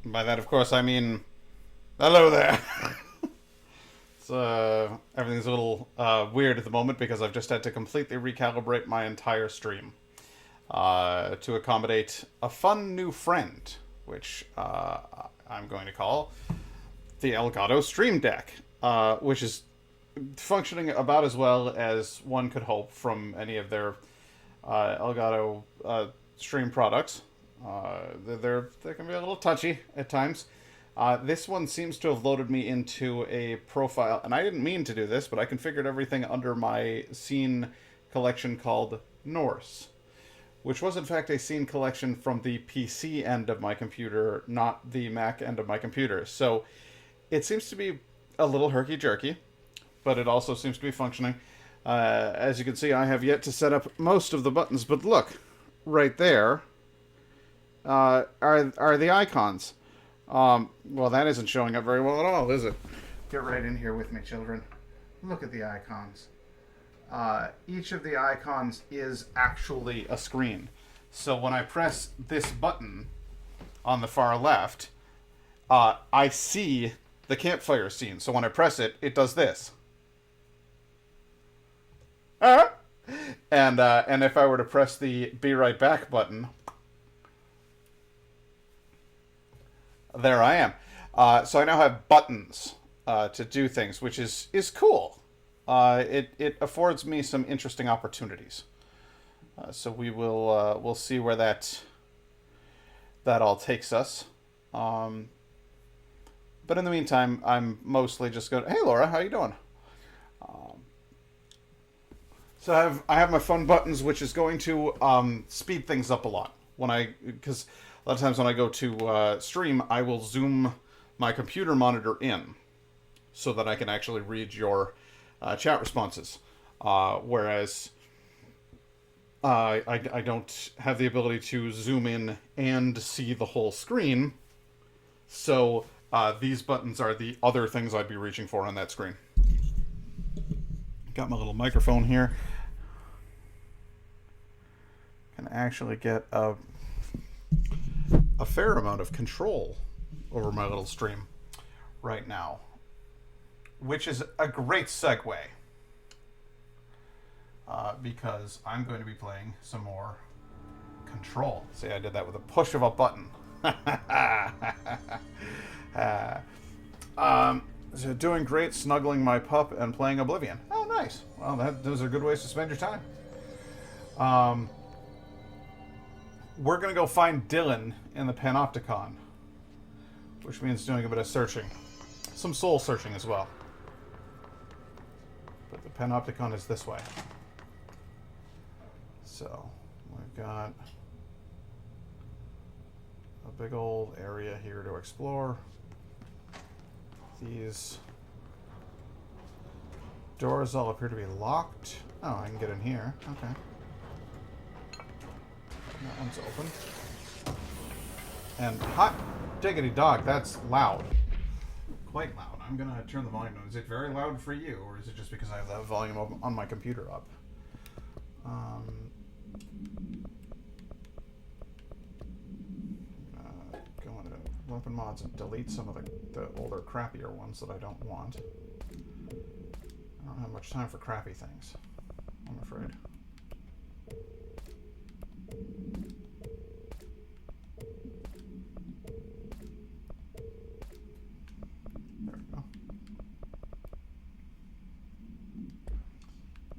By that, of course, I mean hello there. Everything's a little weird at the moment because I've just had to completely recalibrate my entire stream to accommodate a fun new friend, which I'm going to call the Elgato Stream Deck, which is functioning about as well as one could hope from any of their Elgato stream products. They can be a little touchy at times. This one seems to have loaded me into a profile, and I didn't mean to do this, but I configured everything under my scene collection called Norse, which was in fact a scene collection from the PC end of my computer, not the Mac end of my computer. So it seems to be a little herky-jerky, but it also seems to be functioning. As you can see, I have yet to set up most of the buttons, but look, right there are the icons. Well, that isn't showing up very well at all, is it? Get right in here with me, children. Look at the icons. Each of the icons is actually a screen. So when I press this button on the far left, I see the campfire scene. So when I press it, it does this. And if I were to press the Be Right Back button, there I am. So I now have buttons to do things, which is cool. It affords me some interesting opportunities. So we'll see where that all takes us. But in the meantime, I'm mostly just going. Hey, Laura, how you doing? So I have my fun buttons, which is going to speed things up a lot because a lot of times when I go to stream, I will zoom my computer monitor in so that I can actually read your chat responses. Whereas I don't have the ability to zoom in and see the whole screen. So these buttons are the other things I'd be reaching for on that screen. Got my little microphone here. Can actually get a fair amount of control over my little stream right now, which is a great segue because I'm going to be playing some more Control. See, I did that with a push of a button. So doing great, snuggling my pup and playing Oblivion. Oh, nice. Well, those are good ways to spend your time. We're going to go find Dylan in the Panopticon, which means doing a bit of searching. Some soul searching as well. But the Panopticon is this way. So, we've got a big old area here to explore. These doors all appear to be locked. Oh, I can get in here. Okay. That one's open. And hot diggity dog, that's loud. Quite loud. I'm going to turn the volume down. Is it very loud for you, or is it just because I have that volume on my computer up? Go into weapon mods and delete some of the older, crappier ones that I don't want. I don't have much time for crappy things, I'm afraid. There we go.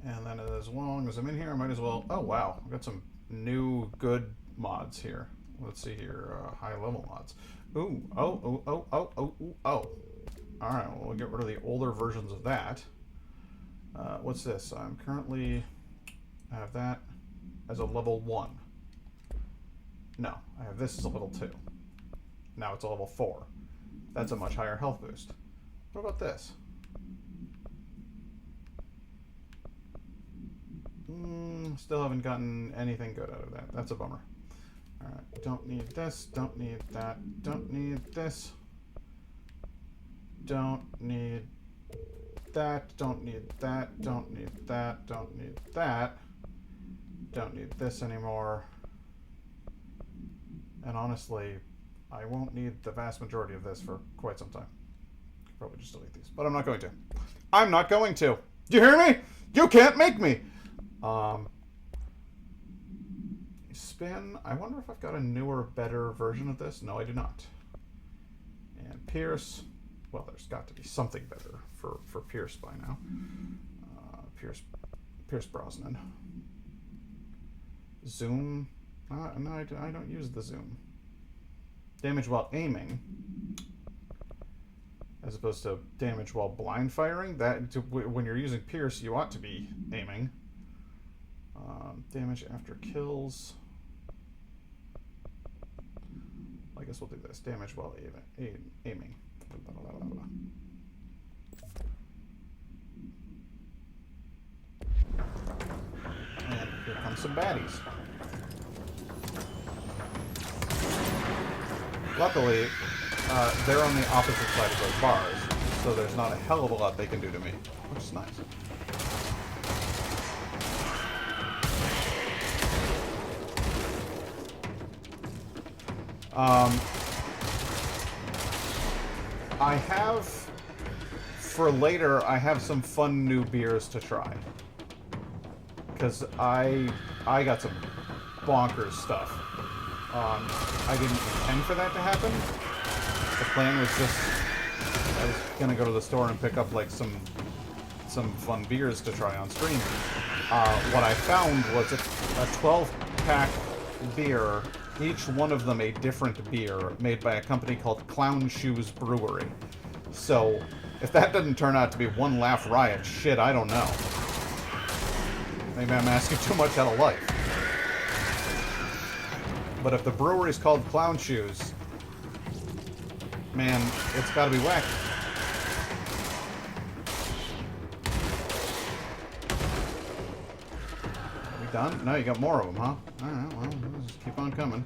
And then as long as I'm in here, I might as well... Oh, wow. I've got some new good mods here. Let's see here. High-level mods. Ooh. Oh. Alright, well, we'll get rid of the older versions of that. What's this? I'm currently... I have that as a level 1. No, I have this as a level 2. Now it's a level 4. That's a much higher health boost. What about this? Still haven't gotten anything good out of that. That's a bummer. Alright, don't need this, don't need that, don't need this. Don't need that, don't need that, don't need that, don't need that. Don't need this anymore. And honestly, I won't need the vast majority of this for quite some time. Could probably just delete these, but I'm not going to. I'm not going to. Do you hear me? You can't make me. Spin. I wonder if I've got a newer, better version of this. No, I do not. And Pierce. Well, there's got to be something better for Pierce by now. Pierce Brosnan. Zoom. No, I don't use the zoom. Damage while aiming, as opposed to damage while blind firing. When you're using Pierce, you ought to be aiming. Damage after kills. I guess we'll do this. Damage while aiming. And here come some baddies. Luckily, they're on the opposite side of those bars, so there's not a hell of a lot they can do to me, which is nice. I have, for later, I have some fun new beers to try. Because I got some bonkers stuff. I didn't intend for that to happen. The plan was just, I was gonna go to the store and pick up like some fun beers to try on stream. What I found was a 12-pack beer, each one of them a different beer, made by a company called Clown Shoes Brewery. So, if that doesn't turn out to be one laugh riot, shit, I don't know. Maybe I'm asking too much out of life. But if the brewery's called Clown Shoes, man, it's gotta be wacky. Are we done? No, you got more of them, huh? Alright, well, we'll just keep on coming.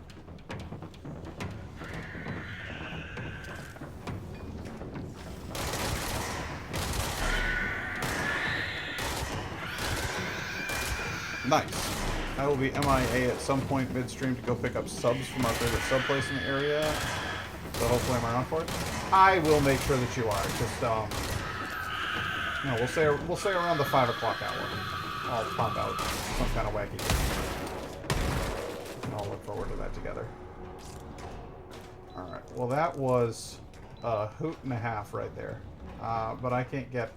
Nice. I will be MIA at some point midstream to go pick up subs from our favorite sub place in the area. So hopefully I'm around for it. I will make sure that you are. Just you know, we'll say around the 5 o'clock hour. I'll pop out some kind of wacky game. We can all look forward to that together. Alright. Well, that was a hoot and a half right there. But I can't get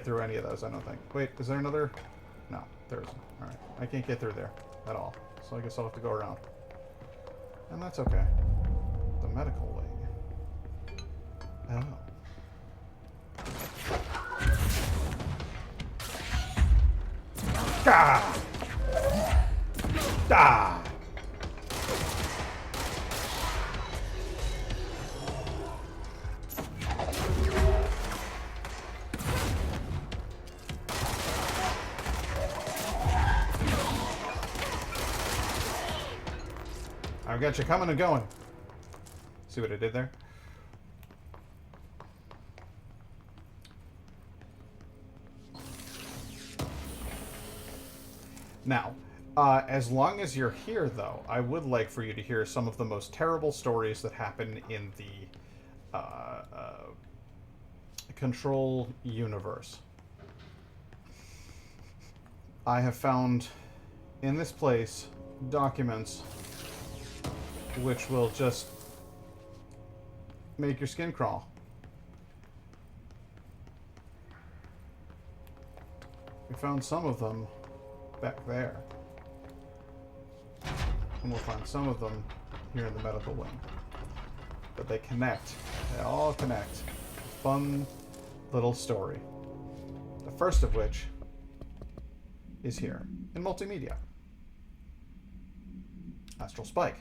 through any of those, I don't think. Wait, is there another? No, there isn't. Alright. I can't get through there at all. So I guess I'll have to go around. And that's okay. The medical wing. Oh. Gah! Ah! I've got you coming and going. See what I did there? Now, as long as you're here, though, I would like for you to hear some of the most terrible stories that happen in the Control universe. I have found in this place documents which will just make your skin crawl. We found some of them back there. And we'll find some of them here in the medical wing. But they connect. They all connect. Fun little story. The first of which is here in multimedia. Astral Spike.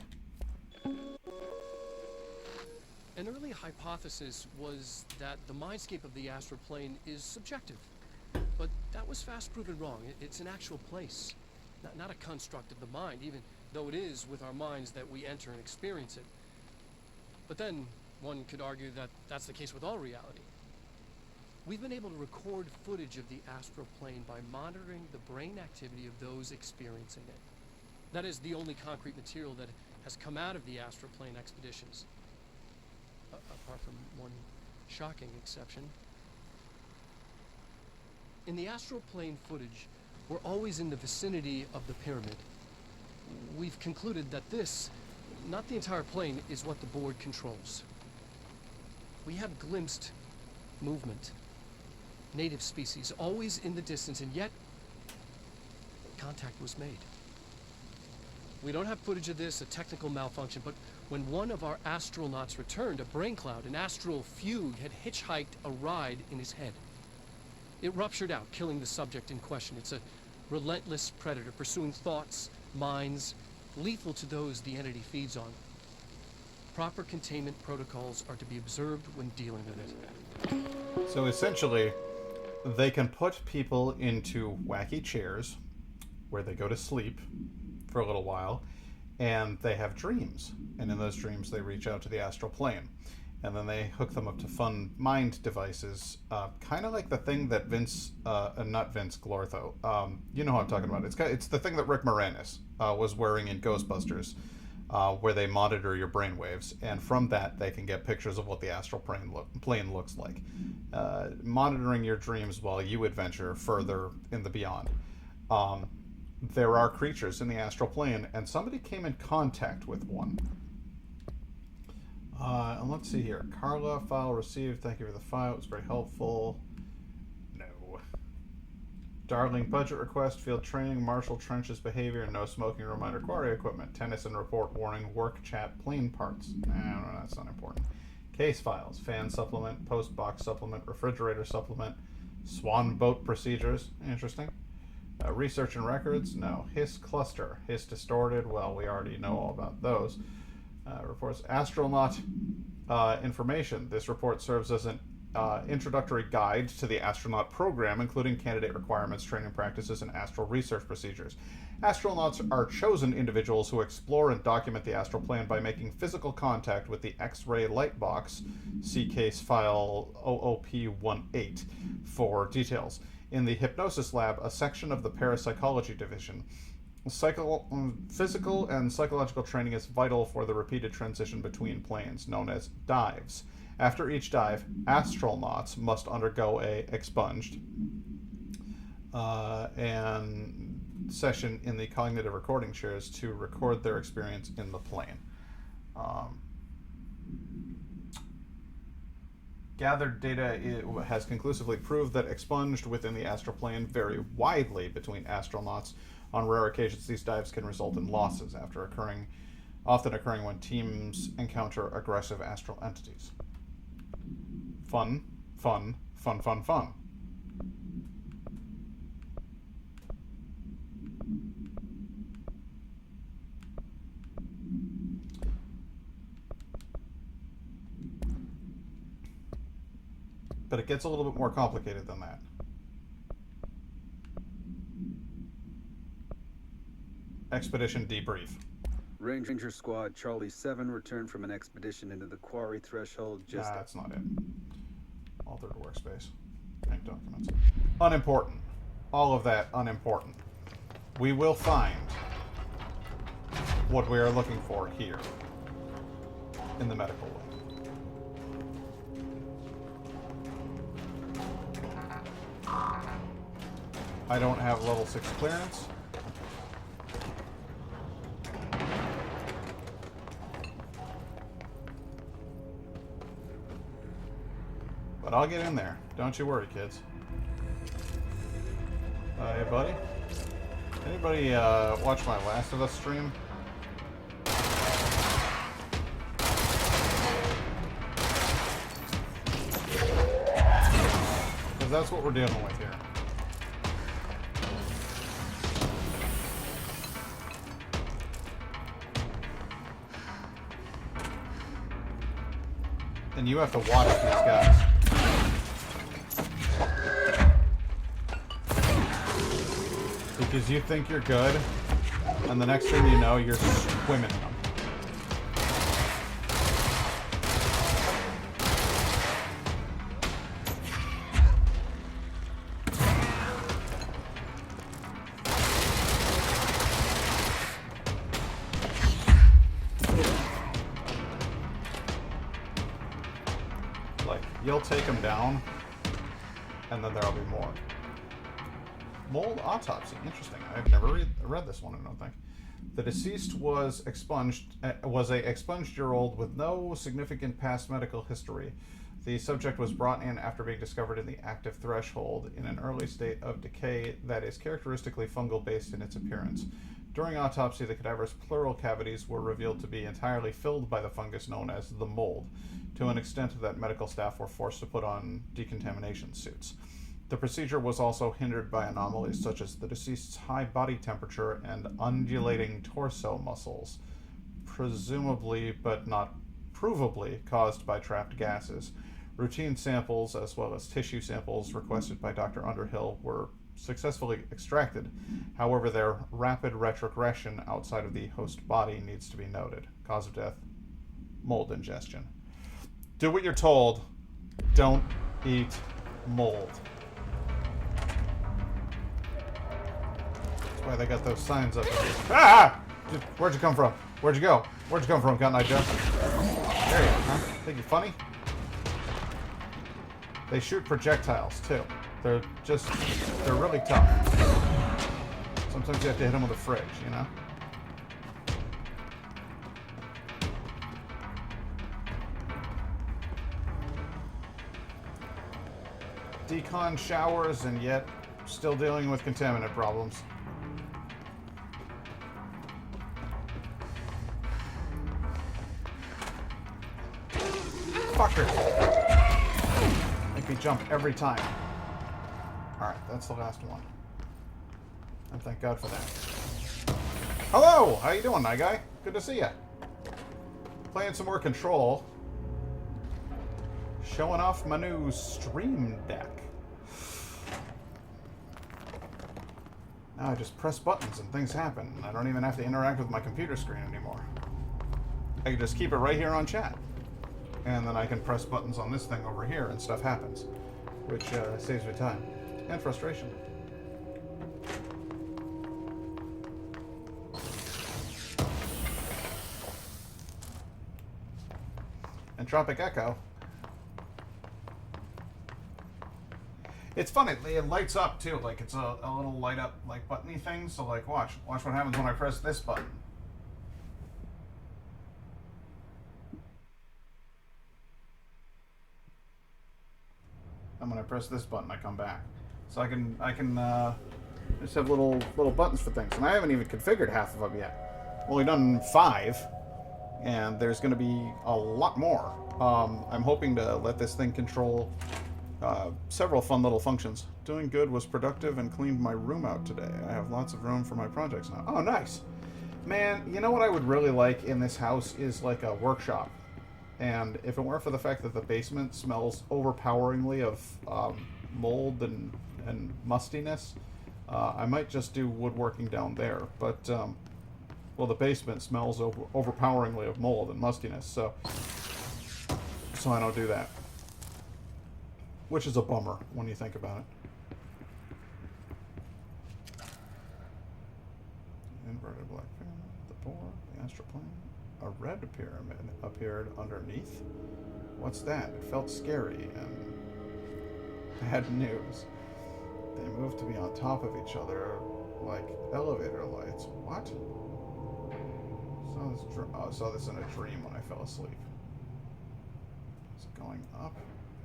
An early hypothesis was that the mindscape of the astral plane is subjective. But that was fast proven wrong. It's an actual place, not a construct of the mind, even though it is with our minds that we enter and experience it. But then, one could argue that that's the case with all reality. We've been able to record footage of the astral plane by monitoring the brain activity of those experiencing it. That is the only concrete material that has come out of the astral plane expeditions. Apart from one shocking exception. In the astral plane footage, we're always in the vicinity of the pyramid. We've concluded that this, not the entire plane, is what the board controls. We have glimpsed movement, native species, always in the distance, and yet contact was made. We don't have footage of this, a technical malfunction, but when one of our astronauts returned, a brain cloud, an astral fugue, had hitchhiked a ride in his head. It ruptured out, killing the subject in question. It's a relentless predator, pursuing thoughts, minds, lethal to those the entity feeds on. Proper containment protocols are to be observed when dealing with it. So essentially, they can put people into wacky chairs where they go to sleep for a little while, and they have dreams. And in those dreams, they reach out to the astral plane. And then they hook them up to fun mind devices, kind of like the thing that not Vince Glortho, you know what I'm talking about. It's the thing that Rick Moranis was wearing in Ghostbusters, where they monitor your brainwaves, and from that they can get pictures of what the astral plane looks like, monitoring your dreams while you adventure further in the beyond. There are creatures in the astral plane, and somebody came in contact with one. And let's see here. Carla, file received. Thank you for the file. It was very helpful. No. Darling, budget request, field training, marshal trenches behavior, no smoking reminder, quarry equipment, tennis and report warning, work chat, plane parts. No, that's not important. Case files, fan supplement, post box supplement, refrigerator supplement, swan boat procedures. Interesting. Research and records, no. Hiss cluster, hiss distorted. Well, we already know all about those. Reports astronaut information. This report serves as an introductory guide to the astronaut program, including candidate requirements, training practices, and astral research procedures. Astronauts are chosen individuals who explore and document the astral plane by making physical contact with the X-ray light box. See case file OOP18 for details. In the hypnosis lab, a section of the parapsychology division, physical and psychological training is vital for the repeated transition between planes, known as dives. After each dive, astronauts must undergo a expunged and session in the cognitive recording chairs to record their experience in the plane. Gathered data has conclusively proved that expunged within the astral plane vary widely between astronauts. On rare occasions, these dives can result in losses often occurring when teams encounter aggressive astral entities. Fun, fun, fun, fun, fun. But it gets a little bit more complicated than that. Expedition debrief. Ranger Squad Charlie 7 returned from an expedition into the quarry threshold just... Nah, that's not it. Altered workspace. Bank documents. Unimportant. All of that unimportant. We will find what we are looking for here in the medical wing. I don't have level 6 clearance. But I'll get in there. Don't you worry, kids. Hey, buddy. Anybody watch my Last of Us stream? Because that's what we're dealing with here. And you have to watch these guys. Because you think you're good, and the next thing you know, you're swimming in them. he'll take him down, and then there'll be more. Mold autopsy. Interesting. I've never read this one, I don't think. The deceased was a expunged-year-old with no significant past medical history. The subject was brought in after being discovered in the active threshold in an early state of decay that is characteristically fungal-based in its appearance. During autopsy, the cadaver's pleural cavities were revealed to be entirely filled by the fungus known as the mold, to an extent that medical staff were forced to put on decontamination suits. The procedure was also hindered by anomalies such as the deceased's high body temperature and undulating torso muscles, presumably but not provably caused by trapped gases. Routine samples, as well as tissue samples requested by Dr. Underhill, were successfully extracted. However, their rapid retrogression outside of the host body needs to be noted. Cause of death, mold ingestion. Do what you're told. Don't eat mold. That's why they got those signs up. Ah! Where'd you come from? Where'd you go? Where'd you come from, Cotton Eye Joe? There you are, huh? Think you're funny? They shoot projectiles, too. They're really tough. Sometimes you have to hit them with a fridge, you know? Decon showers, and yet still dealing with contaminant problems. Fucker! Make me jump every time. Alright, that's the last one. And thank God for that. Hello! How you doing, night guy? Good to see ya. Playing some more Control. Showing off my new Stream Deck. Now I just press buttons and things happen. I don't even have to interact with my computer screen anymore. I can just keep it right here on chat. And then I can press buttons on this thing over here and stuff happens. Which saves me time. And frustration. Entropic Echo. It's funny, it lights up too, like it's a little light up like buttony thing, so like watch what happens when I press this button. And when I press this button I come back. So I can just have little buttons for things. And I haven't even configured half of them yet. I've only done 5. And there's going to be a lot more. I'm hoping to let this thing control several fun little functions. Doing good, was productive, and cleaned my room out today. I have lots of room for my projects now. Oh, nice. Man, you know what I would really like in this house is like a workshop. And if it weren't for the fact that the basement smells overpoweringly of mold and mustiness, I might just do woodworking down there. But, well, the basement smells overpoweringly of mold and mustiness, so I don't do that. Which is a bummer when you think about it. Inverted black pyramid, the boar, the astral plane. A red pyramid appeared underneath. What's that? It felt scary and bad news. They moved to be on top of each other like elevator lights. What? I saw this in a dream when I fell asleep. Is it going up?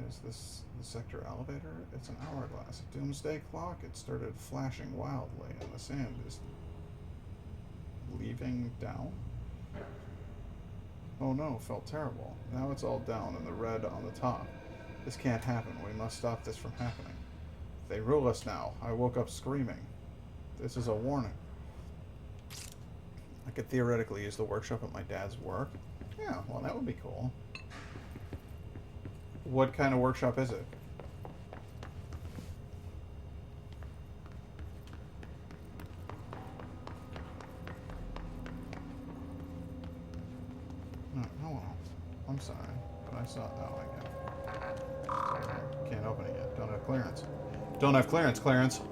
Is this the sector elevator? It's an hourglass. A doomsday clock? It started flashing wildly, and the sand is leaving down. Oh no, felt terrible. Now it's all down and the red on the top. This can't happen. We must stop this from happening. They rule us now. I woke up screaming. This is a warning. I could theoretically use the workshop at my dad's work. Yeah, well, that would be cool. What kind of workshop is it? No, no, I'm sorry, but I saw. Oh, I can't open it yet. Don't have clearance. Don't have clearance. Clearance.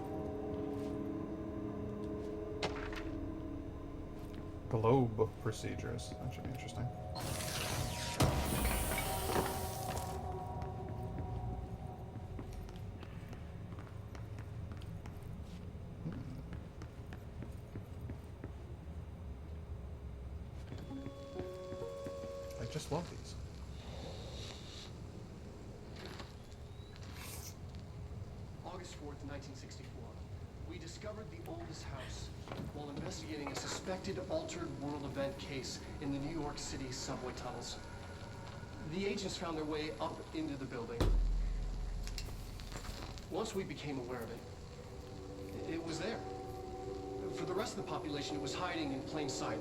Globe procedures. That should be interesting. floaties. August 4th, 1964. We discovered the oldest house while investigating a suspected altered world event case in the New York City subway tunnels. The agents found their way up into the building. Once we became aware of it, it was there. For the rest of the population, it was hiding in plain sight.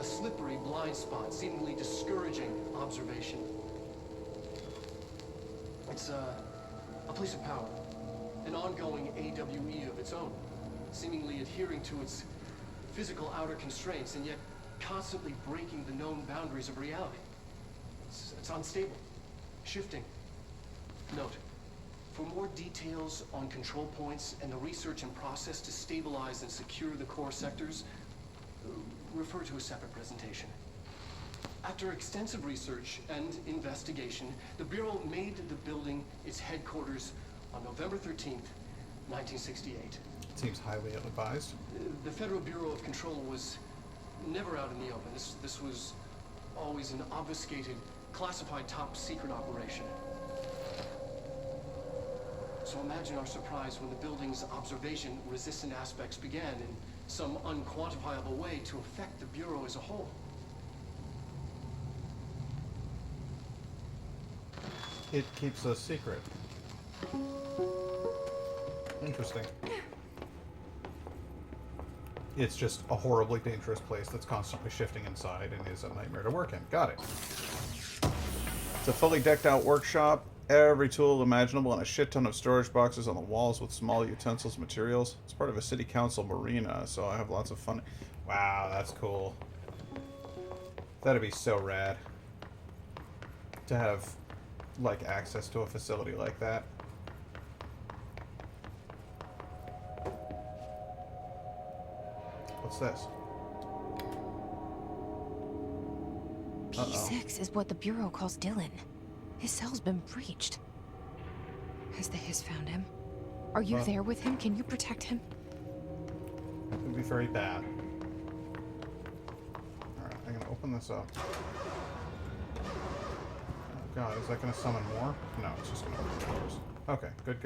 A slippery blind spot, seemingly discouraging observation. It's a place of power, an ongoing AWE of its own, seemingly adhering to its physical outer constraints and yet constantly breaking the known boundaries of reality. It's unstable, shifting. Note, for more details on control points and the research and process to stabilize and secure the core sectors, refer to a separate presentation. After extensive research and investigation, the Bureau made the building its headquarters on November 13th, 1968. Seems highly ill-advised. The Federal Bureau of Control was never out in the open. This was always an obfuscated, classified top-secret operation. So imagine our surprise when the building's observation-resistant aspects began in some unquantifiable way to affect the Bureau as a whole. It keeps a secret. Interesting. It's just a horribly dangerous place that's constantly shifting inside and is a nightmare to work in. Got it. It's a fully decked out workshop. Every tool imaginable and a shit ton of storage boxes on the walls with small utensils and materials. It's part of a city council marina, so I have lots of fun. Wow, that's cool. That'd be so rad. To have, like, access to a facility like that. What's this? P6 is what the Bureau calls Dylan. His cell's been breached. Has the Hiss found him? Are you there with him? Can you protect him? It would be very bad. Alright, I'm gonna open this up. Oh god, is that gonna summon more? No, it's just gonna open the doors. Okay, good.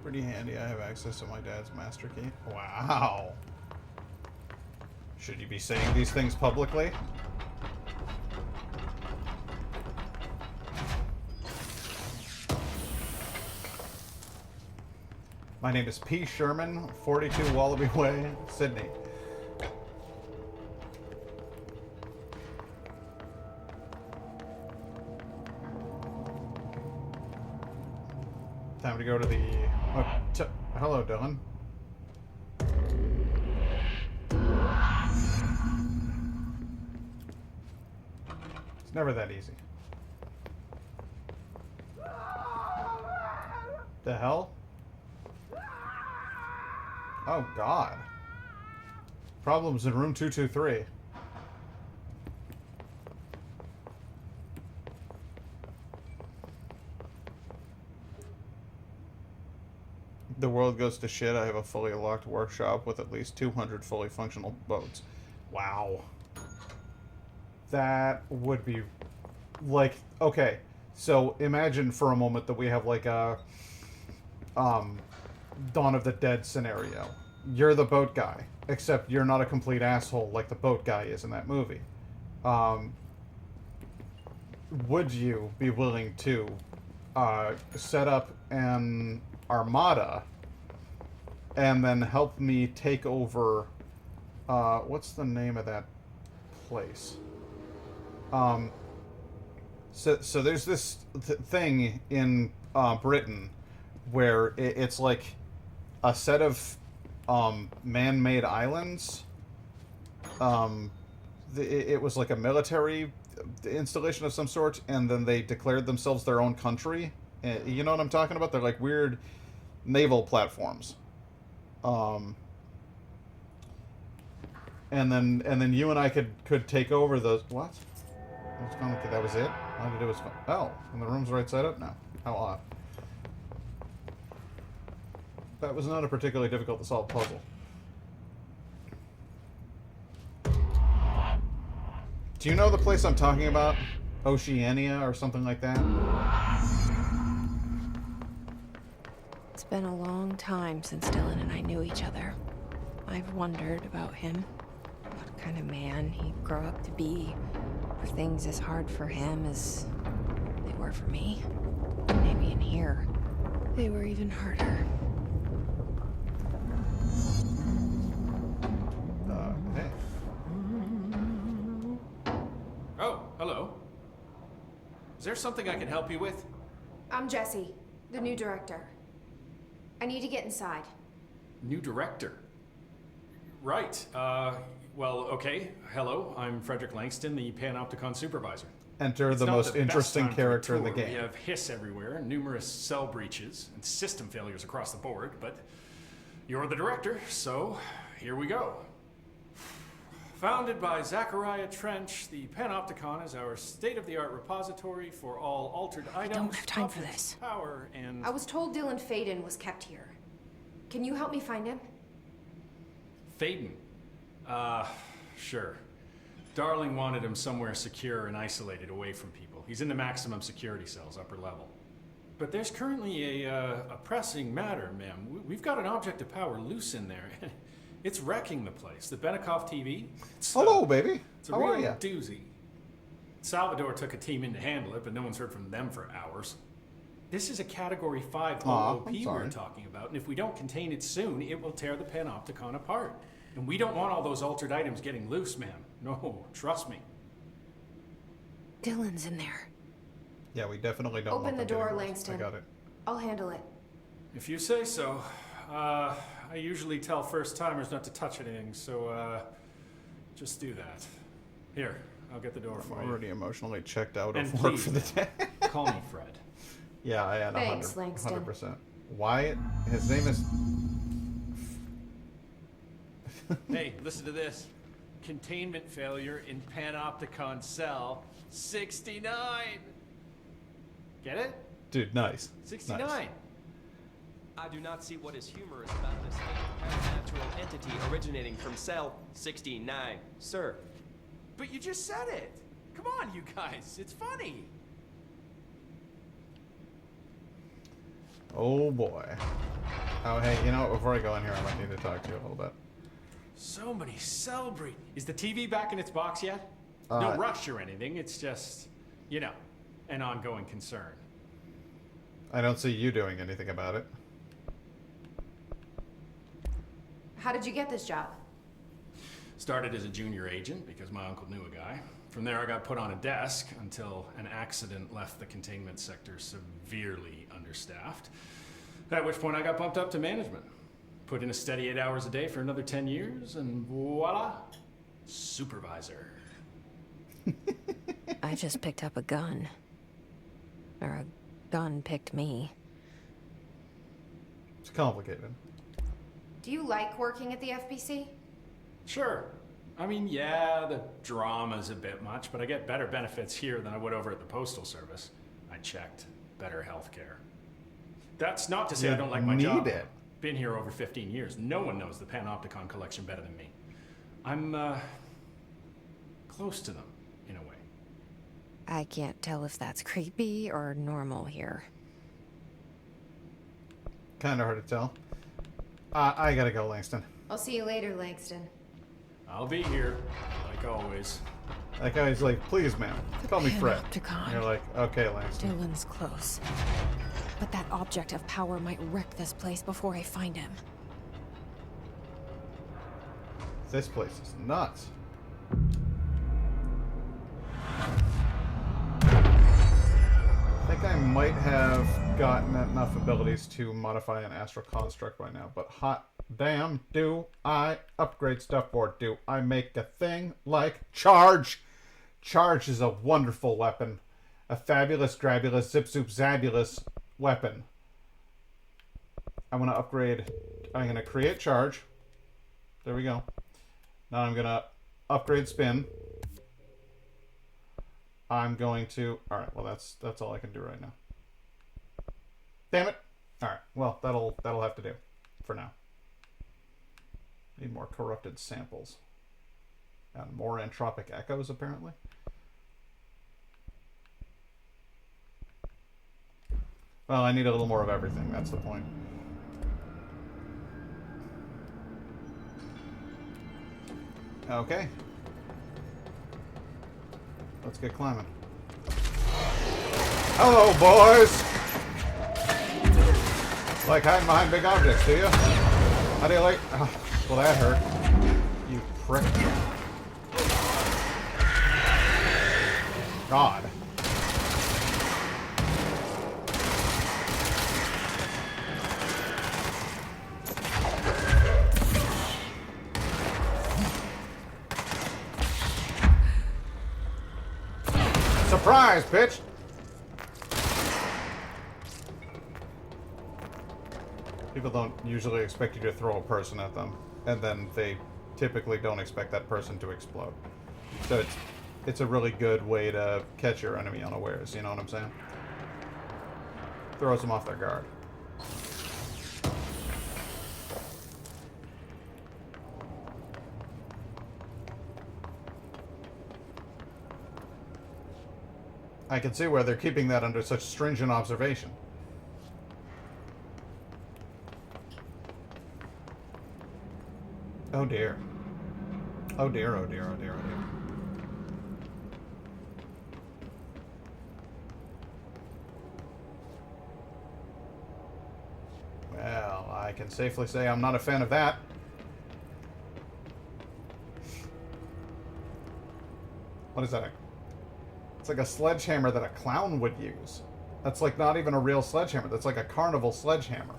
Pretty handy, I have access to my dad's master key. Wow! Should you be saying these things publicly? My name is P. Sherman, 42 Wallaby Way, Sydney. Time to go to the... Oh, hello, Dylan. It's never that easy. The hell? Oh, God. Problems in room 223. The world goes to shit. I have a fully locked workshop with at least 200 fully functional boats. Wow. That would be... Like, okay. So, imagine for a moment that we have, like, a... Dawn of the Dead scenario. You're the boat guy. Except you're not a complete asshole like the boat guy is in that movie. Would you be willing to set up an armada and then help me take over what's the name of that place? So there's this thing in Britain where it's like a set of man-made islands. It was like a military installation of some sort, and then they declared themselves their own country. You know what I'm talking about? They're like weird naval platforms. And then you and I could take over those. What? That was it? All I had to do was... Oh, and the room's right side up now. How odd. That was not a particularly difficult to solve puzzle. Do you know the place I'm talking about? Oceania or something like that? It's been a long time since Dylan and I knew each other. I've wondered about him. What kind of man he'd grow up to be. Were things as hard for him as they were for me? Maybe in here, they were even harder. Hey. Oh, hello. Is there something I can help you with? I'm Jessie, the new director. I need to get inside. New director. Right. Well, okay. Hello, I'm Frederick Langston, the Panopticon supervisor. Enter It's the not most best interesting time for a character in the tour. game. We have hiss everywhere, numerous cell breaches, and system failures across the board, but you're the director, so here we go. Founded by Zachariah Trench, the Panopticon is our state-of-the-art repository for all altered items, don't have time for objects this. of power, and... I was told Dylan Faden was kept here. Can you help me find him? Faden. Sure. Darling wanted him somewhere secure and isolated away from people. He's in the maximum security cells, upper level. But there's currently a pressing matter, ma'am. We've got an object of power loose in there. It's wrecking the place. The Benikoff TV. Hello, baby. It's a How real are ya? doozy. Salvador took a team in to handle it, but no one's heard from them for hours. This is a Category 5 Aw, OOP I'm sorry. we're talking about, and if we don't contain it soon, it will tear the Panopticon apart. And we don't want all those altered items getting loose, ma'am. No, trust me. Dylan's in there. Yeah, we definitely don't Open want the them door, getting loose. Langston. I got it. I'll handle it. If you say so. I usually tell first-timers not to touch anything, so, just do that. Here, I'll get the door I'm for you. already emotionally checked out And of work please, for the day. Call me Fred. Yeah, I had Thanks, Langston. 100%. Wyatt, his name is... Hey, listen to this. Containment failure in Panopticon cell 69. Get it? Dude, nice. 69. Nice. I do not see what is humorous about this supernatural entity originating from cell 69, sir. But you just said it. Come on, you guys. It's funny. Oh, boy. Oh, hey, you know what? Before I go in here, I might need to talk to you a little bit. So many cell breach. Is the TV back in its box yet? No rush or anything. It's just, you know, an ongoing concern. I don't see you doing anything about it. How did you get this job? Started as a junior agent because my uncle knew a guy. From there, I got put on a desk until an accident left the containment sector severely understaffed. At which point, I got bumped up to management. Put in a steady 8 hours a day for another 10 years, and voila, supervisor. I just picked up a gun. Or a gun picked me. It's complicated. Do you like working at the FBC? Sure. I mean, yeah, the drama's a bit much, but I get better benefits here than I would over at the Postal Service. I checked. Better healthcare. That's not to say I don't like my need job. it. Been here over 15 years. No one knows the Panopticon collection better than me. I'm, close to them, in a way. I can't tell if that's creepy or normal here. Kind of hard to tell. I gotta go, Langston. I'll see you later, Langston. I'll be here, like always. That guy's like, please, ma'am, call me Fred. Panopticon. And you're like, okay, Langston. Dylan's close. But that object of power might wreck this place before I find him. This place is nuts. I think I might have gotten enough abilities to modify an astral construct by now, but hot damn, do I upgrade stuff or do I make a thing like charge? Charge is a wonderful weapon. A fabulous, drabulous, zip-zoop, zabulous weapon. I'm going to upgrade. I'm going to create charge. There we go. Now I'm going to upgrade spin. I'm going to... Alright, well that's all I can do right now. Damn it! Alright, well that'll have to do for now. Need more corrupted samples. And more entropic echoes, apparently. Well, I need a little more of everything. That's the point. Okay. Let's get climbing. Hello, boys! Like hiding behind big objects, do you? How do you like... Oh, well, that hurt. You prick. God. Surprise, bitch! People don't usually expect you to throw a person at them, and then they typically don't expect that person to explode. So it's a really good way to catch your enemy unawares, you know what I'm saying? Throws them off their guard. I can see where they're keeping that under such stringent observation. Oh dear. Oh dear, oh dear, oh dear, oh dear. Well, I can safely say I'm not a fan of that. What is that? It's like a sledgehammer that a clown would use. That's like not even a real sledgehammer. That's like a carnival sledgehammer.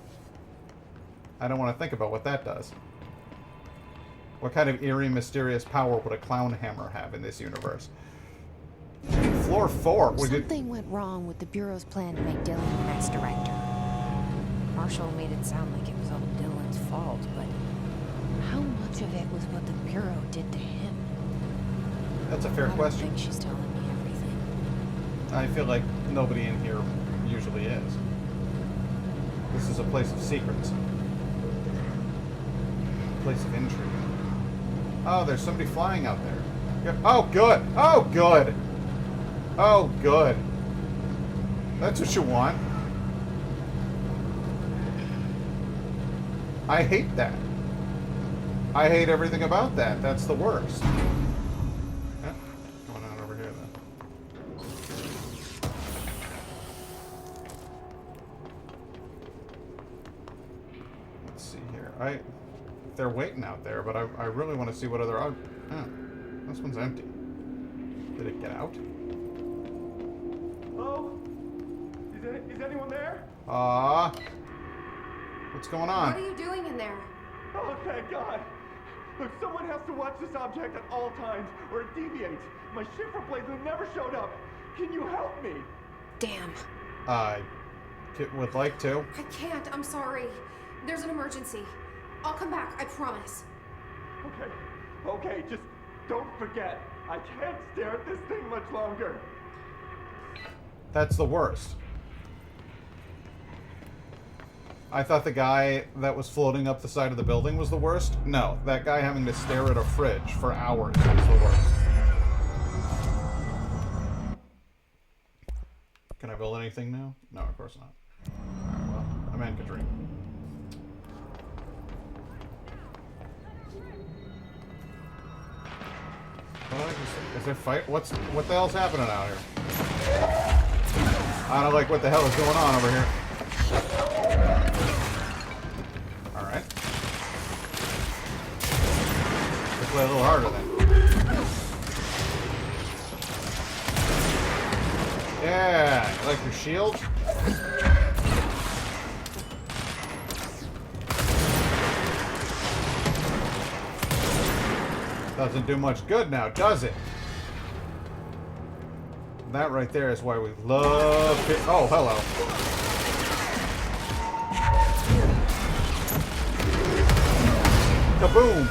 I don't want to think about what that does. What kind of eerie, mysterious power would a clown hammer have in this universe? Floor 4. Something went wrong with the Bureau's plan to make Dylan the next director. Marshall made it sound like it was all Dylan's fault, but how much of it was what the Bureau did to him? That's a fair question. I don't think she's telling me everything. I feel like nobody in here usually is. This is a place of secrets. A place of intrigue. Oh, there's somebody flying out there. Oh, good. Oh, good. Oh, good. That's what you want. I hate that. I hate everything about that. That's the worst. Yeah, going on over here then. Let's see here. They're waiting out there, but I really want to see what other... Oh, this one's empty. Did it get out? Hello? Is anyone there? What's going on? What are you doing in there? Oh, thank God. Look, someone has to watch this object at all times, or it deviates. My shifter blades have never showed up. Can you help me? Damn. I would like to. I can't. I'm sorry. There's an emergency. I'll come back. I promise. Okay, just don't forget. I can't stare at this thing much longer. That's the worst. I thought the guy that was floating up the side of the building was the worst. No, that guy having to stare at a fridge for hours is the worst. Can I build anything now? No, of course not. Alright, well, I'm in Katrina. Is there fight? What the hell's happening out here? I don't like what the hell is going on over here. Alright. Let's play a little harder then. Yeah, you like your shield? Doesn't do much good now, does it? That right there is why we love it. Oh, hello. Kaboom!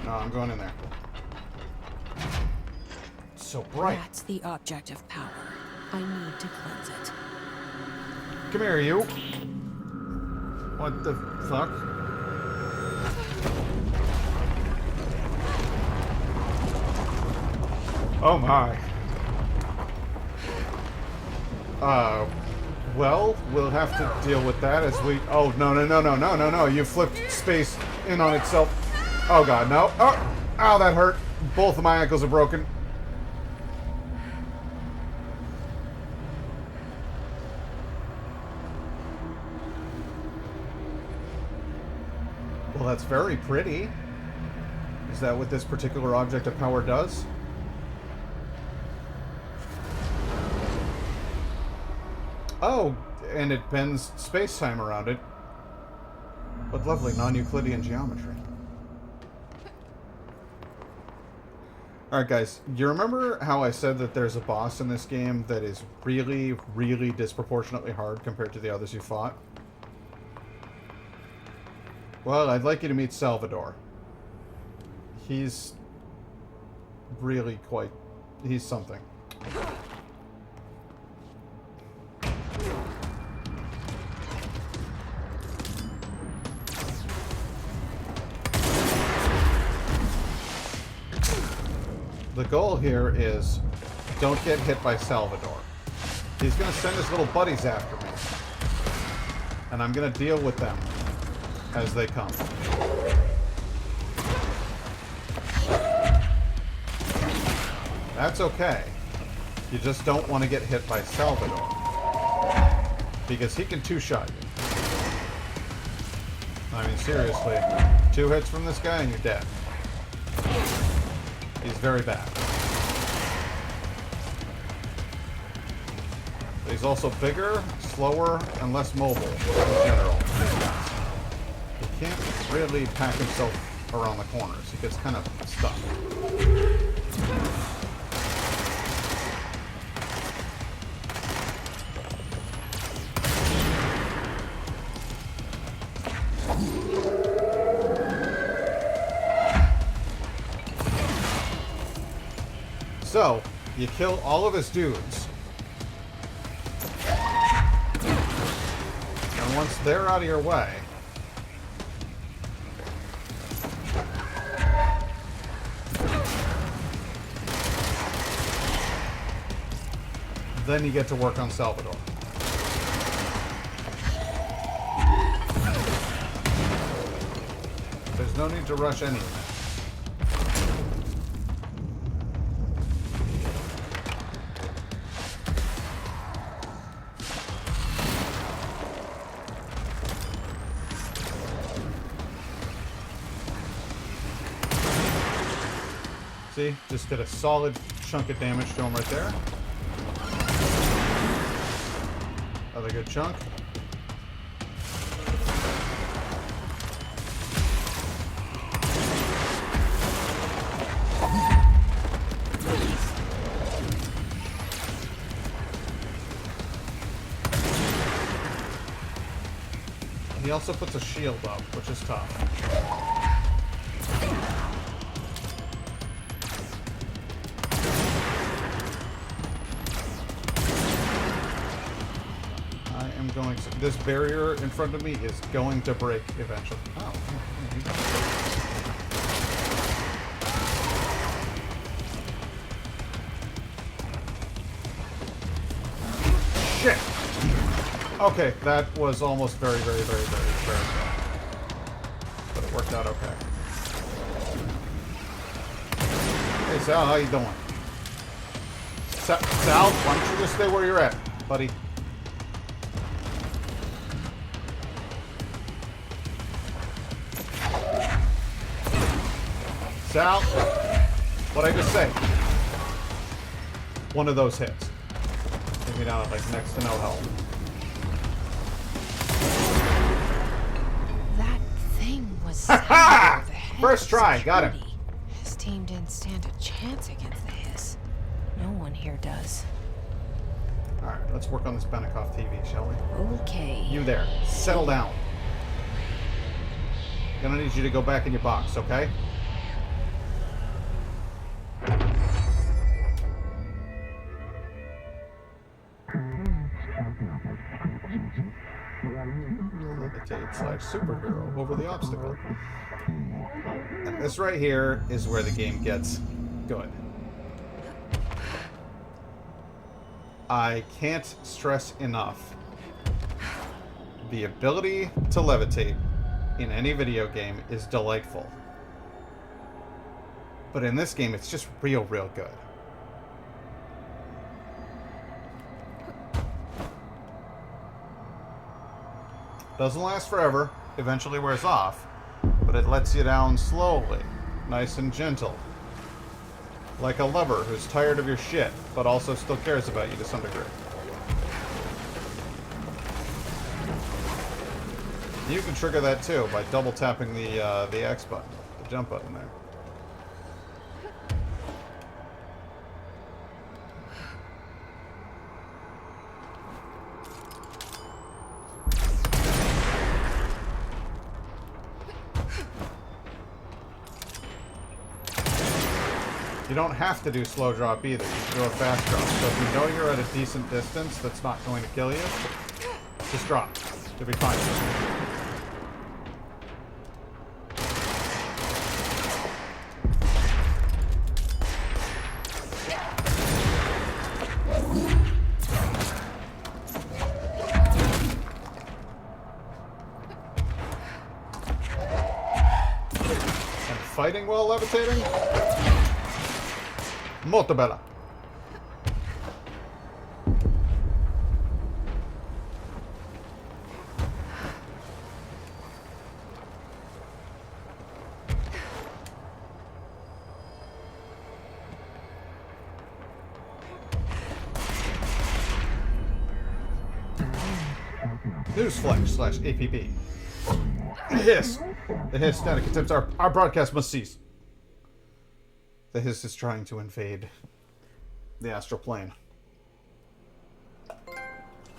No, I'm going in there. It's so bright. That's the object of power. I need to cleanse it. Come here, you. What the fuck? Oh my. Well, we'll have to deal with that as we... Oh, no. You flipped space in on itself. Oh god, no. Oh! Ow, that hurt. Both of my ankles are broken. Well, that's very pretty. Is that what this particular object of power does? Oh, and it bends space-time around it. What lovely non-Euclidean geometry. Alright guys, you remember how I said that there's a boss in this game that is really, really disproportionately hard compared to the others you fought? Well, I'd like you to meet Salvador. He's really quite... he's something. The goal here is don't get hit by Salvador. He's going to send his little buddies after me. And I'm going to deal with them as they come. That's okay. You just don't want to get hit by Salvador. Because he can two-shot you. I mean, seriously. 2 hits from this guy and you're dead. He's very bad. But he's also bigger, slower, and less mobile in general. He can't really pack himself around the corners. He gets kind of stuck. So, you kill all of his dudes. And once they're out of your way, then you get to work on Salvador. There's no need to rush any of it. See, just did a solid chunk of damage to him right there. Another good chunk. He also puts a shield up, which is tough. Going to, this barrier in front of me is going to break eventually. Oh. Shit. Okay, that was almost very bad. But it worked out okay. Hey Sal, how you doing? Sal, why don't you just stay where you're at, buddy? Sal, what'd I just say? One of those hits. Take me down at like next to no health. That thing was Ha! First try, got him. His team didn't stand a chance against the Hiss. No one here does. Alright, let's work on this Benikoff TV, shall we? Okay. You there. Settle down. Gonna need you to go back in your box, okay? levitate/superhero over the obstacle. And this right here is where the game gets good. I can't stress enough the ability to levitate in any video game is delightful. But in this game, it's just real good. Doesn't last forever, eventually wears off, but it lets you down slowly, nice and gentle. Like a lover who's tired of your shit, but also still cares about you to some degree. You can trigger that too by double tapping the X button, the jump button there. You don't have to do slow drop either. You can do a fast drop. So if you know you're at a decent distance that's not going to kill you, just drop. You'll be fine. And fighting while levitating? Molto bella. Newsflash/APB. The hiss. The hiss static attempts our broadcast must cease. The hiss is trying to invade the astral plane.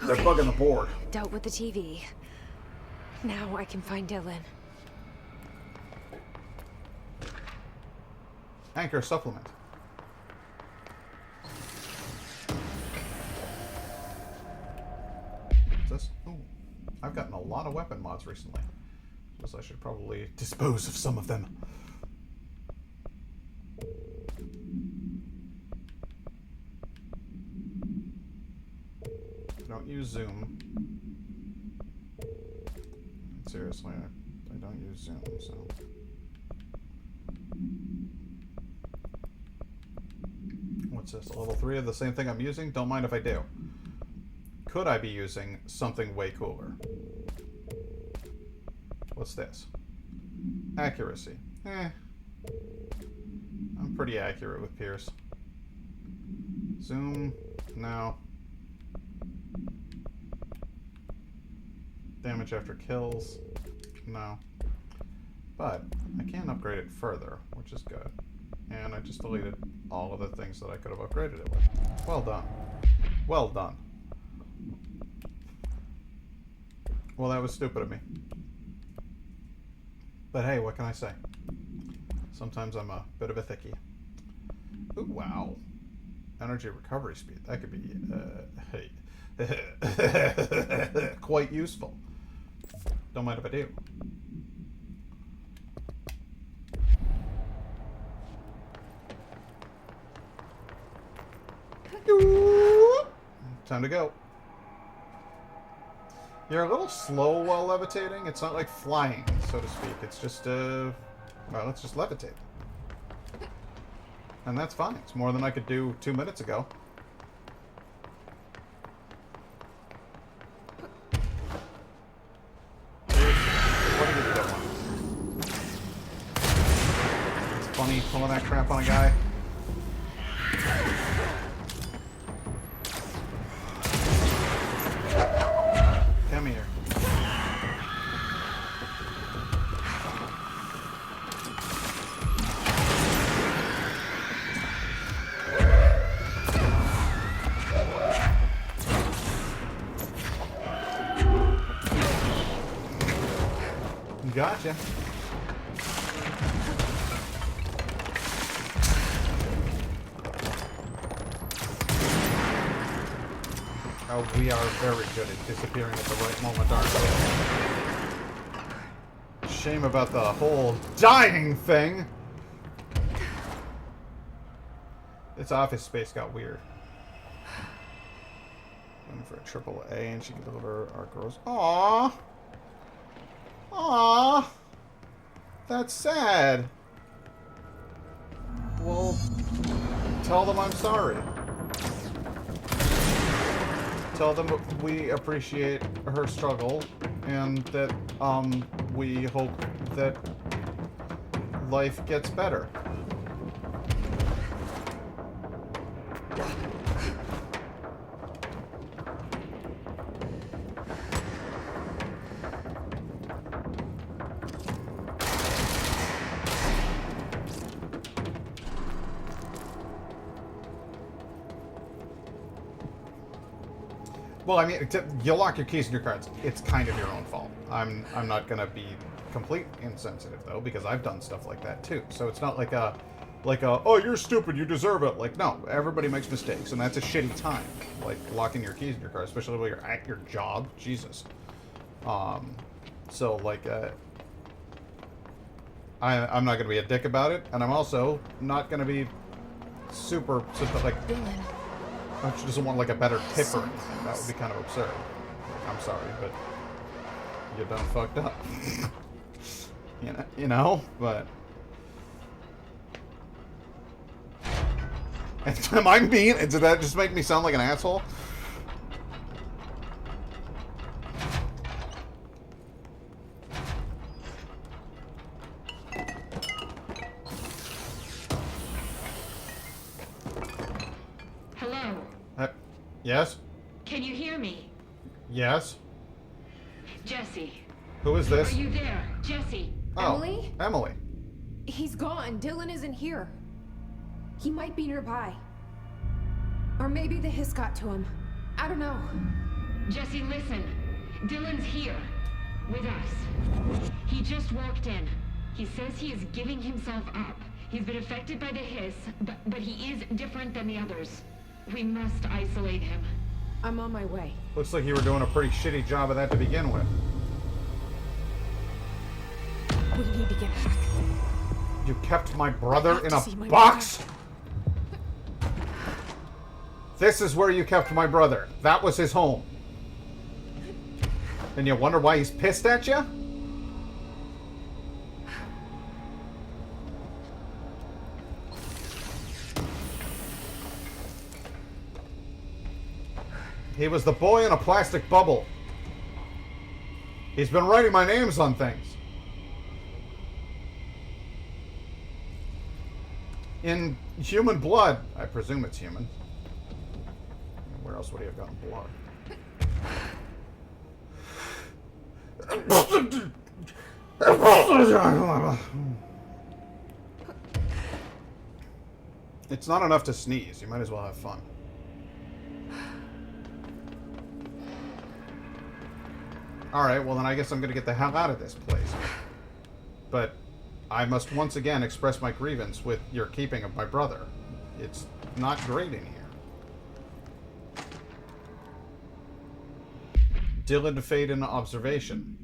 They're bugging the board. Dealt with the TV. Now I can find Dylan. Anchor supplement. What's this? Ooh, I've gotten a lot of weapon mods recently. Guess I should probably dispose of some of them. Don't use zoom. Seriously, I don't use zoom, so. What's this? A level 3 of the same thing I'm using? Don't mind if I do. Could I be using something way cooler? What's this? Accuracy. I'm pretty accurate with Pierce. Zoom? No. Damage after kills? No. But I can upgrade it further, which is good. And I just deleted all of the things that I could have upgraded it with. Well done. Well done. Well, that was stupid of me. But hey, what can I say? Sometimes I'm a bit of a thickie. Ooh, wow. Energy recovery speed. That could be, quite useful. Don't mind if I do. Time to go. You're a little slow while levitating. It's not like flying, so to speak. It's just, well, let's just levitate. And that's fine. It's more than I could do 2 minutes ago. What are you doing? It's funny pulling that crap on a guy. Come here. Gotcha. Oh, we are very good at disappearing at the right moment, aren't we? shame about the whole dying thing. This office space got weird. Looking for a triple A and she can deliver our girls. Aww. Aww. That's sad. Well, tell them I'm sorry. Tell them we appreciate her struggle and that we hope that life gets better. Well, I mean, you lock your keys in your cards. It's kind of your own fault. I'm not gonna be complete insensitive though, because I've done stuff like that too. So it's not like a oh, you're stupid, you deserve it. Like, no, everybody makes mistakes, and that's a shitty time. Like locking your keys in your car, especially when you're at your job. Jesus. So like, I'm not gonna be a dick about it, and I'm also not gonna be super like. She doesn't want like a better tip or anything. That would be kind of absurd. I'm sorry, but you done fucked up. you know, but am I mean? Did that just make me sound like an asshole? Yes? Can you hear me? Yes? Jesse. Who is this? Are you there? Jesse. Oh, Emily? Emily. He's gone. Dylan isn't here. He might be nearby. Or maybe the hiss got to him. I don't know. Jesse, listen. Dylan's here. With us. He just walked in. He says he is giving himself up. He's been affected by the hiss, but he is different than the others. We must isolate him. I'm on my way. Looks like you were doing a pretty shitty job of that to begin with. We need to get back. You kept my brother in a box? This is where you kept my brother. That was his home. And you wonder why he's pissed at you? He was the boy in a plastic bubble. He's been writing my names on things. In human blood. I presume it's human. Where else would he have gotten blood? It's not enough to sneeze. You might as well have fun. Alright, well then I guess I'm gonna get the hell out of this place. But I must once again express my grievance with your keeping of my brother. It's not great in here. Dylan to fade into observation.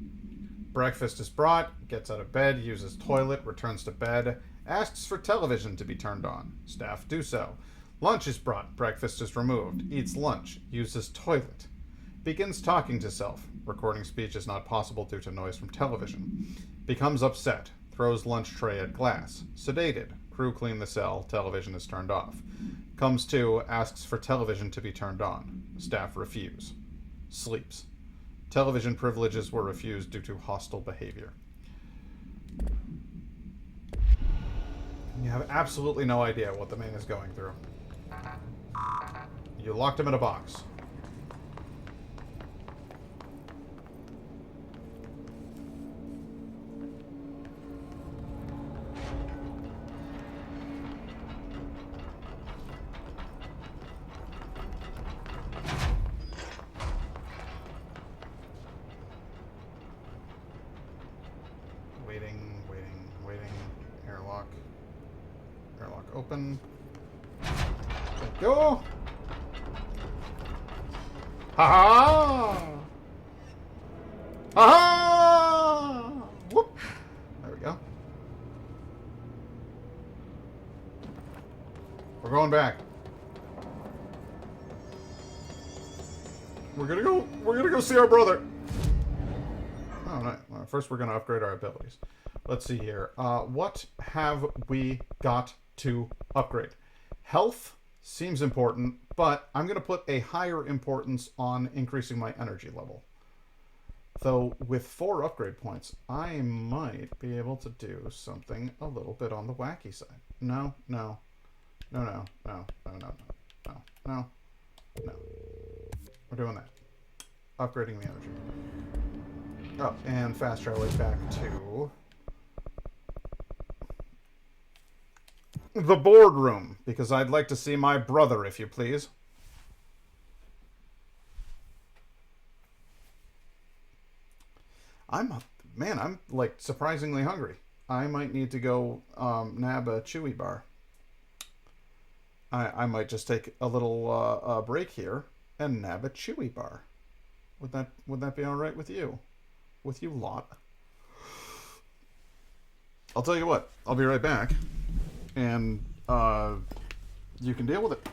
Breakfast is brought, gets out of bed, uses toilet, returns to bed, asks for television to be turned on. Staff do so. Lunch is brought, breakfast is removed, eats lunch, uses toilet. Begins talking to self. Recording speech is not possible due to noise from television. Becomes upset. Throws lunch tray at glass. Sedated. Crew clean the cell. Television is turned off. Comes to. Asks for television to be turned on. Staff refuse. Sleeps. Television privileges were refused due to hostile behavior. You have absolutely no idea what the man is going through. You locked him in a box. Open. Let go. Ha ha! Ha ha! Whoop! We're going back. We're gonna go see our brother. Oh, no. Well, first we're gonna upgrade our abilities. Let's see here. What have we got to upgrade? Health seems important, but I'm gonna put a higher importance on increasing my energy level. Though with 4 upgrade points, I might be able to do something a little bit on the wacky side. No. We're doing that. Upgrading the energy. Oh, and fast traveling back to the boardroom, because I'd like to see my brother, if you please. I'm like surprisingly hungry. I might need to go nab a chewy bar. I might just take a little break here and nab a chewy bar. Would that be all right with you? With you lot? I'll tell you what. I'll be right back, and you can deal with it.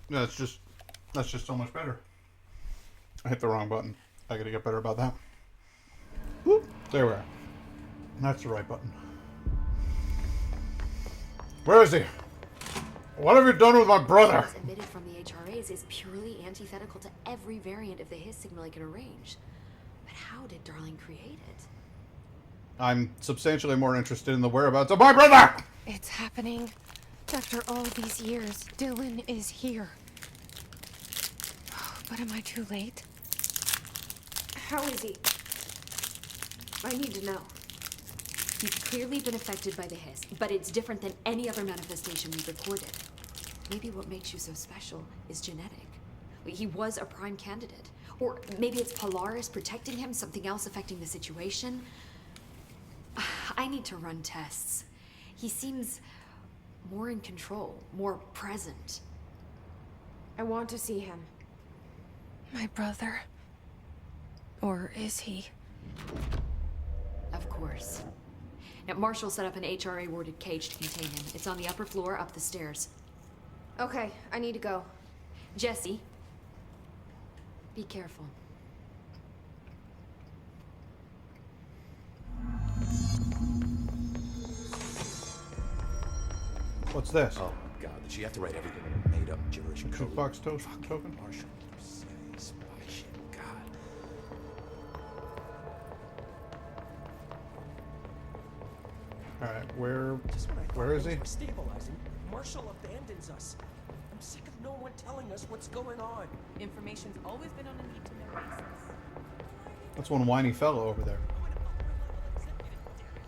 That's just so much better. I hit the wrong button. I gotta get better about that. Whoop, there we are. That's the right button. Where is he? What have you done with my brother? What's emitted from the HRAs is purely antithetical to every variant of the Hiss signal I can arrange. But how did Darling create it? I'm substantially more interested in the whereabouts of my brother! It's happening. After all these years, Dylan is here. But am I too late? How is he? I need to know. He's clearly been affected by the Hiss, but it's different than any other manifestation we've recorded. Maybe what makes you so special is genetic. He was a prime candidate. Or maybe it's Polaris protecting him, something else affecting the situation. I need to run tests. He seems more in control, more present. I want to see him. My brother? Or is he? Of course. Now, Marshall set up an HRA-warded cage to contain him. It's on the upper floor, up the stairs. Okay, I need to go. Jesse, be careful. What's this? Oh, God, did she have to write everything in a made-up gibberish code? Jukebox token? Marshall, say spy shit, God. All right, where Just when I thought where is things he? were stabilizing, Marshall abandons us. I'm sick of no one telling us what's going on. Information's always been on a need-to-know basis. That's one whiny fellow over there.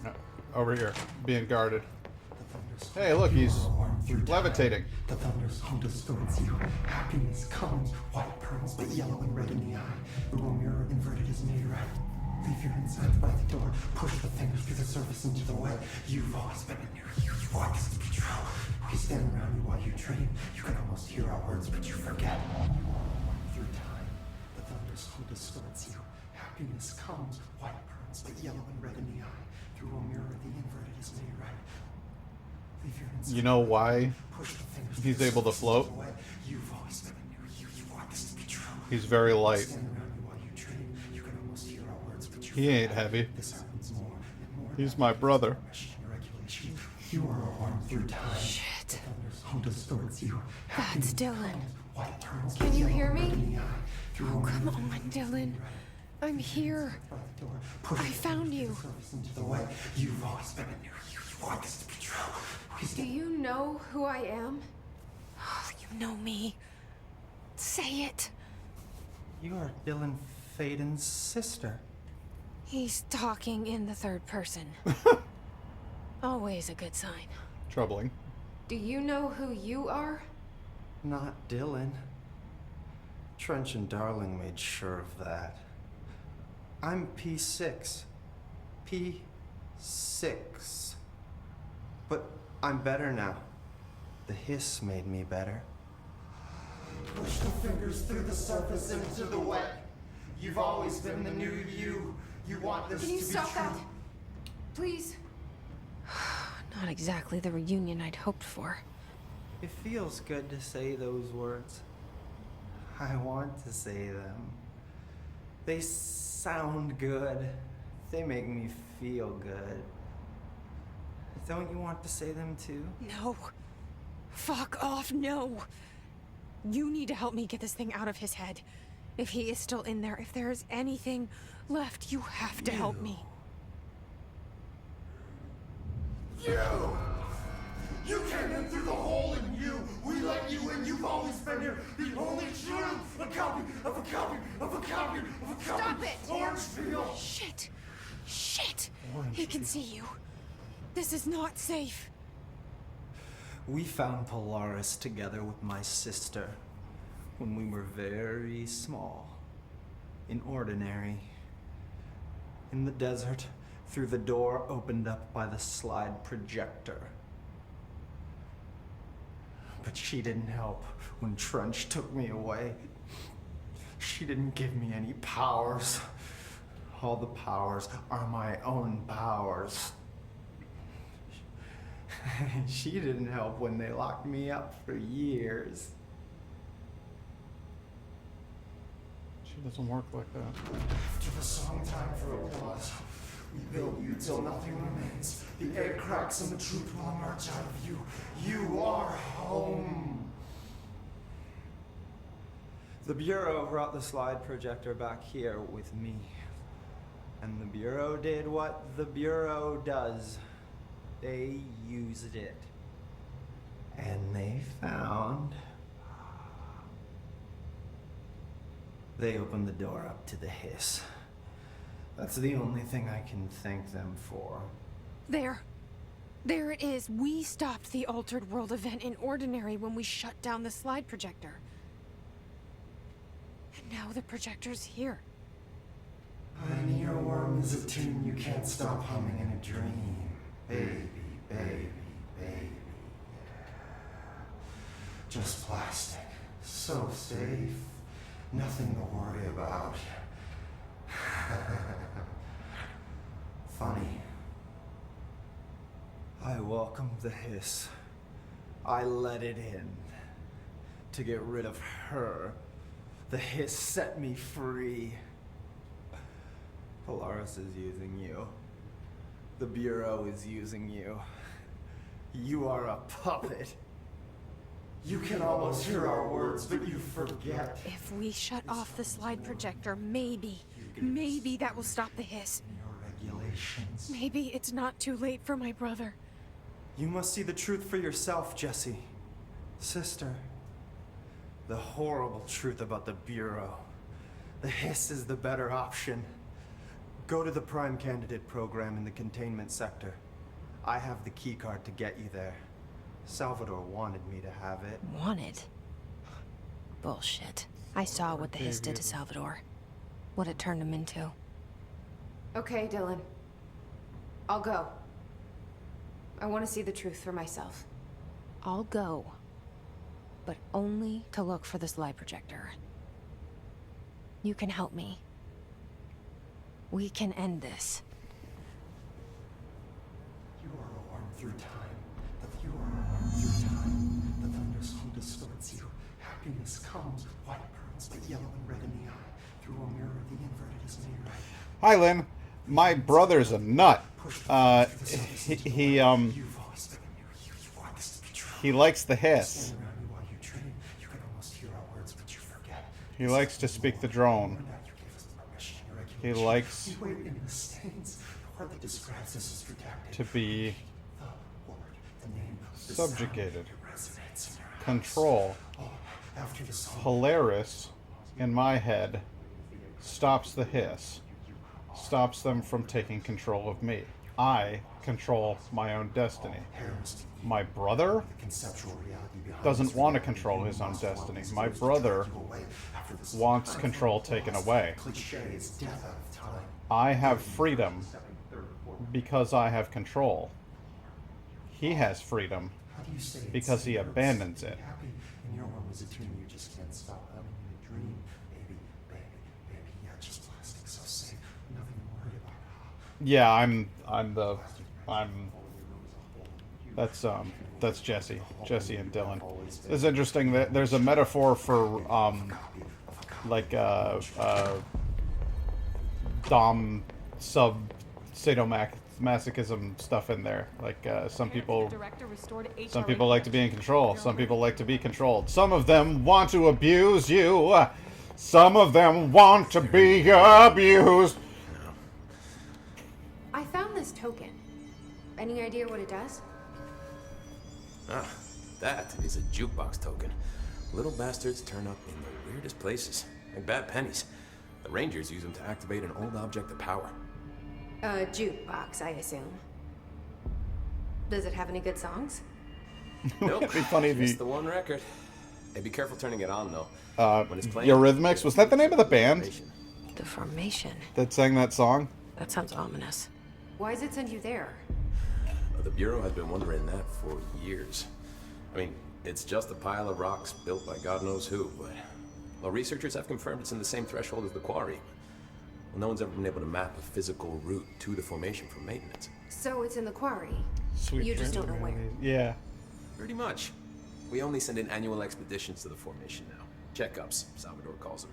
No, over here, being guarded. Hey, look, he's levitating. The thunders home distorts you. Happiness comes, white pearls, but yellow and red in the eye. The room mirror inverted is made right. Leave your insides by the door. Push the fingers through the surface into the way. You've always been in here. You want this to be true. We stand around you while you dream. You can almost hear our words, but you forget. Through time, the thunders home distorts you. Happiness comes, white pearls, but yellow and red in the eye. Through a mirror, the inverted is made right. You know why he's able to float? He's very light. He ain't heavy. He's my brother. You are a worm through time. Shit. Home distorts you. That's Dylan. White pearls, Can you hear me? Oh, come on, Dylan. I'm here. I found you. You've always been in here. You want this to be true. Do you know who I am? Oh, you know me. Say it. You are Dylan Faden's sister. He's talking in the third person. Always a good sign. Troubling. Do you know who you are? Not Dylan. Trench and Darling made sure of that. I'm P6. P6. But I'm better now. The hiss made me better. Push the fingers through the surface into the wet. You've always been the new you. You want this Can you to be stop true. that? Please? Not exactly the reunion I'd hoped for. It feels good to say those words. I want to say them. They sound good. They make me feel good. Don't you want to say them too? No. Fuck off, no. You need to help me get this thing out of his head. If he is still in there, if there is anything left, you have to help me. You came in through the hole in you. We let you in. You've always been here. The only true. A copy of a copy of a copy of a copy. Stop it! Orangefield. Shit. Shit. He can see you. This is not safe. We found Polaris together with my sister when we were very small, in Ordinary, in the desert, through the door opened up by the slide projector. But she didn't help when Trench took me away. She didn't give me any powers. All the powers are my own powers. She didn't help when they locked me up for years. She doesn't work like that. After the song time for applause, we build you till nothing remains. The egg cracks and the truth will emerge out of you. You are home. The Bureau brought the slide projector back here with me. And the Bureau did what the Bureau does. They used it. And they found... They opened the door up to the hiss. That's the only thing I can thank them for. There. There it is. We stopped the Altered World event in Ordinary when we shut down the slide projector. And now the projector's here. An earworm is a tune you can't stop humming in a dream. Baby, baby, baby. Just plastic. So safe. Nothing to worry about. Funny. I welcomed the hiss. I let it in. To get rid of her. The hiss set me free. Polaris is using you. The Bureau is using you. You are a puppet. You can almost hear our words, but you forget. If we shut off the slide projector, maybe that will stop the hiss. Your Revelations. Maybe it's not too late for my brother. You must see the truth for yourself, Jesse. Sister. The horrible truth about the Bureau. The Hiss is the better option. Go to the Prime Candidate program in the containment sector. I have the keycard to get you there. Salvador wanted me to have it. Wanted? Bullshit. I saw what the Hiss did to Salvador. What it turned him into. Okay, Dylan. I'll go. I want to see the truth for myself. I'll go. But only to look for this lie projector. You can help me. We can end this. You are warm through time. You are warm through time. The thunderstorm distorts you. Happiness comes, white pearls, but yellow and red in the eye. Through a mirror, the inverted is made right. Hi, Lynn. My brother's a nut. He likes the Hiss. He likes to speak the drone. He likes to be subjugated. Control. Polaris, in my head, stops the Hiss. Stops them from taking control of me. I control my own destiny. My brother doesn't want to control his own destiny. My brother wants control taken away. I have freedom because I have control. He has freedom because he abandons it. Yeah, that's Jesse and Dylan. It's interesting that there's a metaphor for dom sub sadomasochism stuff in there. Like some people like to be in control. Some people like to be controlled. Some of them want to abuse you. Some of them want to be abused. I found this token. Any idea what it does? Ah, that is a jukebox token. Little bastards turn up in the weirdest places, like bad pennies. The Rangers use them to activate an old object of power. A jukebox, I assume. Does it have any good songs? Nope. It'd be funny if Just the one record. Hey, be careful turning it on, though. When it's playing, Eurythmics? Was that the name of the band? The Formation. That sang that song? That sounds ominous. Why does it send you there? The Bureau has been wondering that for years. I mean, it's just a pile of rocks built by God knows who, but... Well, researchers have confirmed it's in the same threshold as the quarry. Well, no one's ever been able to map a physical route to the formation for maintenance. So it's in the quarry. Sweet You just don't know where. Yeah. Pretty much. We only send in annual expeditions to the formation now. Checkups, Salvador calls them.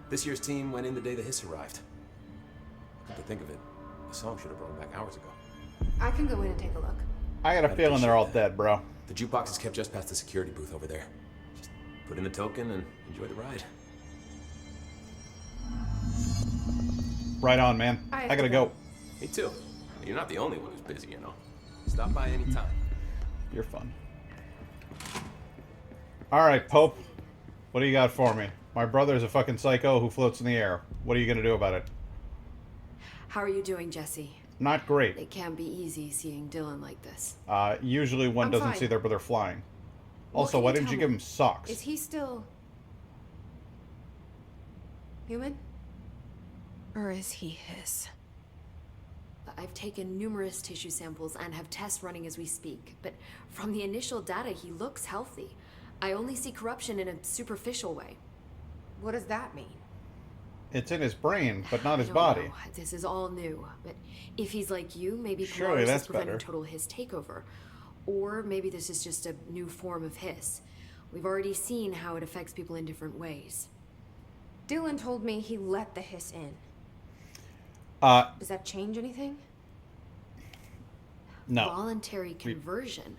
This year's team went in the day the Hiss arrived. Come to think of it, the song should have brought them back hours ago. I can go in and take a look. I got a feeling they're all dead, bro. The jukebox is kept just past the security booth over there. Just put in the token and enjoy the ride. Right on, man. I gotta go. Me too. You're not the only one who's busy, you know. Stop by any time. You're fun. Alright, Pope. What do you got for me? My brother's a fucking psycho who floats in the air. What are you gonna do about it? How are you doing, Jesse? Not great. It can be easy seeing Dylan like this. Usually one I'm doesn't fine. see their brother flying. What Also, can why you didn't tell you give me? him socks? Is he still... human? Or is he Hiss? I've taken numerous tissue samples and have tests running as we speak, but from the initial data, he looks healthy. I only see corruption in a superficial way. What does that mean? It's in his brain, but not his I don't body. know. This is all new, but if he's like you, maybe Surely Polaris that's is preventing better. total Hiss takeover. Or maybe this is just a new form of Hiss. We've already seen how it affects people in different ways. Dylan told me he let the Hiss in. Does that change anything? No. Voluntary conversion.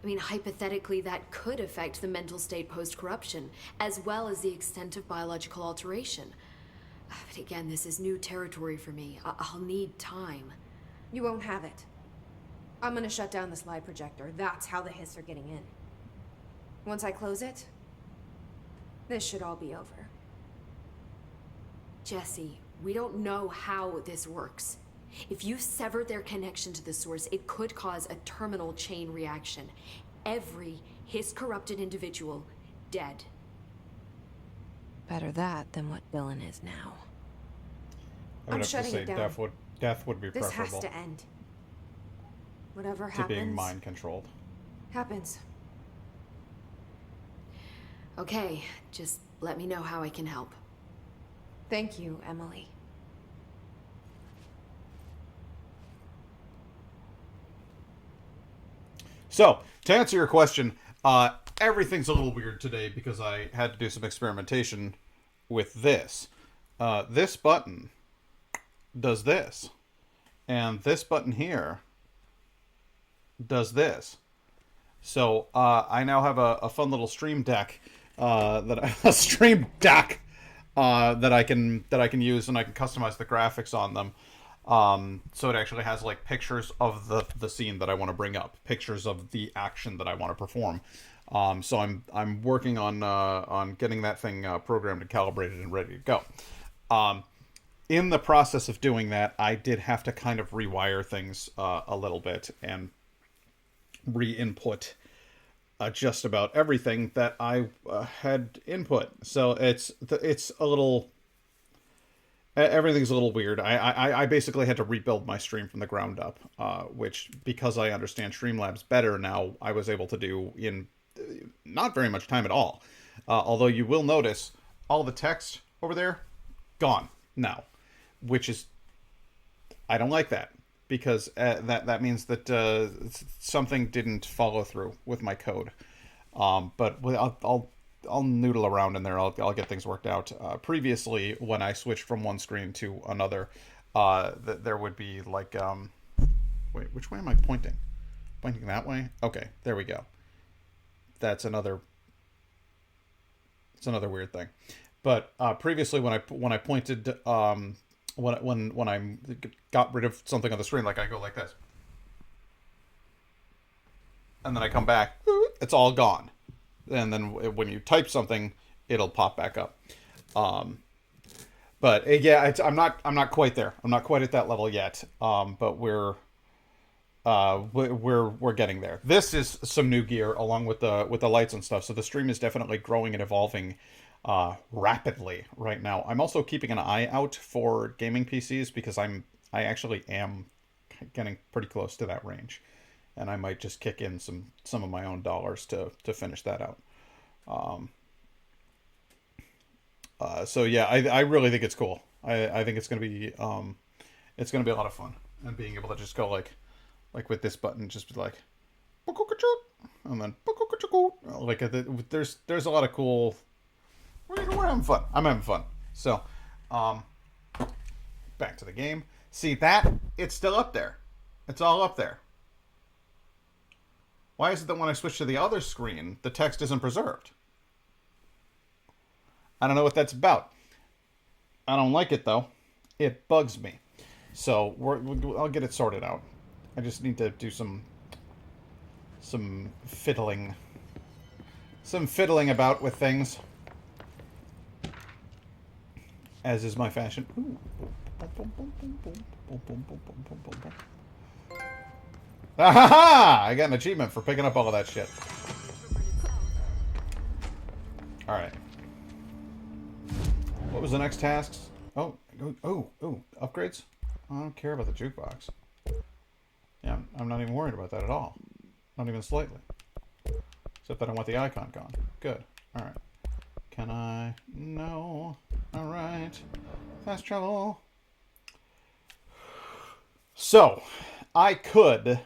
I mean, hypothetically, that could affect the mental state post-corruption, as well as the extent of biological alteration. But again, this is new territory for me. I'll need time. You won't have it. I'm gonna shut down the slide projector. That's how the Hiss are getting in. Once I close it, this should all be over. Jesse, we don't know how this works. If you sever their connection to the source, it could cause a terminal chain reaction. Every Hiss-corrupted individual dead. Better that than what Dylan is now. I would have to shutting say it down. death would be This preferable has to end. Whatever to happens, being mind controlled. happens. Okay, just let me know how I can help. Thank you, Emily. So, to answer your question, everything's a little weird today because I had to do some experimentation with this. This button does this. And this button here does this. So, I now have a fun little stream deck a stream deck that I can use, and I can customize the graphics on them. So it actually has like pictures of the scene that I want to bring up, pictures of the action that I want to perform. So I'm working on getting that thing programmed and calibrated and ready to go. In the process of doing that, I did have to kind of rewire things a little bit and re-input just about everything that I had input. So it's a little. Everything's a little weird. I basically had to rebuild my stream from the ground up, which, because I understand Streamlabs better now, I was able to do in not very much time at all. Although you will notice all the text over there, gone now, which is, I don't like that, because that means that something didn't follow through with my code. But I'll noodle around in there. I'll get things worked out. Previously, when I switched from one screen to another, there would be like, wait, which way am I pointing? Pointing that way? Okay, there we go. It's another weird thing. But previously, when I pointed, when I got rid of something on the screen, like I go like this, and then I come back, it's all gone. And then when you type something, it'll pop back up. But yeah, I'm not quite there. I'm not quite at that level yet. But we're getting there. This is some new gear along with the lights and stuff. So the stream is definitely growing and evolving rapidly right now. I'm also keeping an eye out for gaming PCs because I actually am getting pretty close to that range. And I might just kick in some of my own dollars to finish that out. So yeah, I really think it's cool. I think it's gonna be a lot of fun, and being able to just go like with this button, just be like, and then like there's a lot of cool. We're having fun. I'm having fun. So, back to the game. See that? It's still up there. It's all up there. Why is it that when I switch to the other screen, the text isn't preserved? I don't know what that's about. I don't like it, though. It bugs me. So I'll get it sorted out. I just need to do some fiddling. Some fiddling about with things. As is my fashion. Ooh. Ahaha! I got an achievement for picking up all of that shit. Alright. What was the next tasks? Oh, upgrades? I don't care about the jukebox. Yeah, I'm not even worried about that at all. Not even slightly. Except that I want the icon gone. Good. Alright. Can I? No. Alright. Fast travel. So, I could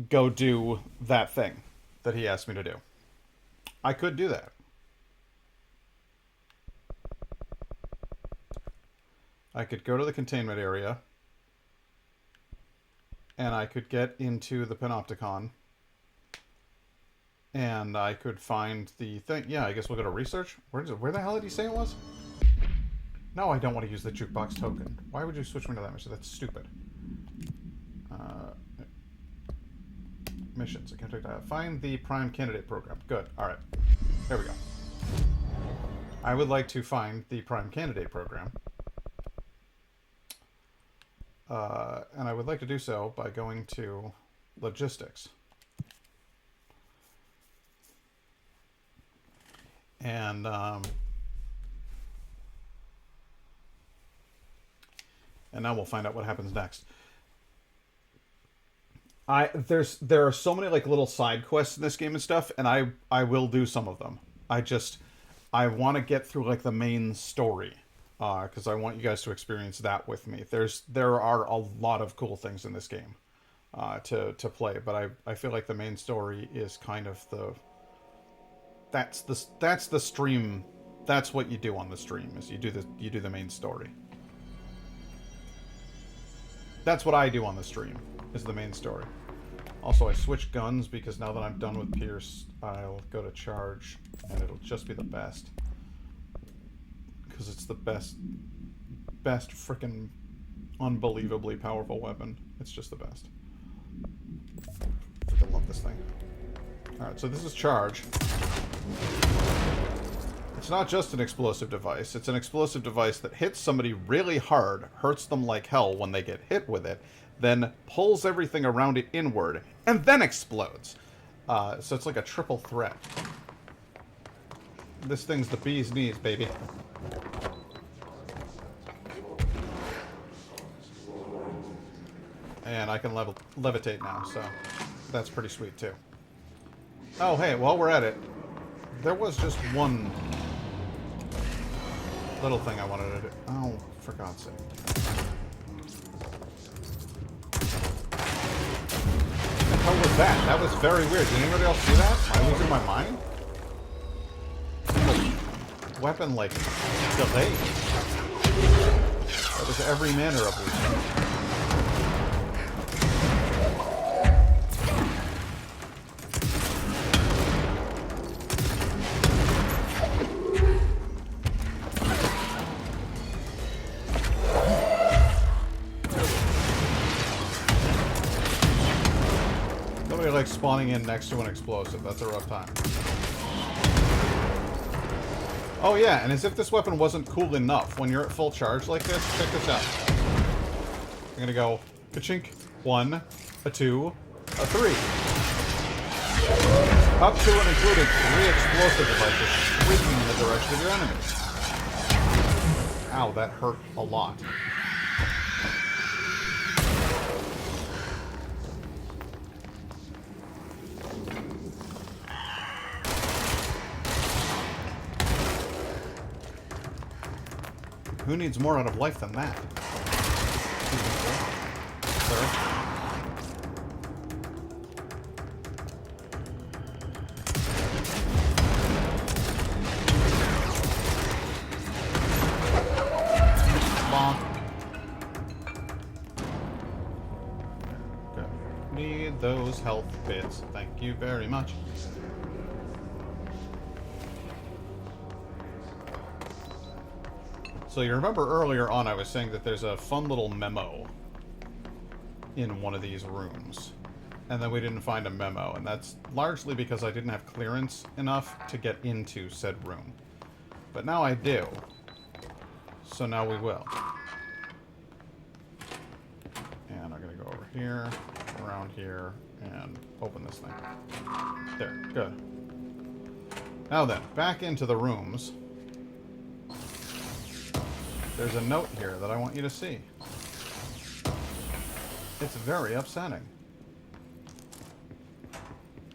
go do that thing that he asked me to do. I could do that. I could go to the containment area, and I could get into the Panopticon, and I could find the thing. Yeah, I guess we'll go to research. Where the hell did he say it was? No, I don't want to use the jukebox token. Why would you switch me to that mission? That's stupid. Missions. I can't take that. Find the prime candidate program. Good. Alright. There we go. I would like to find the prime candidate program. And I would like to do so by going to logistics. And now we'll find out what happens next. There are so many like little side quests in this game and stuff, and I will do some of them. I want to get through like the main story, because I want you guys to experience that with me. There are a lot of cool things in this game to play, but I feel like the main story is kind of that's the stream. That's what you do on the stream, is you do the main story. That's what I do on the stream, is the main story. Also, I switched guns because now that I'm done with Pierce, I'll go to charge, and it'll just be the best. Because it's the best freaking unbelievably powerful weapon. It's just the best. I love this thing. Alright, so this is charge. It's not just an explosive device. It's an explosive device that hits somebody really hard, hurts them like hell when they get hit with it, then pulls everything around it inward, and then explodes. So it's like a triple threat. This thing's the bee's knees, baby. And I can levitate now, so that's pretty sweet, too. Oh, hey, while we're at it, there was just one little thing I wanted to do. Oh, for God's sake. What was that? That was very weird. Did anybody else see that? Am I losing my mind? The weapon, like, delayed. That was every manner of weakness. Like spawning in next to an explosive. That's a rough time. Oh yeah, and as if this weapon wasn't cool enough, when you're at full charge like this, check this out. I'm gonna go ka-chink, 1, a 2, a 3. Up to and including 3 explosive devices streaking in the direction of your enemies. Ow, that hurt a lot. Who needs more out of life than that? Sir? Bonk. Good. Need those health bits. Thank you very much. So you remember earlier on I was saying that there's a fun little memo in one of these rooms. And then we didn't find a memo, and that's largely because I didn't have clearance enough to get into said room. But now I do. So now we will. And I'm gonna go over here, around here, and open this thing. There, good. Now then, back into the rooms. There's a note here that I want you to see. It's very upsetting.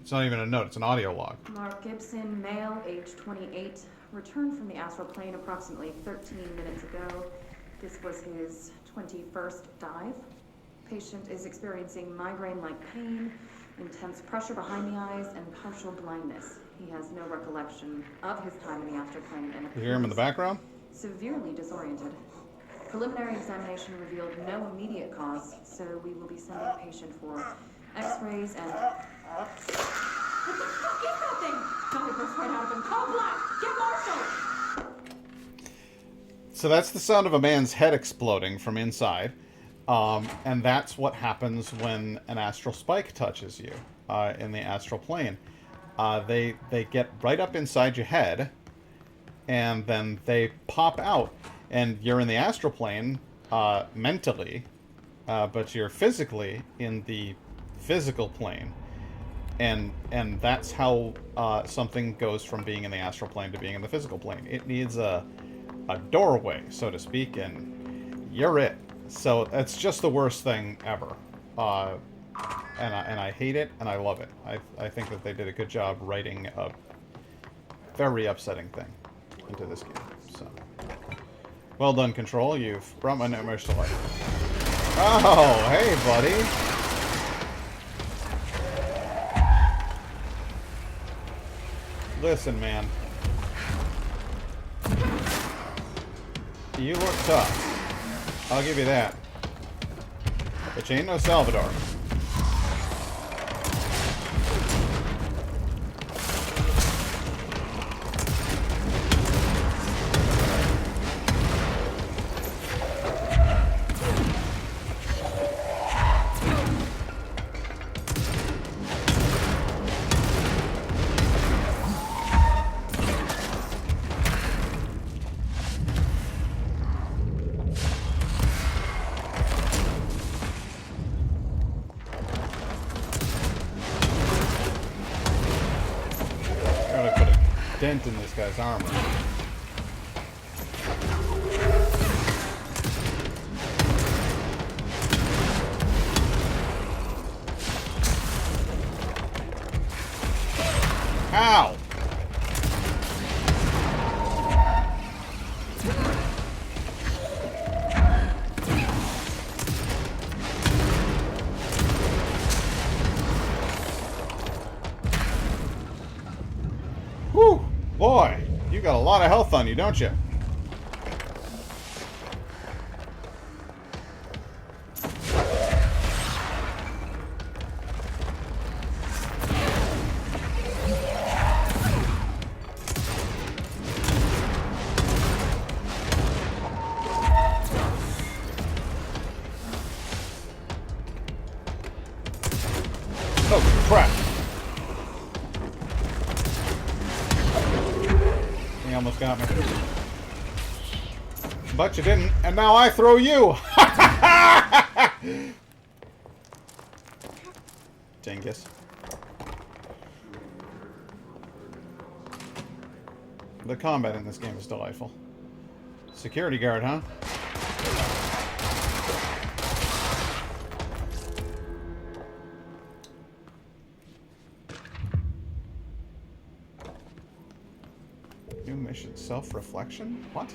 It's not even a note, it's an audio log. Mark Gibson, male, age 28, returned from the astral plane approximately 13 minutes ago. This was his 21st dive. Patient is experiencing migraine-like pain, intense pressure behind the eyes, and partial blindness. He has no recollection of his time in the astral plane and You hear him in the background? severely disoriented. Preliminary examination revealed no immediate cause, so we will be sending the patient for x-rays and... What the fuck is that thing? Something burst right out of him. Call Black! Get Marshall! So that's the sound of a man's head exploding from inside. And that's what happens when an astral spike touches you in the astral plane. They get right up inside your head, and then they pop out. And you're in the astral plane mentally, but you're physically in the physical plane. And that's how something goes from being in the astral plane to being in the physical plane. It needs a doorway, so to speak, and you're it. So it's just the worst thing ever. And I hate it, and I love it. I think that they did a good job writing a very upsetting thing into this game. So, well done, Control. You've brought my nightmares to life. Oh, hey, buddy. Listen, man. You look tough. I'll give you that. But you ain't no Salvador. Dent in this guy's armor. Ow! Whew! Boy, you got a lot of health on you, don't you? Oh, crap. He almost got me. But you didn't, and now I throw you! Dingus. The combat in this game is delightful. Security guard, huh? New mission, self-reflection? What?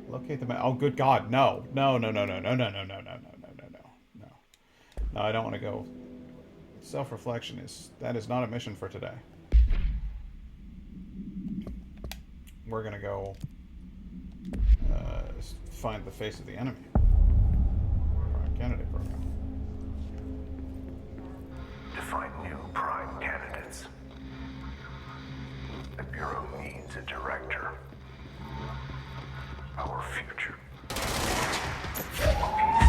Locate the oh, good God, no. No, no, no, no, no, no, no, no, no, no, no, no, no. No, I don't want to go. Self-reflection that is not a mission for today. We're gonna go find the face of the enemy. Prime candidate program. Define new prime candidates. The Bureau needs a director. Our future. P6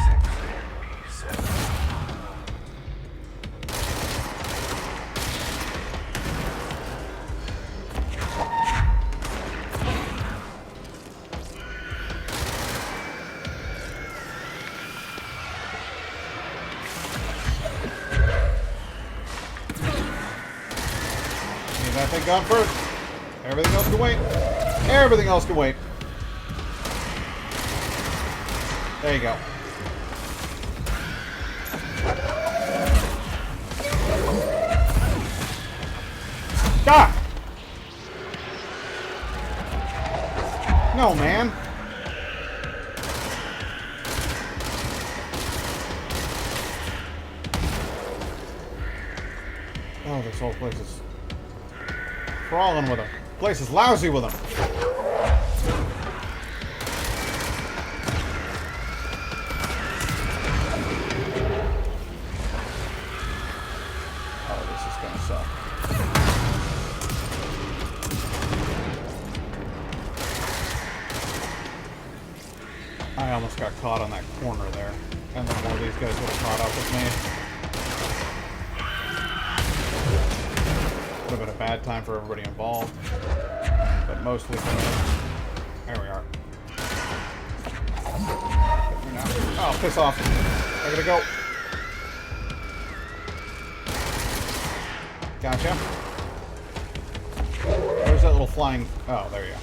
and P7. That thing gone first. Everything else can wait. Everything else can wait. There you go. Ah! No, man. Oh, this whole place is crawling with them. Place is lousy with them. Oh, this is gonna suck. got caught on that corner there. And then one of these guys would have caught up with me. Would have been a bad time for everybody involved. But mostly for me. There we are. Oh, piss off. I gotta go. Gotcha. Where's that little flying... Oh, there you go.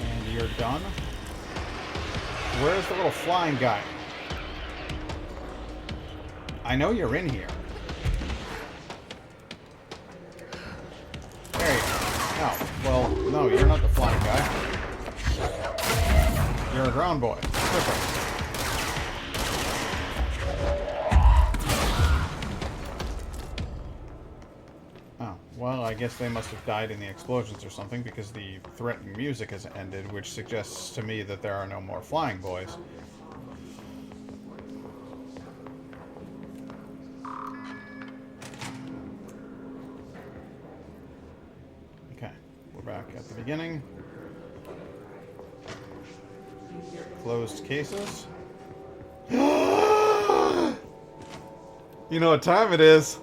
And you're done. Where's the little flying guy? I know you're in here. There you go. Oh, well, no, you're not the flying guy. You're a ground boy. Perfect. Oh, well, I guess they must have died in the explosions or something because the threatening music has ended, which suggests to me that there are no more flying boys. Okay, we're back at the beginning. Closed cases. You know what time it is.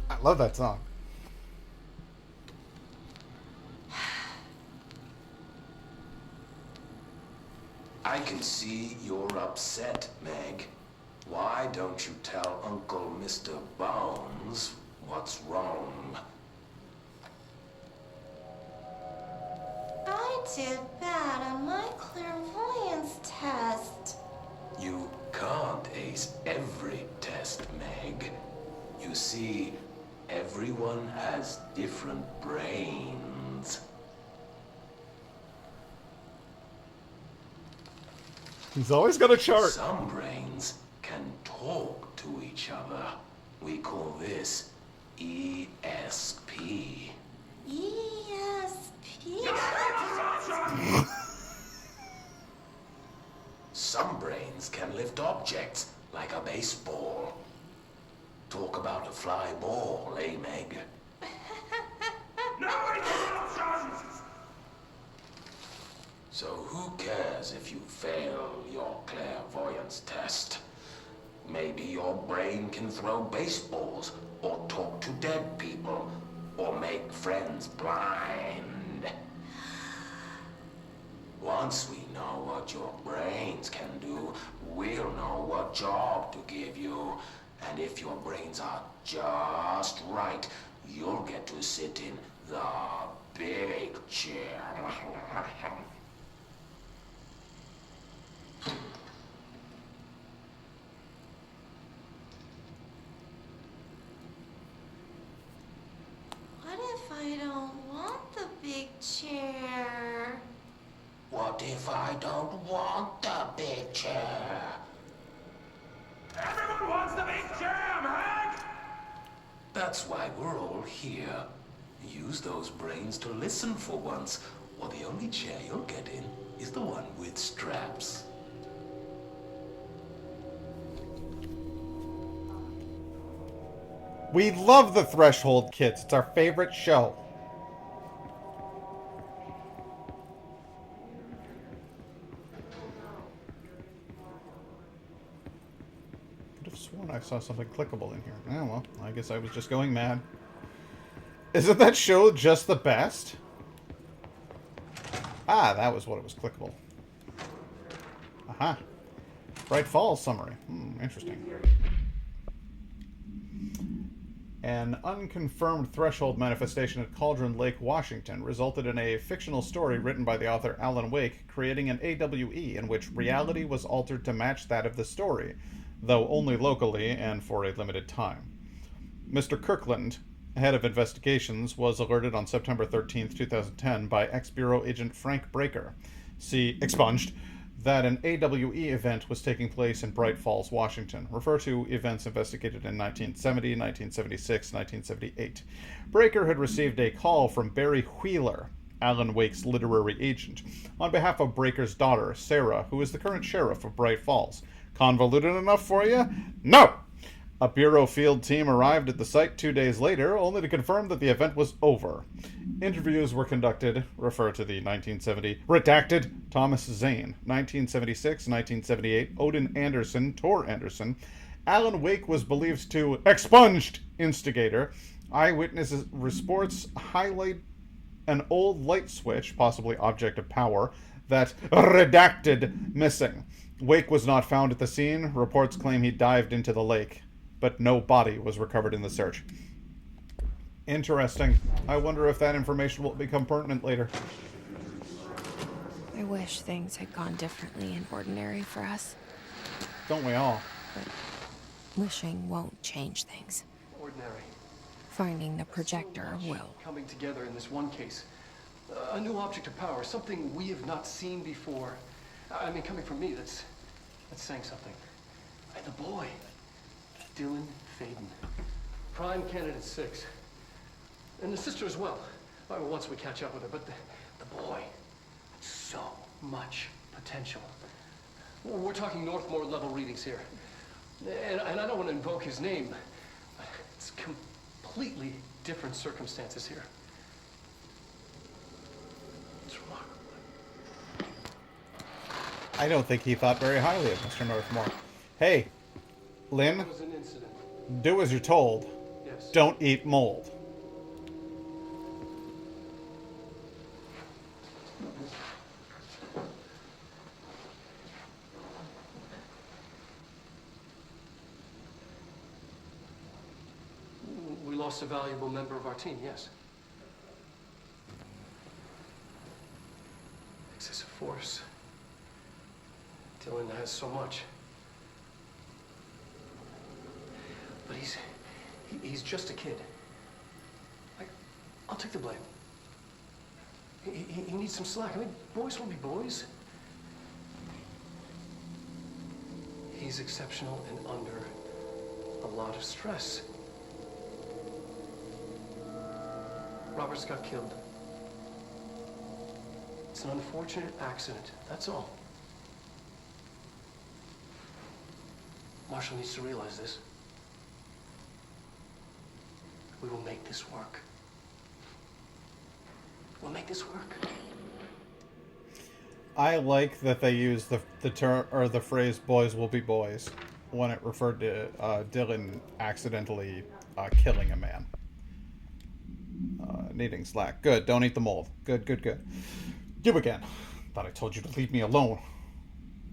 I love that song. I can see you're upset, Meg. Why don't you tell Uncle Mr. Bones what's wrong? I did bad on my clairvoyance test. You can't ace every test, Meg. You see, everyone has different brains. He's always got a chart. Some brains can talk to each other. We call this ESP. ESP? Some brains can lift objects like a baseball. Talk about a fly ball, eh, Meg? So who cares if you fail your clairvoyance test? Maybe your brain can throw baseballs, or talk to dead people, or make friends blind. Once we know what your brains can do, we'll know what job to give you. And if your brains are just right, you'll get to sit in the big chair. What if I don't want the big chair? What if I don't want the big chair? Everyone wants the big chair, Meg! That's why we're all here. Use those brains to listen for once, or the only chair you'll get in is the one with straps. We love the Threshold Kids. It's our favorite show. Could have sworn I saw something clickable in here. Oh, well, I guess I was just going mad. Isn't that show just the best? Ah, that was what it was clickable. Aha. Bright Falls summary. Interesting. An unconfirmed threshold manifestation at Cauldron Lake, Washington, resulted in a fictional story written by the author Alan Wake, creating an AWE in which reality was altered to match that of the story, though only locally and for a limited time. Mr. Kirkland, head of investigations, was alerted on September 13th, 2010 by ex-Bureau agent Frank Breaker, see Expunged, that an AWE event was taking place in Bright Falls, Washington. Refer to events investigated in 1970, 1976, 1978. Breaker had received a call from Barry Wheeler, Alan Wake's literary agent, on behalf of Breaker's daughter, Sarah, who is the current sheriff of Bright Falls. Convoluted enough for you? No! A Bureau field team arrived at the site 2 days later, only to confirm that the event was over. Interviews were conducted, refer to the 1970, redacted, Thomas Zane, 1976, 1978, Odin Anderson, Tor Anderson. Alan Wake was believed to expunged instigator. Eyewitness reports highlight an old light switch, possibly object of power, that redacted missing. Wake was not found at the scene. Reports claim he dived into the lake, but no body was recovered in the search. Interesting. I wonder if that information will become pertinent later. I wish things had gone differently in Ordinary for us. Don't we all? But wishing won't change things. Ordinary. Finding the projector So much will. coming together in this one case. A new object of power, something we have not seen before. I mean, coming from me, that's saying something. And the boy, Dylan Faden, prime candidate 6. And the sister as well. Well, once we catch up with her, but the boy, so much potential. We're talking Northmore level readings here. And I don't want to invoke his name. It's completely different circumstances here. It's remarkable. I don't think he thought very highly of Mr. Northmore. Hey, Lynn, It was an incident. do as you're told. Yes. Don't eat mold. We lost a valuable member of our team, yes. Excessive force. Dylan has so much. But he's just a kid. I'll take the blame. He needs some slack. I mean, boys will be boys. He's exceptional and under a lot of stress. Roberts got killed. It's an unfortunate accident, that's all. Marshall needs to realize this. We will make this work. We'll make this work. I like that they use the term or the phrase "boys will be boys" when it referred to Dylan accidentally killing a man. Needing slack. Good. Don't eat the mold. Good, good, good. You again. Thought I told you to leave me alone.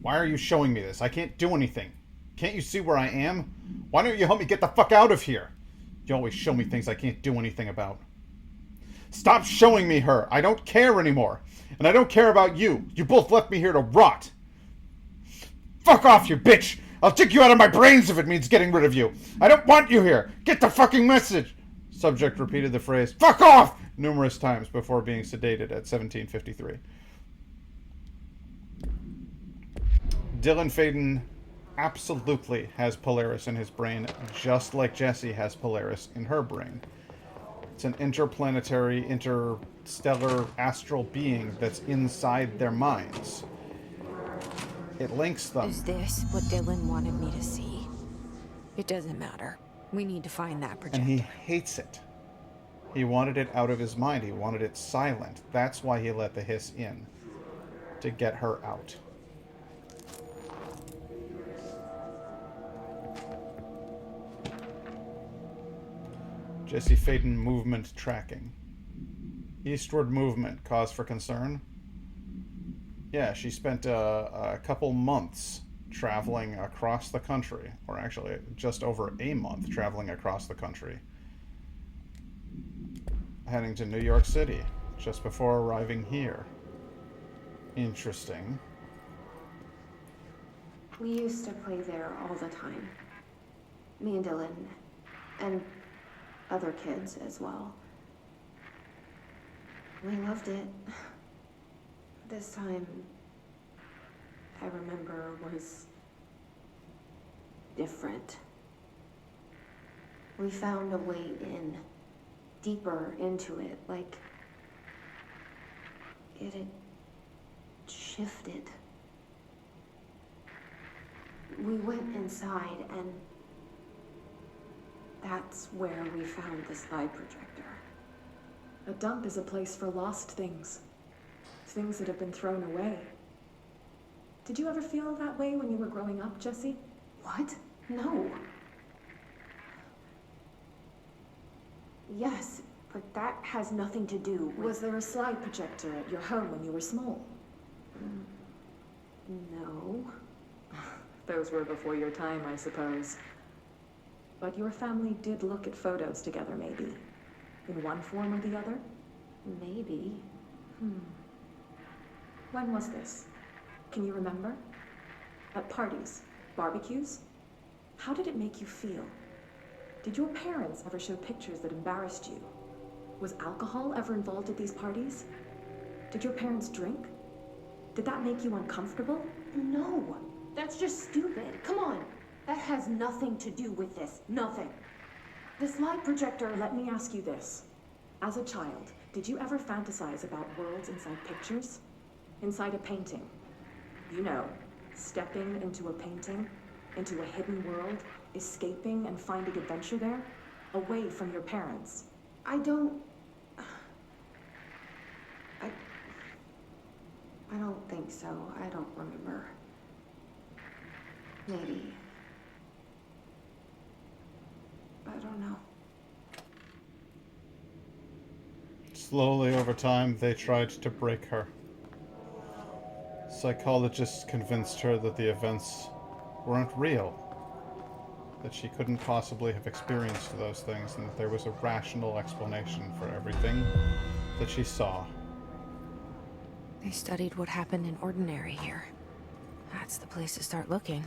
Why are you showing me this? I can't do anything. Can't you see where I am? Why don't you help me get the fuck out of here? You always show me things I can't do anything about. Stop showing me her. I don't care anymore. And I don't care about you. You both left me here to rot. Fuck off, you bitch. I'll take you out of my brains if it means getting rid of you. I don't want you here. Get the fucking message. Subject repeated the phrase, fuck off, numerous times before being sedated at 1753. Dylan Faden absolutely has Polaris in his brain, just like Jessie has Polaris in her brain. It's an interplanetary, interstellar, astral being that's inside their minds. It links them. Is this what Dylan wanted me to see? It doesn't matter. We need to find that projector. And he hates it. He wanted it out of his mind. He wanted it silent. That's why he let the hiss in. To get her out. Jesse Faden movement tracking. Eastward movement, cause for concern? Yeah, she spent a couple months traveling across the country, or actually just over a month traveling across the country, heading to New York City just before arriving here. Interesting. We used to play there all the time. Me and Dylan, and other kids as well. We loved it. This time, I remember was different. We found a way in, deeper into it, like it had shifted. We went inside, and that's where we found the slide projector. A dump is a place for lost things. Things that have been thrown away. Did you ever feel that way when you were growing up, Jesse? What? No. Yes, but that has nothing to do with... Was there a slide projector at your home when you were small? No. Those were before your time, I suppose. But your family did look at photos together, maybe. In one form or the other? Maybe. When was this? Can you remember? At parties? Barbecues? How did it make you feel? Did your parents ever show pictures that embarrassed you? Was alcohol ever involved at these parties? Did your parents drink? Did that make you uncomfortable? No. That's just stupid. Come on. That has nothing to do with this. Nothing. The slide projector, let me ask you this. As a child, did you ever fantasize about worlds inside pictures? Inside a painting? You know, stepping into a painting, into a hidden world, escaping and finding adventure there, away from your parents. I don't think so. I don't remember. Maybe. I don't know. Slowly over time, they tried to break her. Psychologists convinced her that the events weren't real, that she couldn't possibly have experienced those things, and that there was a rational explanation for everything that she saw. They studied what happened in Ordinary here. That's the place to start looking.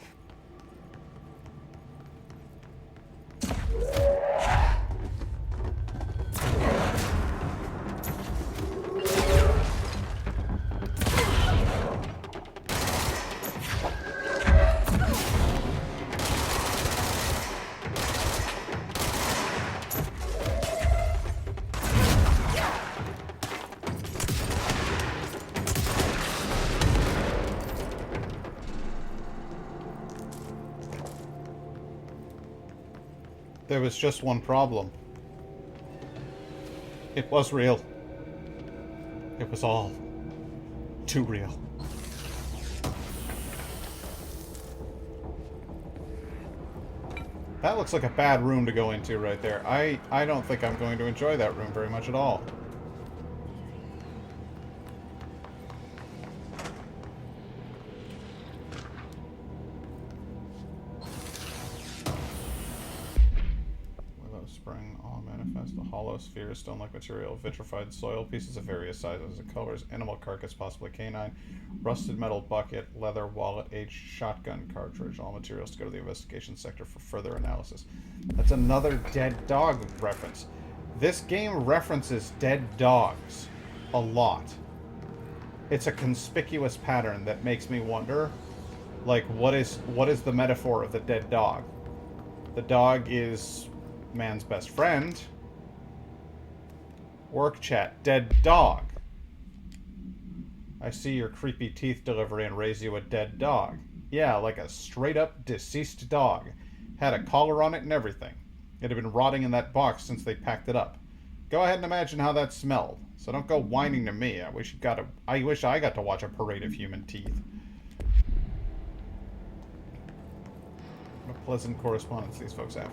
There was just one problem. It was real. It was all too real. That looks like a bad room to go into right there. I don't think I'm going to enjoy that room very much at all. Spring, all manifest, a hollow sphere, stone-like material, vitrified soil, pieces of various sizes and colors, animal carcass, possibly canine, rusted metal bucket, leather wallet, aged shotgun cartridge, all materials to go to the investigation sector for further analysis. That's another dead dog reference. This game references dead dogs a lot. It's a conspicuous pattern that makes me wonder, like, what is the metaphor of the dead dog? The dog is man's best friend. Work chat. Dead dog. I see your creepy teeth delivery and raise you a dead dog. Yeah, like a straight up deceased dog. Had a collar on it and everything. It had been rotting in that box since they packed it up. Go ahead and imagine how that smelled. So don't go whining to me. I wish I got to watch a parade of human teeth. What a pleasant correspondence these folks have.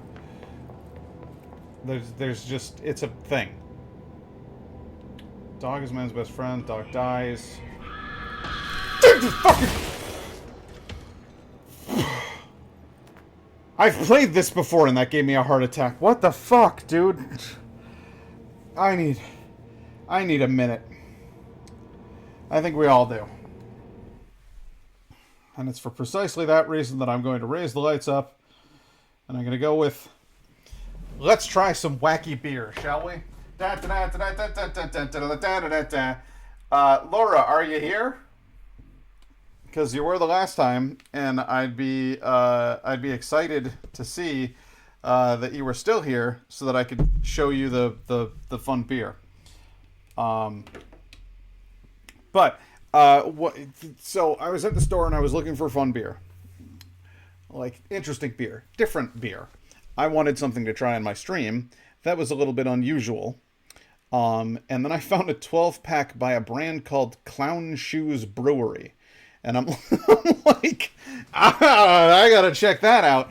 There's just, it's a thing. Dog is man's best friend. Dog dies. I've played this before and that gave me a heart attack. What the fuck, dude? I need a minute. I think we all do. And it's for precisely that reason that I'm going to raise the lights up. And I'm going to go with... Let's try some wacky beer, shall we? Laura, are you here? because you were the last time, and I'd be excited to see that you were still here, so that I could show you the fun beer. But what? So I was at the store and I was looking for fun beer, like interesting beer, different beer. I wanted something to try on my stream that was a little bit unusual. And then I found a 12-pack by a brand called Clown Shoes Brewery. And I'm like, I gotta check that out.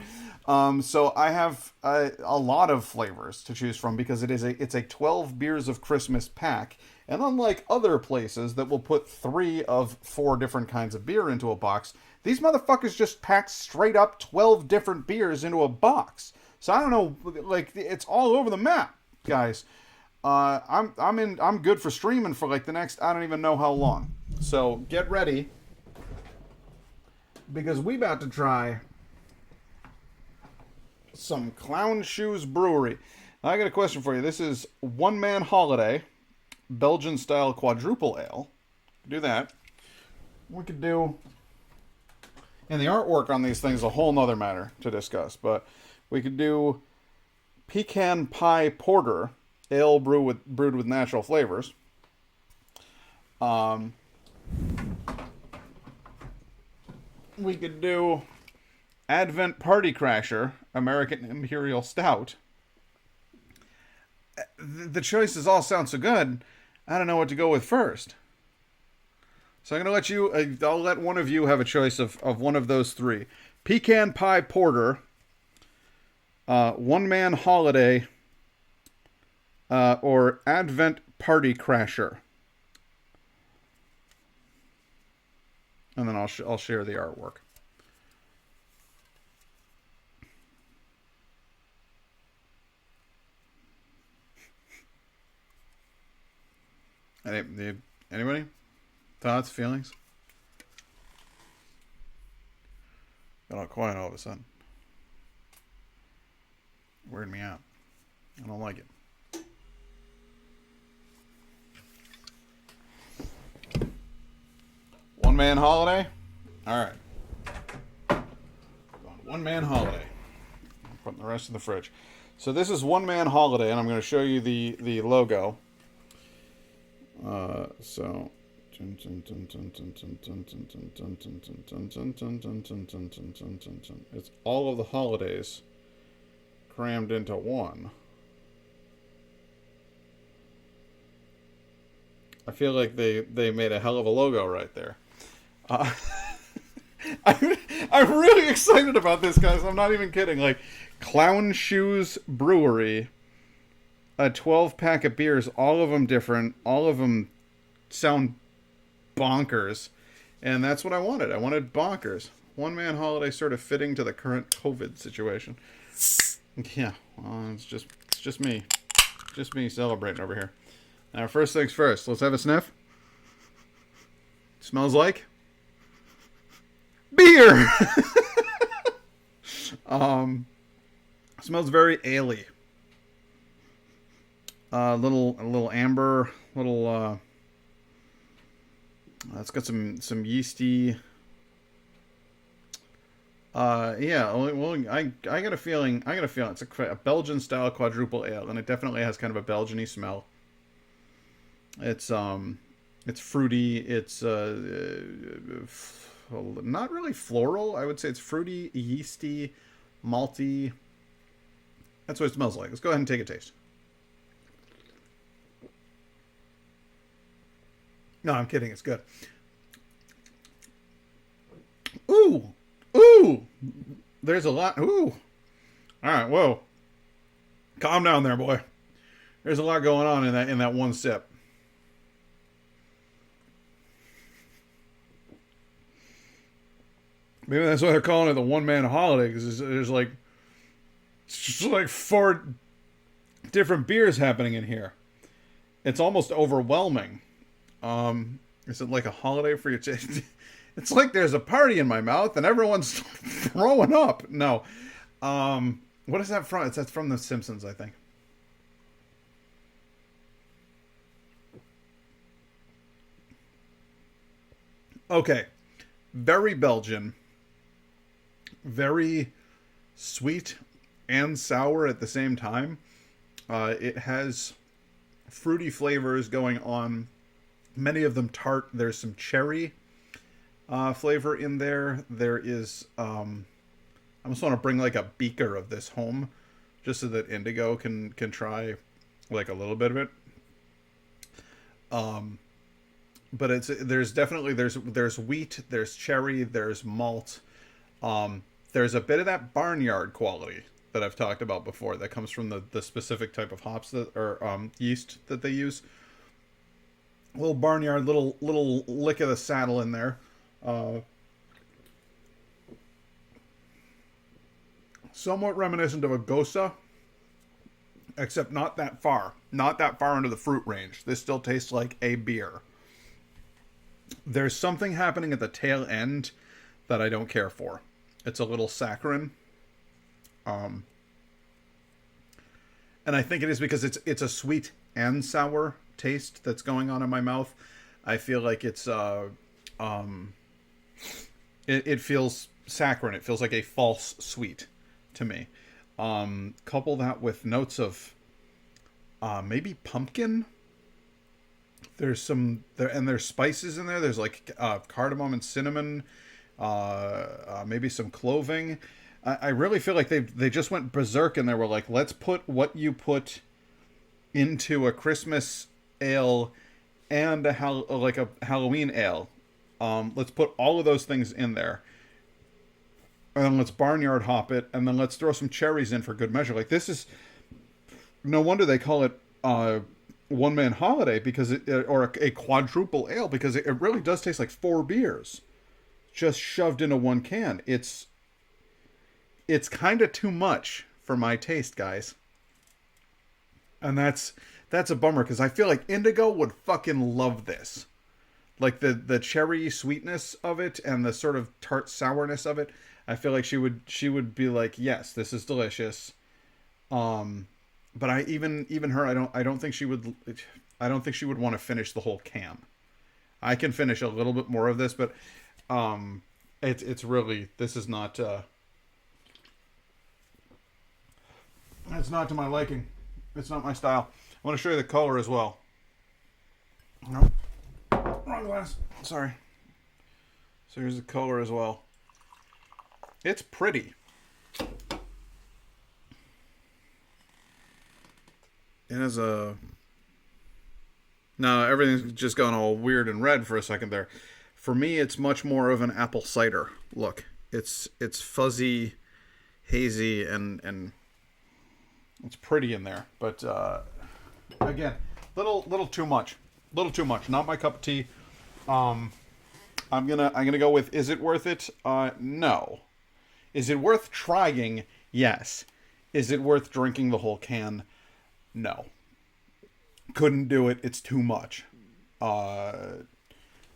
So I have a lot of flavors to choose from because it's a 12 beers of Christmas pack. And unlike other places that will put 3 of 4 different kinds of beer into a box, these motherfuckers just packed straight up 12 different beers into a box. So I don't know, like, it's all over the map, guys. I'm good for streaming for like the next, I don't even know how long. So get ready, because we about to try some Clown Shoes Brewery. I got a question for you. This is One Man Holiday, Belgian style quadruple ale. Do that. We could do, and the artwork on these things is a whole nother matter to discuss, but we could do Pecan Pie Porter, ale brewed with natural flavors. We could do Advent Party Crasher, American Imperial Stout. The choices all sound so good, I don't know what to go with first. So I'm going to let you, I'll let one of you have a choice of one of those 3. Pecan Pie Porter, One Man Holiday, or Advent Party Crasher. And then I'll share the artwork. Anybody? Thoughts, feelings? Got all quiet all of a sudden. Weirded me out. I don't like it. One Man Holiday? Alright. One Man Holiday. I'm putting the rest in the fridge. So this is One Man Holiday, and I'm going to show you the logo. So it's all of the holidays crammed into one. I feel like they made a hell of a logo right there. I'm really excited about this, guys. I'm not even kidding. Like, Clown Shoes Brewery, a 12-pack of beers, all of them different, all of them sound bonkers, and that's what I wanted. I wanted bonkers. One Man Holiday, sort of fitting to the current COVID situation. Yeah, well, it's just me celebrating over here. Now, first things first, let's have a sniff. Smells like beer. Smells very ale-y. A little amber, it's got some yeasty. Yeah. Well, I got a feeling. It's a Belgian style quadruple ale, and it definitely has kind of a Belgian-y smell. It's fruity. It's not really floral. I would say it's fruity, yeasty, malty. That's what it smells like. Let's go ahead and take a taste. No, I'm kidding. It's good. Ooh. There's a lot. Ooh. All right. Whoa. Calm down there, boy. There's a lot going on in that one sip. Maybe that's why they're calling it the One Man Holiday, because there's like, it's just like 4 different beers happening in here. It's almost overwhelming. Is it like a holiday for your taste? It's like there's a party in my mouth and everyone's throwing up. No. What is that from? That's from The Simpsons, I think. Okay. very Belgian, very sweet and sour at the same time. It has fruity flavors going on, many of them tart. There's some cherry flavor in there. There is, I just want to bring like a beaker of this home just so that Indigo can try like a little bit of it. But there's definitely, there's wheat, there's cherry, there's malt. There's a bit of that barnyard quality that I've talked about before that comes from the specific type of hops that, or yeast that they use. A little barnyard, little lick of the saddle in there. Somewhat reminiscent of a Gosa, except not that far. Not that far into the fruit range. This still tastes like a beer. There's something happening at the tail end that I don't care for. It's a little saccharine. And I think it is because it's a sweet and sour taste that's going on in my mouth. I feel like it's it feels saccharine. It feels like a false sweet to me. Couple that with notes of maybe pumpkin. There's some there, and there's spices in there. There's like cardamom and cinnamon, maybe some cloving. I really feel like they just went berserk and they were like, let's put what you put into a Christmas ale and a Halloween ale. Let's put all of those things in there. And then let's barnyard hop it, and then let's throw some cherries in for good measure. Like, this is... No wonder they call it one-man holiday, because or a quadruple ale, because it really does taste like 4 beers just shoved into one can. It's kind of too much for my taste, guys. And that's a bummer, because I feel like Indigo would fucking love this. Like, the cherry sweetness of it and the sort of tart sourness of it, I feel like she would be like, yes, this is delicious. But even her, I don't think she would want to finish the whole can. I can finish a little bit more of this, but it's really, this is not it's not to my liking. It's not my style. I want to show you the color as well. No, wrong glass. Sorry. So here's the color as well. It's pretty. It has a... Now, everything's just gone all weird and red for a second there. For me, it's much more of an apple cider look. It's fuzzy, hazy, and it's pretty in there. But, again, little too much. Little too much. Not my cup of tea. I'm gonna go with, is it worth it? No. Is it worth trying? Yes. Is it worth drinking the whole can? No. Couldn't do it. It's too much.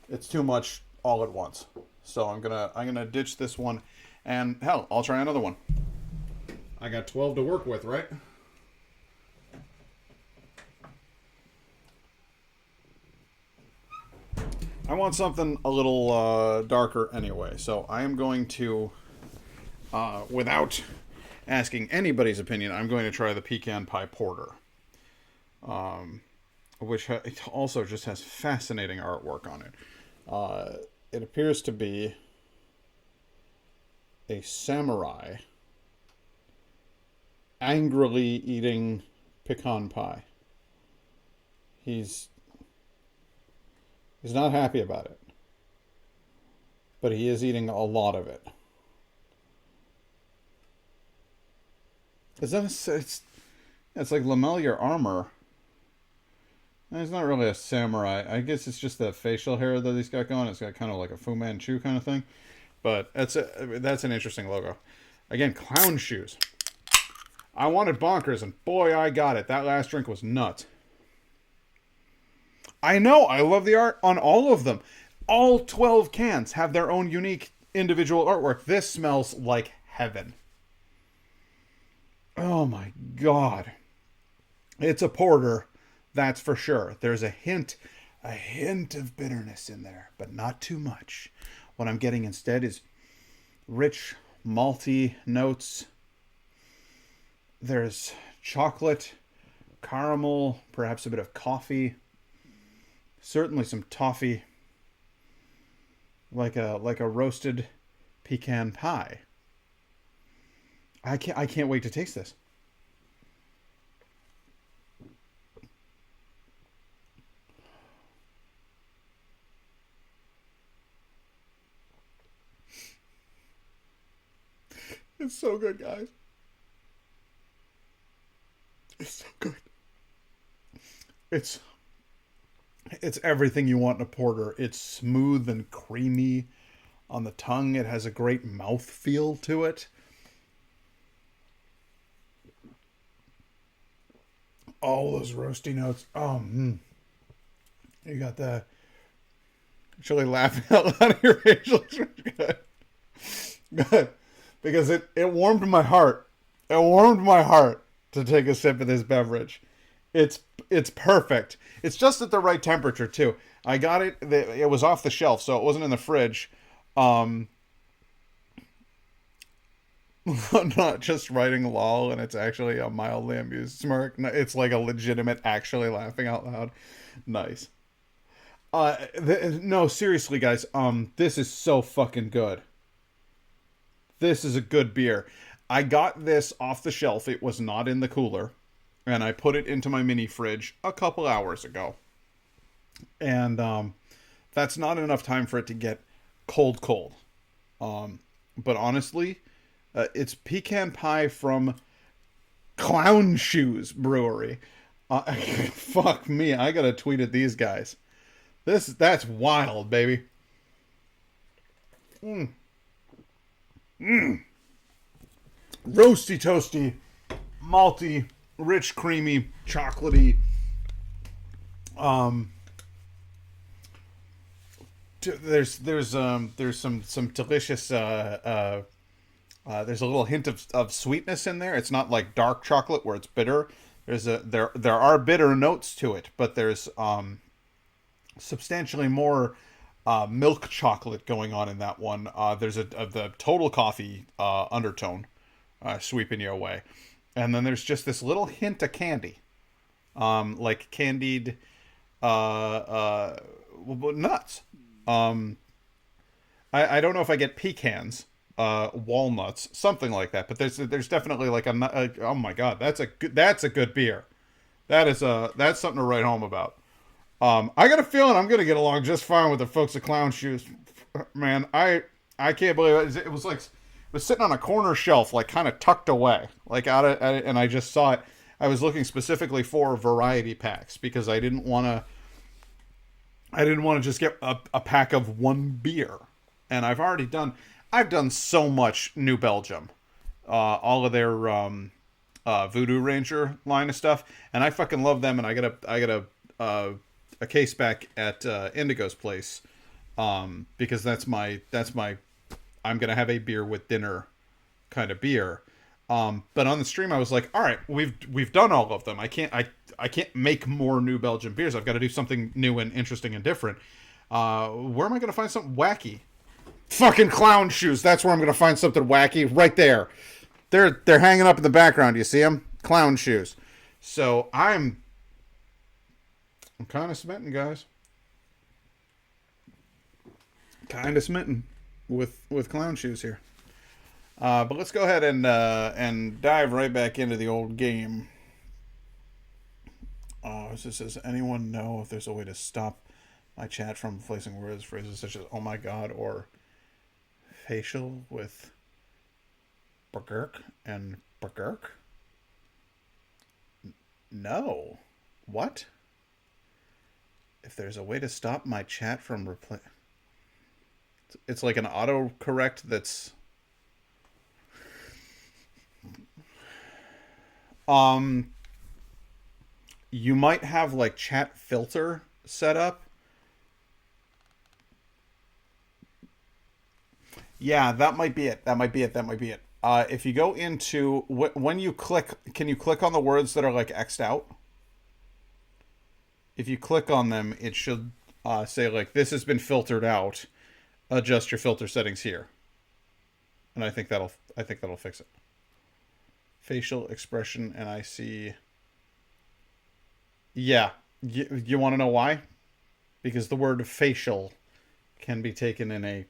It's too much all at once. So I'm gonna ditch this one, and hell, I'll try another one. I got 12 to work with, right? I want something a little darker anyway, so I am going to, without asking anybody's opinion, I'm going to try the Pecan Pie Porter. Which it also just has fascinating artwork on it. It appears to be a samurai angrily eating pecan pie. He's not happy about it, but he is eating a lot of it. Is that it's like lamellar armor. He's not really a samurai. I guess it's just that facial hair that he's got going. It's got kind of like a Fu Manchu kind of thing. But that's an interesting logo. Again, clown shoes. I wanted bonkers, and boy, I got it. That last drink was nuts. I know. I love the art on all of them. All 12 cans have their own unique individual artwork. This smells like heaven. Oh my God. It's a porter. That's for sure. There's a hint of bitterness in there, but not too much. What I'm getting instead is rich, malty notes. There's chocolate, caramel, perhaps a bit of coffee. Certainly some toffee. Like a roasted pecan pie. I can't wait to taste this. It's so good, guys. It's so good. It's everything you want in a porter. It's smooth and creamy on the tongue. It has a great mouth feel to it. All those roasty notes. You got the actually laughing out loud here, Rachel. Good. Good. Because it warmed my heart. It warmed my heart to take a sip of this beverage. It's perfect. It's just at the right temperature too. I got it. It was off the shelf, so it wasn't in the fridge. Not just writing lol, and it's actually a mildly amused smirk. It's like a legitimate, actually laughing out loud. Nice. No, seriously, guys. This is so fucking good. This is a good beer. I got this off the shelf. It was not in the cooler. And I put it into my mini fridge a couple hours ago. And that's not enough time for it to get cold. But honestly, it's pecan pie from Clown Shoes Brewery. Fuck me, I gotta tweet at these guys. That's wild, baby. Roasty, toasty, malty, rich, creamy, chocolatey. There's some delicious. There's a little hint of sweetness in there. It's not like dark chocolate where it's bitter. There are bitter notes to it, but there's substantially more milk chocolate going on in that one. There's the total coffee undertone sweeping you away. And then there's just this little hint of candy. Like candied nuts. I don't know if I get pecans, walnuts, something like that. But there's definitely like oh my god, that's a good beer. That's something to write home about. I got a feeling I'm gonna get along just fine with the folks at Clown Shoes. Man, I can't believe it. It was like was sitting on a corner shelf, like kind of tucked away, like out of, and I just saw it. I was looking specifically for variety packs because I didn't want to just get a pack of one beer. And I've done so much New Belgium, all of their Voodoo Ranger line of stuff, and I fucking love them. And I got a case back at Indigo's place, because that's my I'm gonna have a beer with dinner kind of beer. But on the stream I was like, all right, we've done all of them. I can't make more New Belgium beers. I've got to do something new and interesting and different. Where am I gonna find something wacky? Fucking Clown Shoes. That's where I'm gonna find something wacky. Right there. They're hanging up in the background. You see them? Clown Shoes. So I'm kind of smitten, guys. Kind of smitten with Clown Shoes here. But let's go ahead and dive right back into the old game. This says, anyone know if there's a way to stop my chat from replacing words, phrases such as "oh my god" or "facial" with "burgurk" and "burgurk"? No. What? If there's a way to stop my chat from it's like an autocorrect that's you might have like chat filter set up. Yeah, that might be it. If you go into when you click, can you click on the words that are like X'd out? If you click on them, it should say like, this has been filtered out. adjust your filter settings here. And I think that'll fix it. Facial expression, and I see. Yeah, you want to know why? Because the word facial can be taken in a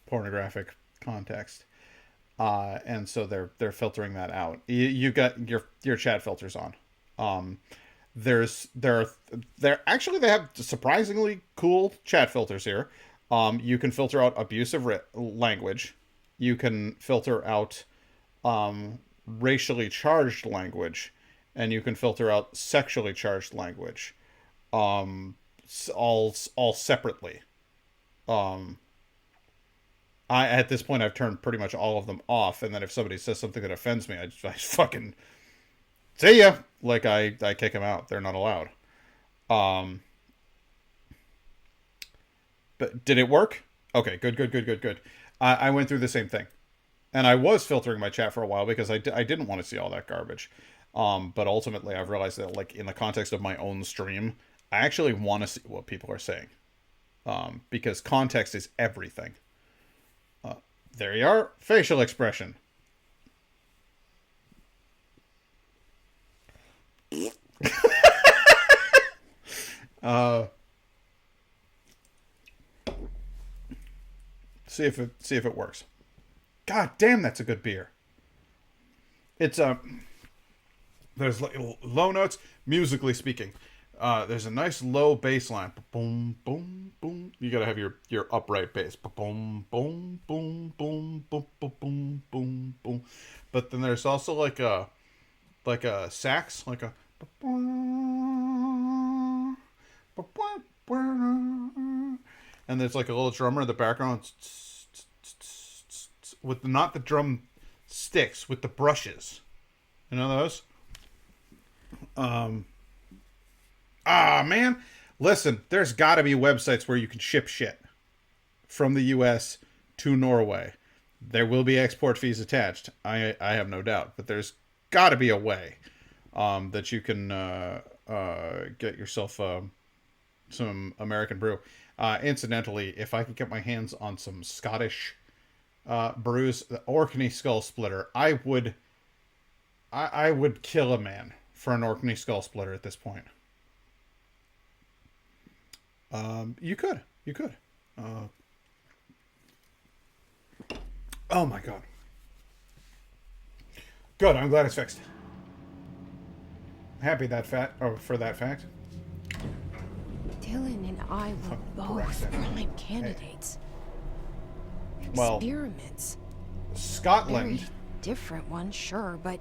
pornographic context, and so they're filtering that out. You got your chat filters on. They have surprisingly cool chat filters here. You can filter out abusive language. You can filter out racially charged language, and you can filter out sexually charged language, all separately. At this point I've turned pretty much all of them off, and then if somebody says something that offends me, I fucking see ya. Like I kick them out. They're not allowed. But did it work? Okay, good. I went through the same thing. And I was filtering my chat for a while because I didn't want to see all that garbage. But ultimately, I've realized that, like, in the context of my own stream, I actually want to see what people are saying. Because context is everything. There you are. Facial expression. See if it works. God damn, that's a good beer. It's there's low notes, musically speaking. There's a nice low bass line. Boom, boom, boom. You gotta have your upright bass. Boom, boom, boom, boom, boom, boom, boom, boom. But then there's also like a sax, like a. And there's like a little drummer in the background. With not the drum sticks, with the brushes. You know those? Man. Listen, there's got to be websites where you can ship shit from the US to Norway. There will be export fees attached. I have no doubt. But there's got to be a way that you can get yourself some American brew. Incidentally, if I could get my hands on some Scottish brews, the Orkney Skull Splitter, I would kill a man for an Orkney Skull Splitter at this point. You could. Oh my god. Good, I'm glad it's fixed. Happy for that fact. Dylan and I were both prime candidates. Well, Experiments. Scotland. Very different ones, sure, but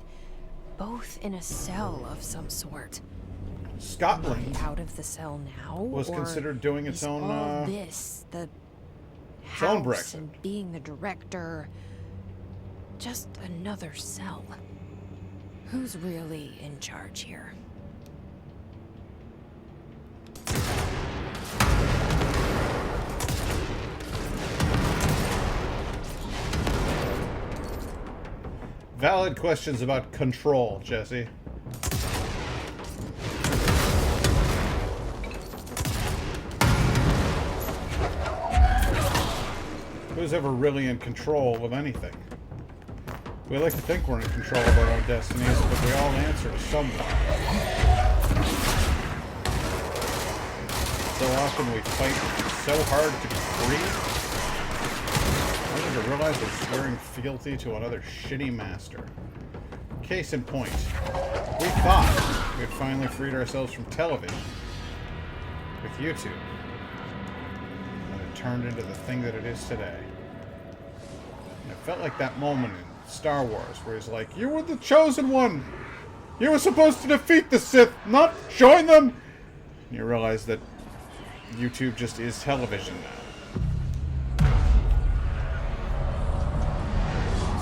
both in a cell of some sort. Scotland out of the cell now was considered doing its own all this the its own house Brexit. and being the director just another cell. Who's really in charge here? Valid questions about control, Jesse. Who's ever really in control of anything? We like to think we're in control of our own destinies, but we all answer to someone. So often we fight so hard to be free, only to realize we're swearing fealty to another shitty master. Case in point, we thought we had finally freed ourselves from television with YouTube, and it turned into the thing that it is today. And it felt like that moment in Star Wars where he's like, "You were the chosen one! You were supposed to defeat the Sith, not join them!" And you realize that YouTube just is television now.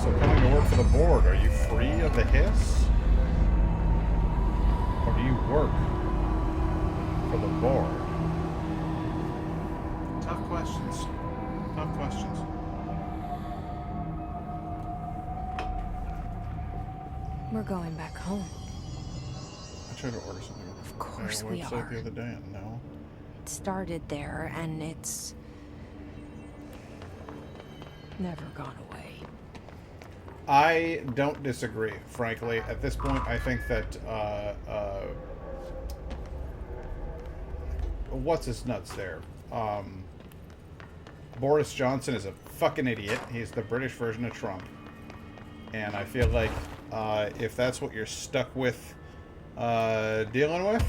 So coming to work for the board, are you free of the hiss? Or do you work for the board? Tough questions. Tough questions. We're going back home. I tried to order something on Of course the we website are. the other day, and no. It started there, and it's never gone away. I don't disagree, frankly. At this point, I think that, what's his nuts there? Boris Johnson is a fucking idiot. He's the British version of Trump. And I feel like, if that's what you're stuck with, dealing with,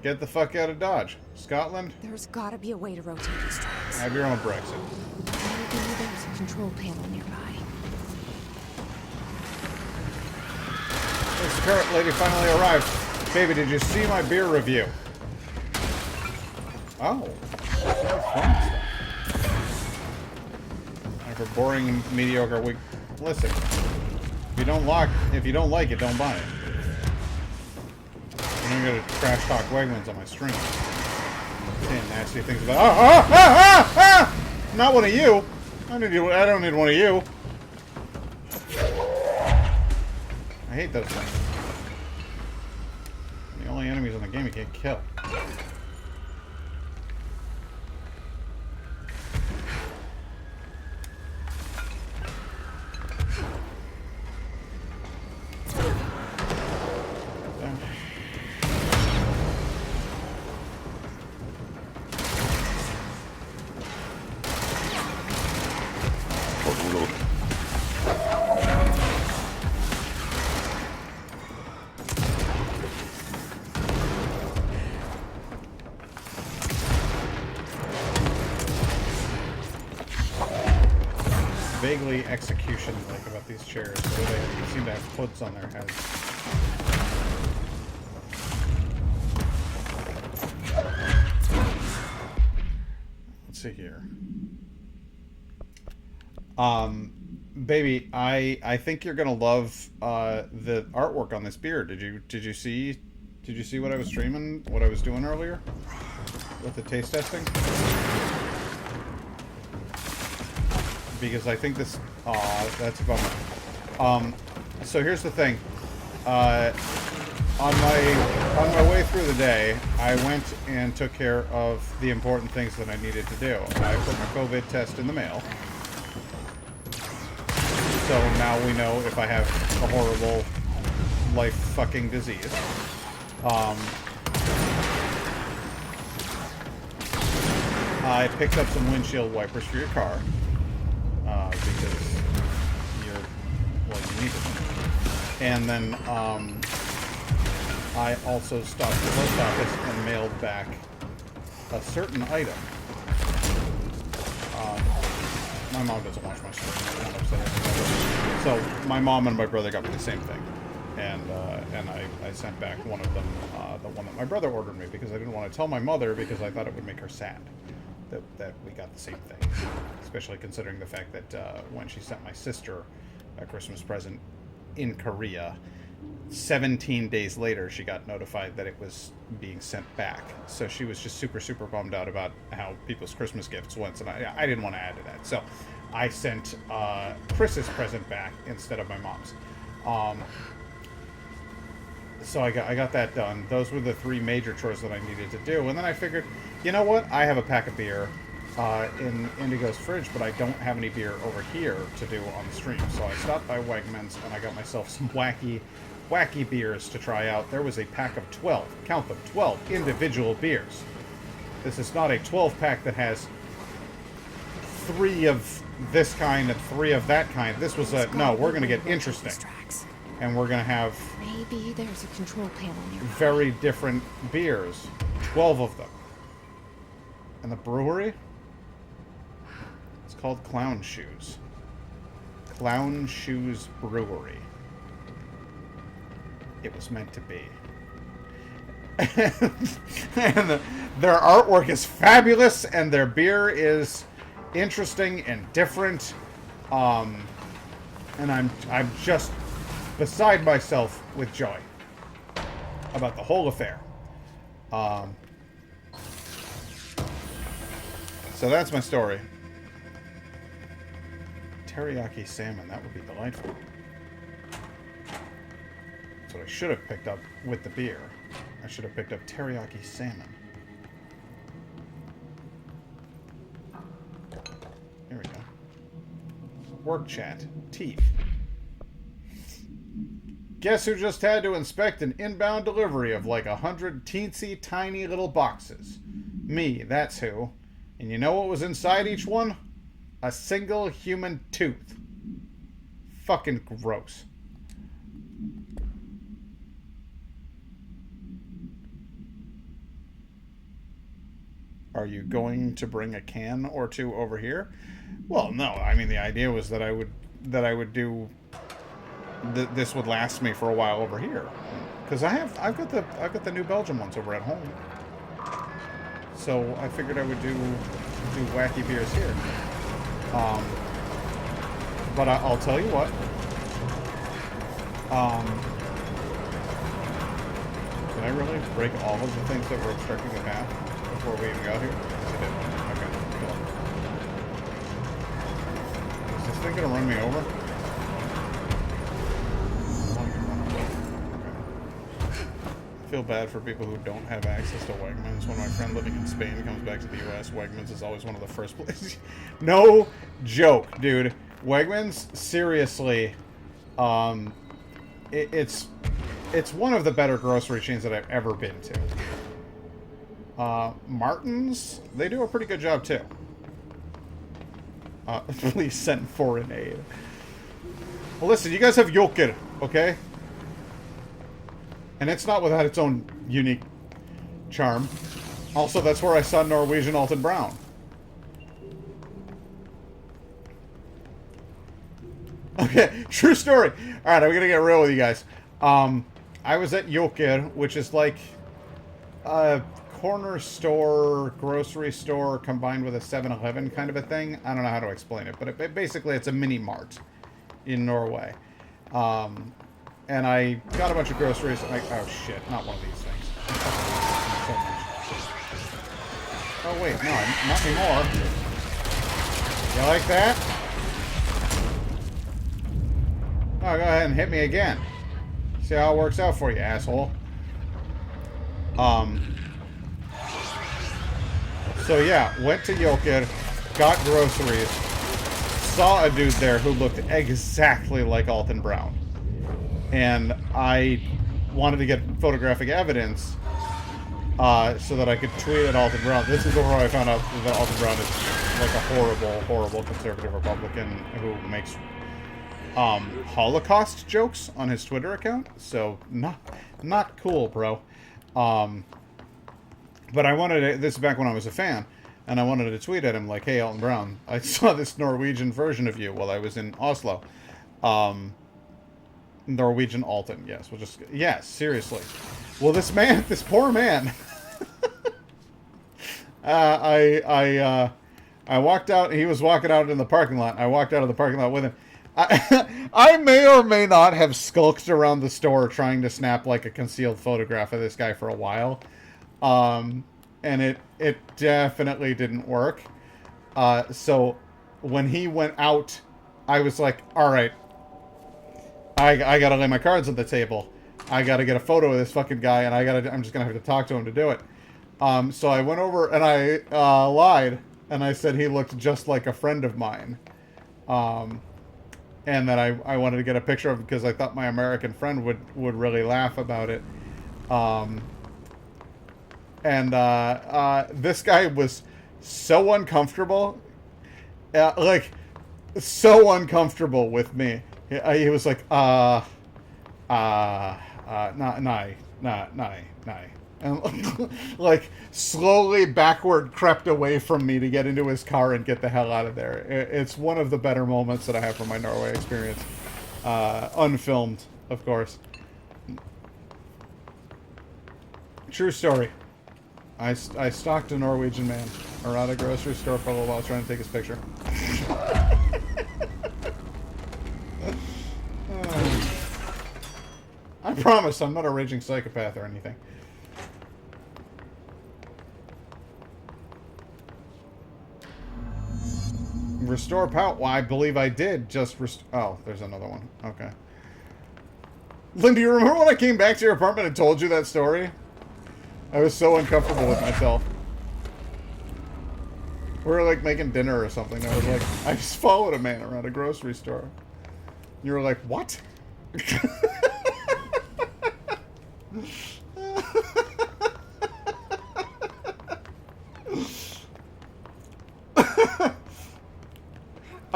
get the fuck out of Dodge. Scotland? There's gotta be a way to rotate these tracks. Have your own Brexit. Maybe there's a control panel nearby. This current lady finally arrived. Baby, did you see my beer review? Oh. That's fun stuff. For boring, mediocre week. Listen. If you don't like it, don't buy it. I'm gonna trash talk Wegmans on my stream. Saying nasty things about not one of you. I don't need one of you. I hate those things. The only enemies in the game you can't kill. Vaguely execution-like about these chairs, where they seem to have hoods on their heads. Let's see here. Baby, I think you're gonna love the artwork on this beer. Did you see what I was streaming? What I was doing earlier with the taste testing? Because I think this... Aw, that's a bummer. So here's the thing. On my way through the day, I went and took care of the important things that I needed to do. I put my COVID test in the mail. So now we know if I have a horrible life-fucking disease. I picked up some windshield wipers for your car. Because you need it. And then, I also stopped at the post office and mailed back a certain item. My mom doesn't watch my stream. I'm upset. So, my mom and my brother got me the same thing. And I sent back one of them, the one that my brother ordered me, because I didn't want to tell my mother, because I thought it would make her sad that we got the same thing. Especially considering the fact that when she sent my sister a Christmas present in Korea, 17 days later she got notified that it was being sent back. So she was just super, super bummed out about how people's Christmas gifts went, and I didn't want to add to that. So I sent Chris's present back instead of my mom's. So I got that done. Those were the 3 major chores that I needed to do. And then I figured, you know what? I have a pack of beer in Indigo's fridge, but I don't have any beer over here to do on the stream. So I stopped by Wegmans and I got myself some wacky beers to try out. There was a pack of 12, count them, 12 individual beers. This is not a 12-pack that has 3 of this kind and 3 of that kind. This was a, no, we're going to get interesting. And we're going to have... Maybe there's a control panel nearby. Very different beers. 12 of them. And the brewery? It's called Clown Shoes. Clown Shoes Brewery. It was meant to be. And their artwork is fabulous, and their beer is interesting and different. And I'm just beside myself with joy about the whole affair. So that's my story. Teriyaki salmon, that would be delightful. That's what I should have picked up with the beer. I should have picked up teriyaki salmon. Here we go. Work chat. Teeth. Guess who just had to inspect an inbound delivery of like 100 teensy tiny little boxes? Me, that's who. And you know what was inside each one? A single human tooth. Fucking gross. Are you going to bring a can or two over here? Well, no. I mean, the idea was that I would do. This would last me for a while over here, because I've got the New Belgium ones over at home. So I figured I would do wacky beers here. But I'll tell you what. Did I really break all of the things that were obstructing the path before we even got here? Yes, I did. Okay, cool. Is this thing gonna run me over? I feel bad for people who don't have access to Wegmans. When my friend living in Spain comes back to the US, Wegmans is always one of the first places. No joke, dude. Wegmans, seriously, it's one of the better grocery chains that I've ever been to. Martin's, they do a pretty good job too. Please send foreign aid. Well, listen, you guys have Joker, okay? And it's not without its own unique charm. Also, that's where I saw Norwegian Alton Brown. Okay, true story. Alright, I'm gonna get real with you guys. I was at Joker, which is like a corner store, grocery store combined with a 7-Eleven kind of a thing. I don't know how to explain it, but basically it's a mini mart in Norway. And I got a bunch of groceries. Oh shit, not one of these things. So oh wait, no, not anymore. You like that? Oh, go ahead and hit me again. See how it works out for you, asshole. So yeah, went to Joker, got groceries, saw a dude there who looked exactly like Alton Brown. And I wanted to get photographic evidence so that I could tweet at Alton Brown. This is where I found out that Alton Brown is like a horrible, horrible conservative Republican who makes Holocaust jokes on his Twitter account. So not cool, bro. But I wanted to, this is back when I was a fan, and I wanted to tweet at him like, "Hey, Alton Brown, I saw this Norwegian version of you while I was in Oslo." Norwegian Alton, yes. We'll just, yes, seriously. Well, this poor man. I walked out. He was walking out in the parking lot. I walked out of the parking lot with him. I may or may not have skulked around the store trying to snap like a concealed photograph of this guy for a while. And it definitely didn't work. So when he went out, I was like, all right, I gotta lay my cards on the table. I gotta get a photo of this fucking guy, and I'm just gonna have to talk to him to do it. So I went over and I lied, and I said he looked just like a friend of mine. And that I wanted to get a picture of him because I thought my American friend would really laugh about it. This guy was so uncomfortable, like so uncomfortable with me. He was like, nah, and like slowly backward crept away from me to get into his car and get the hell out of there. It's one of the better moments that I have from my Norway experience. Unfilmed, of course. True story. I stalked a Norwegian man around a grocery store for a little while trying to take his picture. I promise I'm not a raging psychopath or anything. Restore pout. Well, I believe I did just oh, there's another one. Okay. Lynn, do you remember when I came back to your apartment and told you that story? I was so uncomfortable with myself. We were like making dinner or something. I was like, I just followed a man around a grocery store. You were like, what?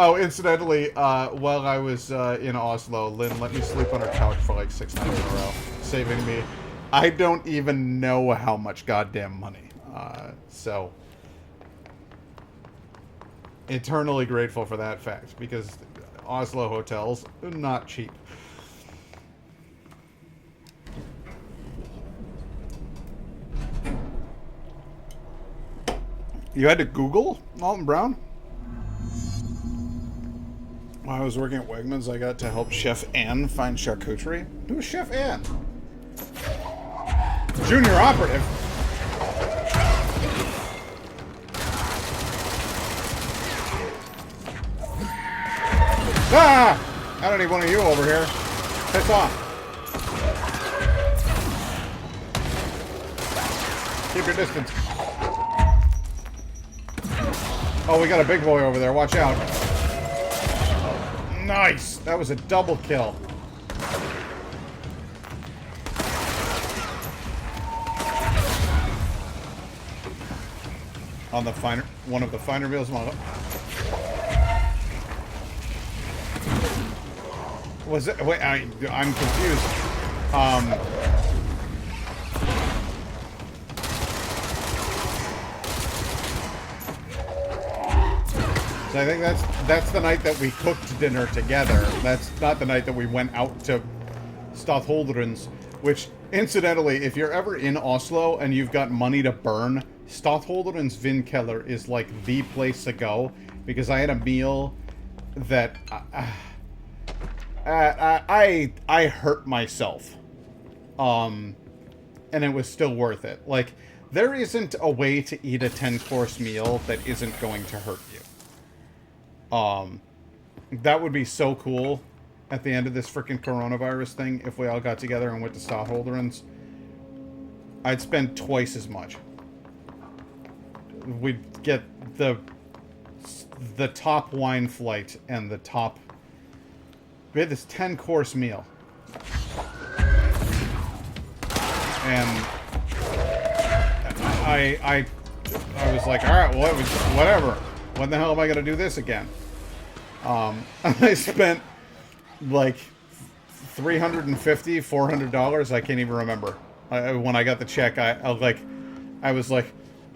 Oh, incidentally, while I was in Oslo, Lynn let me sleep on her couch for like 6 nights in a row, saving me. I don't even know how much goddamn money. So, eternally grateful for that fact, because Oslo hotels are not cheap. You had to Google Alton Brown? While I was working at Wegmans, I got to help Chef Ann find charcuterie. Who's Chef Ann? Junior operative. Ah! I don't need one of you over here. Piss off. Keep your distance. Oh, we got a big boy over there. Watch out. Nice! That was a double kill. On the finer, one of the finer meals model. Was it? Wait, I'm confused. So I think that's the night that we cooked dinner together. That's not the night that we went out to Stadholderens, which, incidentally, if you're ever in Oslo and you've got money to burn, Stadholderens Vindkeller is like the place to go, because I had a meal that I hurt myself, and it was still worth it. Like, there isn't a way to eat a 10-course meal that isn't going to hurt you. That would be so cool at the end of this freaking coronavirus thing if we all got together and went to Stadholderens. I'd spend twice as much. We'd get the top wine flight and the top... We had this 10-course meal. And I was like, alright, well, whatever. When the hell am I going to do this again? I spent like $350, $400. I can't even remember. When I got the check, I was like,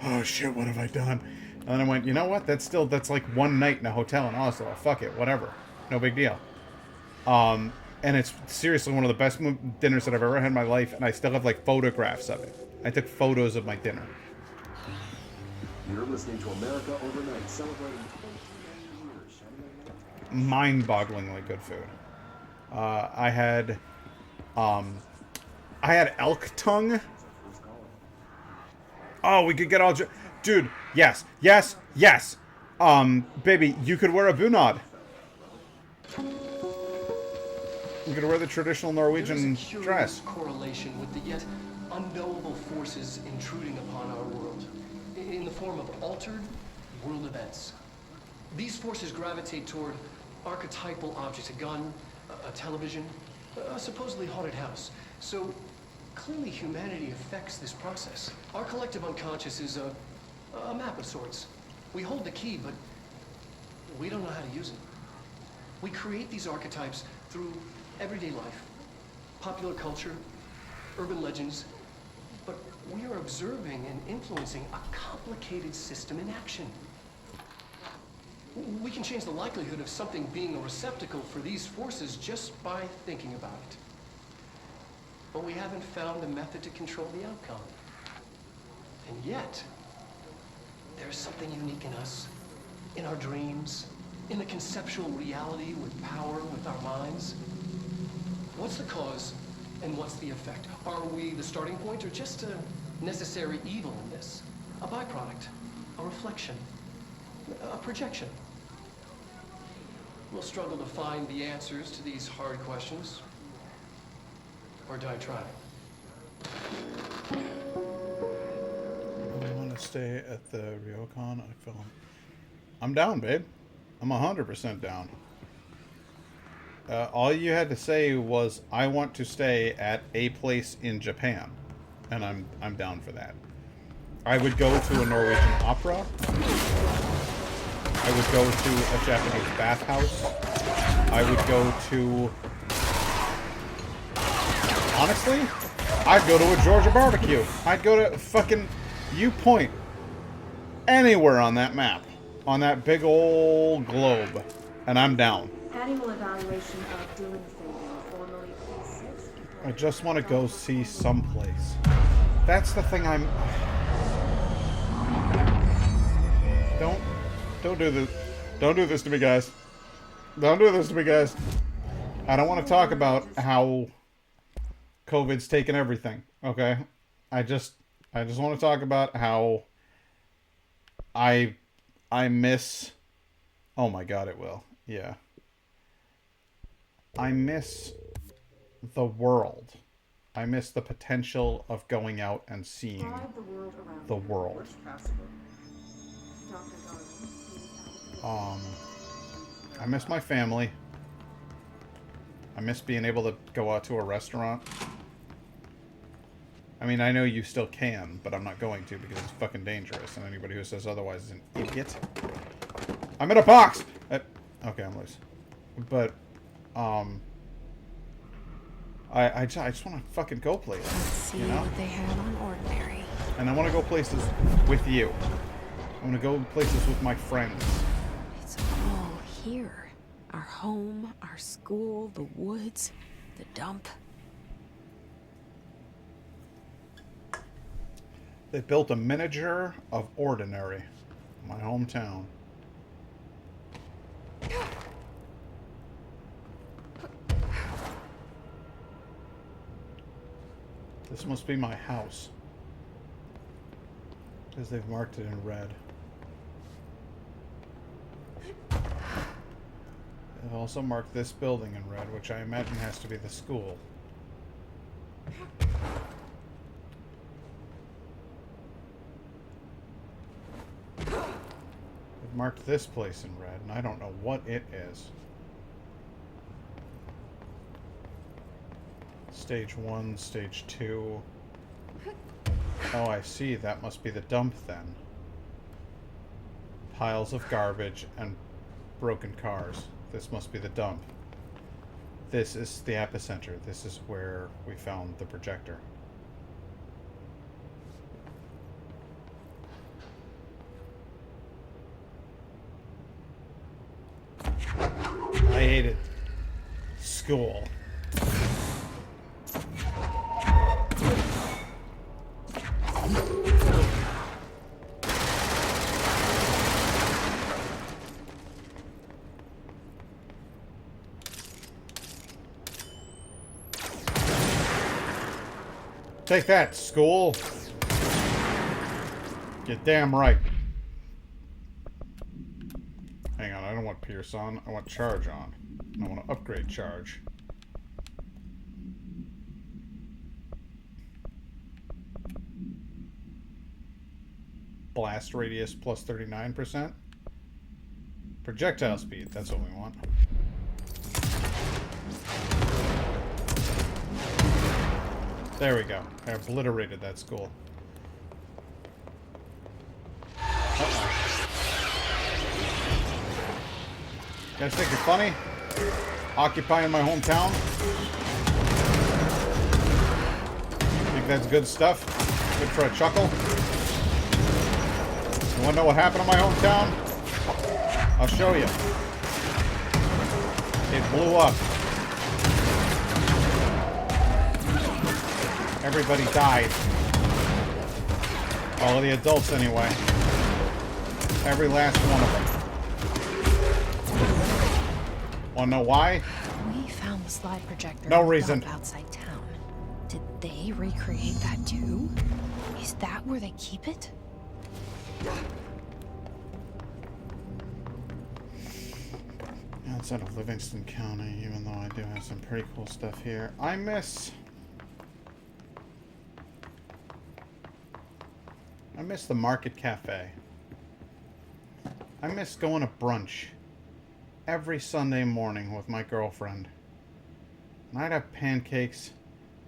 oh shit, what have I done? And then I went, you know what? That's like one night in a hotel in Oslo. Fuck it, whatever. No big deal. And it's seriously one of the best dinners that I've ever had in my life, and I still have like photographs of it. I took photos of my dinner. You're listening to America Overnight, celebrating 29 years. Mind-bogglingly good food. I had elk tongue. Oh, we could get all... Dude, yes. Baby, you could wear a bunad. You could wear the traditional Norwegian dress. Correlation with the yet unknowable forces intruding upon our world in the form of altered world events. These forces gravitate toward archetypal objects, a gun, a television, a supposedly haunted house. So clearly humanity affects this process. Our collective unconscious is a map of sorts. We hold the key, but we don't know how to use it. We create these archetypes through everyday life, popular culture, urban legends, but we are observing and influencing a complicated system in action. We can change the likelihood of something being a receptacle for these forces just by thinking about it. But we haven't found a method to control the outcome. And yet, there's something unique in us, in our dreams, in the conceptual reality with power with our minds. What's the cause and what's the effect? Are we the starting point or just a necessary evil in this? A byproduct, a reflection, a projection? We'll struggle to find the answers to these hard questions. Or do I try? I want to stay at the Ryokan. I film. I'm down, babe. I'm 100% down. All you had to say was, I want to stay at a place in Japan. And I'm down for that. I would go to a Norwegian opera. I would go to a Japanese bathhouse. I would go to... Honestly, I'd go to a Georgia barbecue. I'd go to fucking... You point anywhere on that map. On that big old globe. And I'm down. Annual evaluation of Dylan Fagan, formerly P6. I just want to go see someplace. That's the thing I'm... Don't do this. Don't do this to me, guys. Don't do this to me, guys. I don't want to talk about how COVID's taken everything, okay? I just want to talk about how I miss... Oh my god, it will. Yeah. I miss the world. I miss the potential of going out and seeing the world. I miss my family. I miss being able to go out to a restaurant. I mean, I know you still can, but I'm not going to because it's fucking dangerous, and anybody who says otherwise is an idiot. I'm in a box! Okay, I'm loose. But, I just want to fucking go places. Let's see what they have on Ordinary. And I want to go places with you. I want to go places with my friends. It's all here. Our home, our school, the woods, the dump. They built a miniature of Ordinary, my hometown. This must be my house. Because they've marked it in red. They've also marked this building in red, which I imagine has to be the school. They've marked this place in red, and I don't know what it is. Stage 1, Stage 2. Oh, I see. That must be the dump then. Piles of garbage and broken cars. This must be the dump. This is the epicenter. This is where we found the projector. I hated school. Take that, school. You're damn right. Hang on, I don't want Pierce on. I want Charge on. I want to upgrade Charge. Blast radius plus 39%. Projectile speed, that's what we want. There we go. I obliterated that school. Uh-oh. You guys think you're funny? Occupying my hometown? Think that's good stuff? Good for a chuckle? You wanna know what happened in my hometown? I'll show you. It blew up. Everybody died. All of the adults, anyway. Every last one of them. Wanna know why? We found the slide projector. No reason. Outside town. Did they recreate that too? Is that where they keep it? Outside of Livingston County, even though I do have some pretty cool stuff here. I miss the Market Cafe. I miss going to brunch every Sunday morning with my girlfriend. And I'd have pancakes,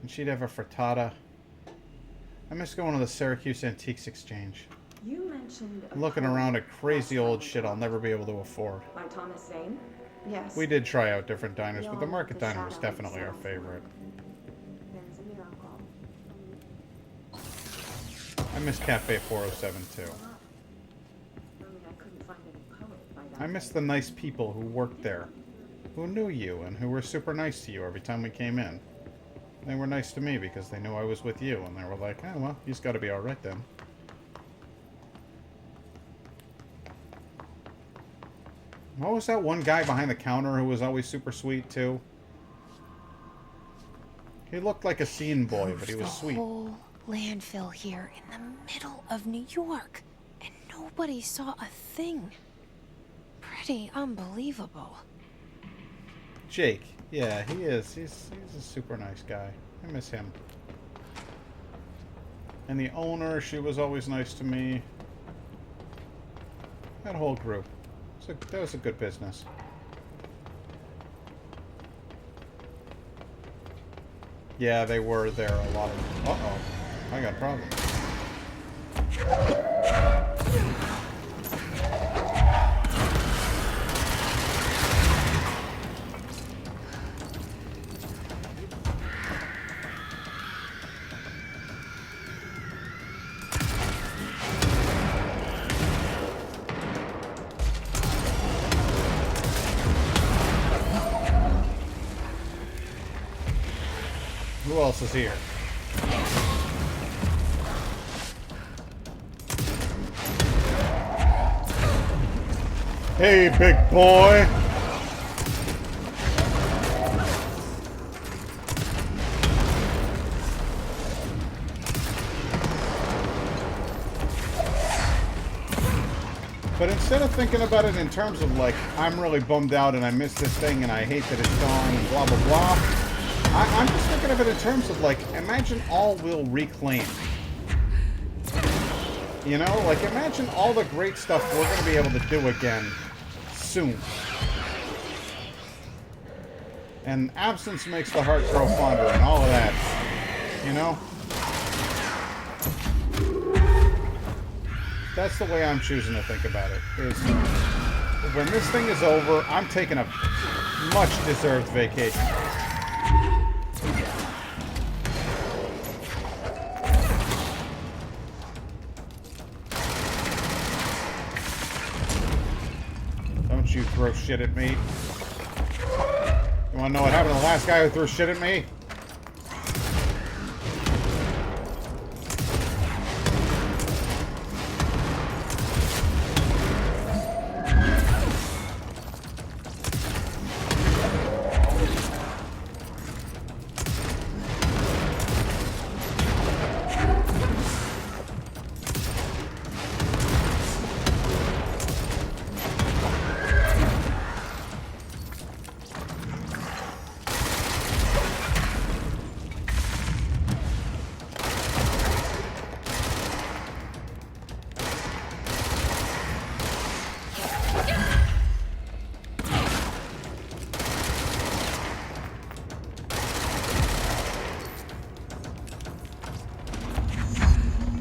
and she'd have a frittata. I miss going to the Syracuse Antiques Exchange. You mentioned a Looking poem around at last crazy time old we shit I'll talked. never be able to afford. By Thomas Zane? Yes. We did try out different diners, but the Beyond Market the Diner was shadow definitely our itself. favorite. There's a miracle. I miss Cafe 407 too. I couldn't find any poet by that I miss name. the nice people who worked there, who knew you and who were super nice to you every time we came in. They were nice to me because they knew I was with you, and they were like, oh, well, he's got to be alright then. What was that one guy behind the counter who was always super sweet, too? He looked like a scene boy, but he was sweet. The whole landfill here in the middle of New York, and nobody saw a thing. Pretty unbelievable. Jake. Yeah, he is. He's a super nice guy. I miss him. And the owner, she was always nice to me. That whole group. That was a good business. Yeah, they were there a lot of... Uh-oh. I got a problem. Who else is here? Hey, big boy! But instead of thinking about it in terms of like, I'm really bummed out and I miss this thing and I hate that it's gone and blah blah blah, I'm just thinking of it in terms of like, imagine all we'll reclaim. You know, like imagine all the great stuff we're going to be able to do again soon. And absence makes the heart grow fonder and all of that. You know? That's the way I'm choosing to think about it. Is when this thing is over, I'm taking a much deserved vacation. Don't you throw shit at me. You wanna know what happened to the last guy who threw shit at me?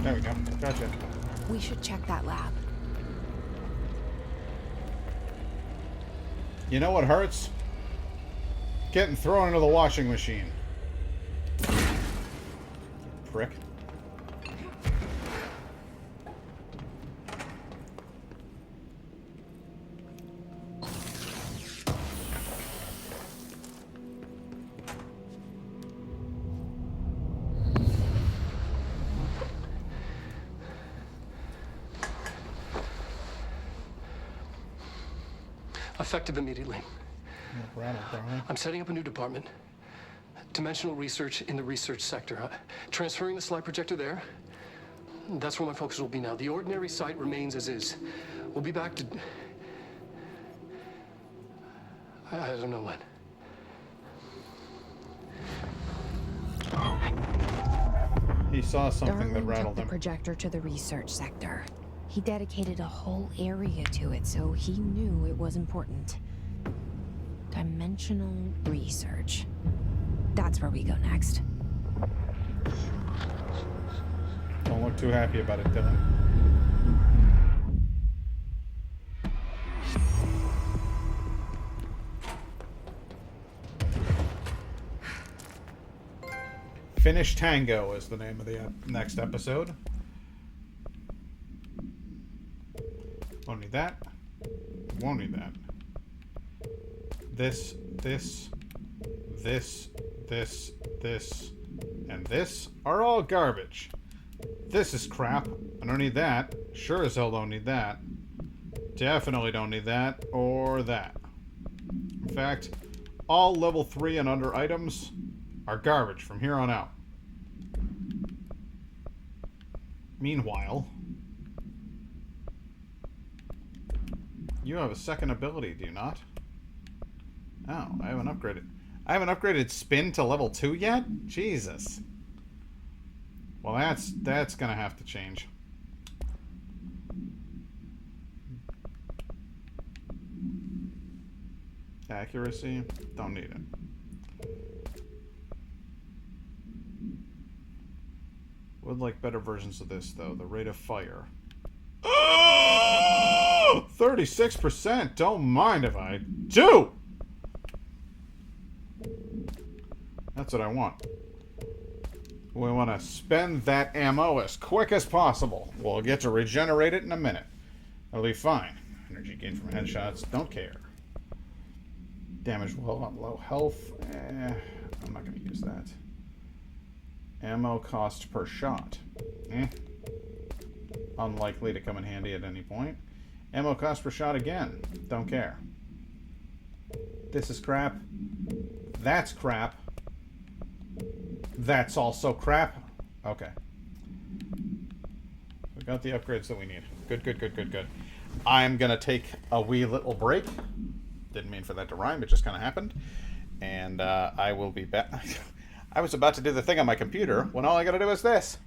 There we go. Gotcha. We should check that lab. You know what hurts? Getting thrown into the washing machine. Prick. Effective immediately. Rattle, I'm setting up a new department. Dimensional research in the research sector. Transferring the slide projector there. That's where my focus will be now. The ordinary site remains as is. We'll be back to... I don't know when. He saw something that Darling rattled took the him. projector to the research sector. He dedicated a whole area to it, so he knew it was important. Dimensional research. That's where we go next. Don't look too happy about it, Dylan. Finish Tango is the name of the next episode. Won't need that. Won't need that. This, and this are all garbage. This is crap. I don't need that. Sure as hell don't need that. Definitely don't need that or that. In fact, all level 3 and under items are garbage from here on out. Meanwhile, you have a second ability, do you not? Oh, I haven't upgraded. I haven't upgraded spin to level 2 yet? Jesus. Well, that's gonna have to change. Accuracy? Don't need it. Would like better versions of this, though. The rate of fire. 36%! Don't mind if I do! That's what I want. We want to spend that ammo as quick as possible. We'll get to regenerate it in a minute. It'll be fine. Energy gain from headshots. Don't care. Damage while on low health. I'm not going to use that. Ammo cost per shot. Unlikely to come in handy at any point. Ammo cost per shot again. Don't care. This is crap. That's crap. That's also crap. Okay. We got the upgrades that we need. Good. I'm going to take a wee little break. Didn't mean for that to rhyme. It just kind of happened. And I will be back. I was about to do the thing on my computer when all I got to do is this.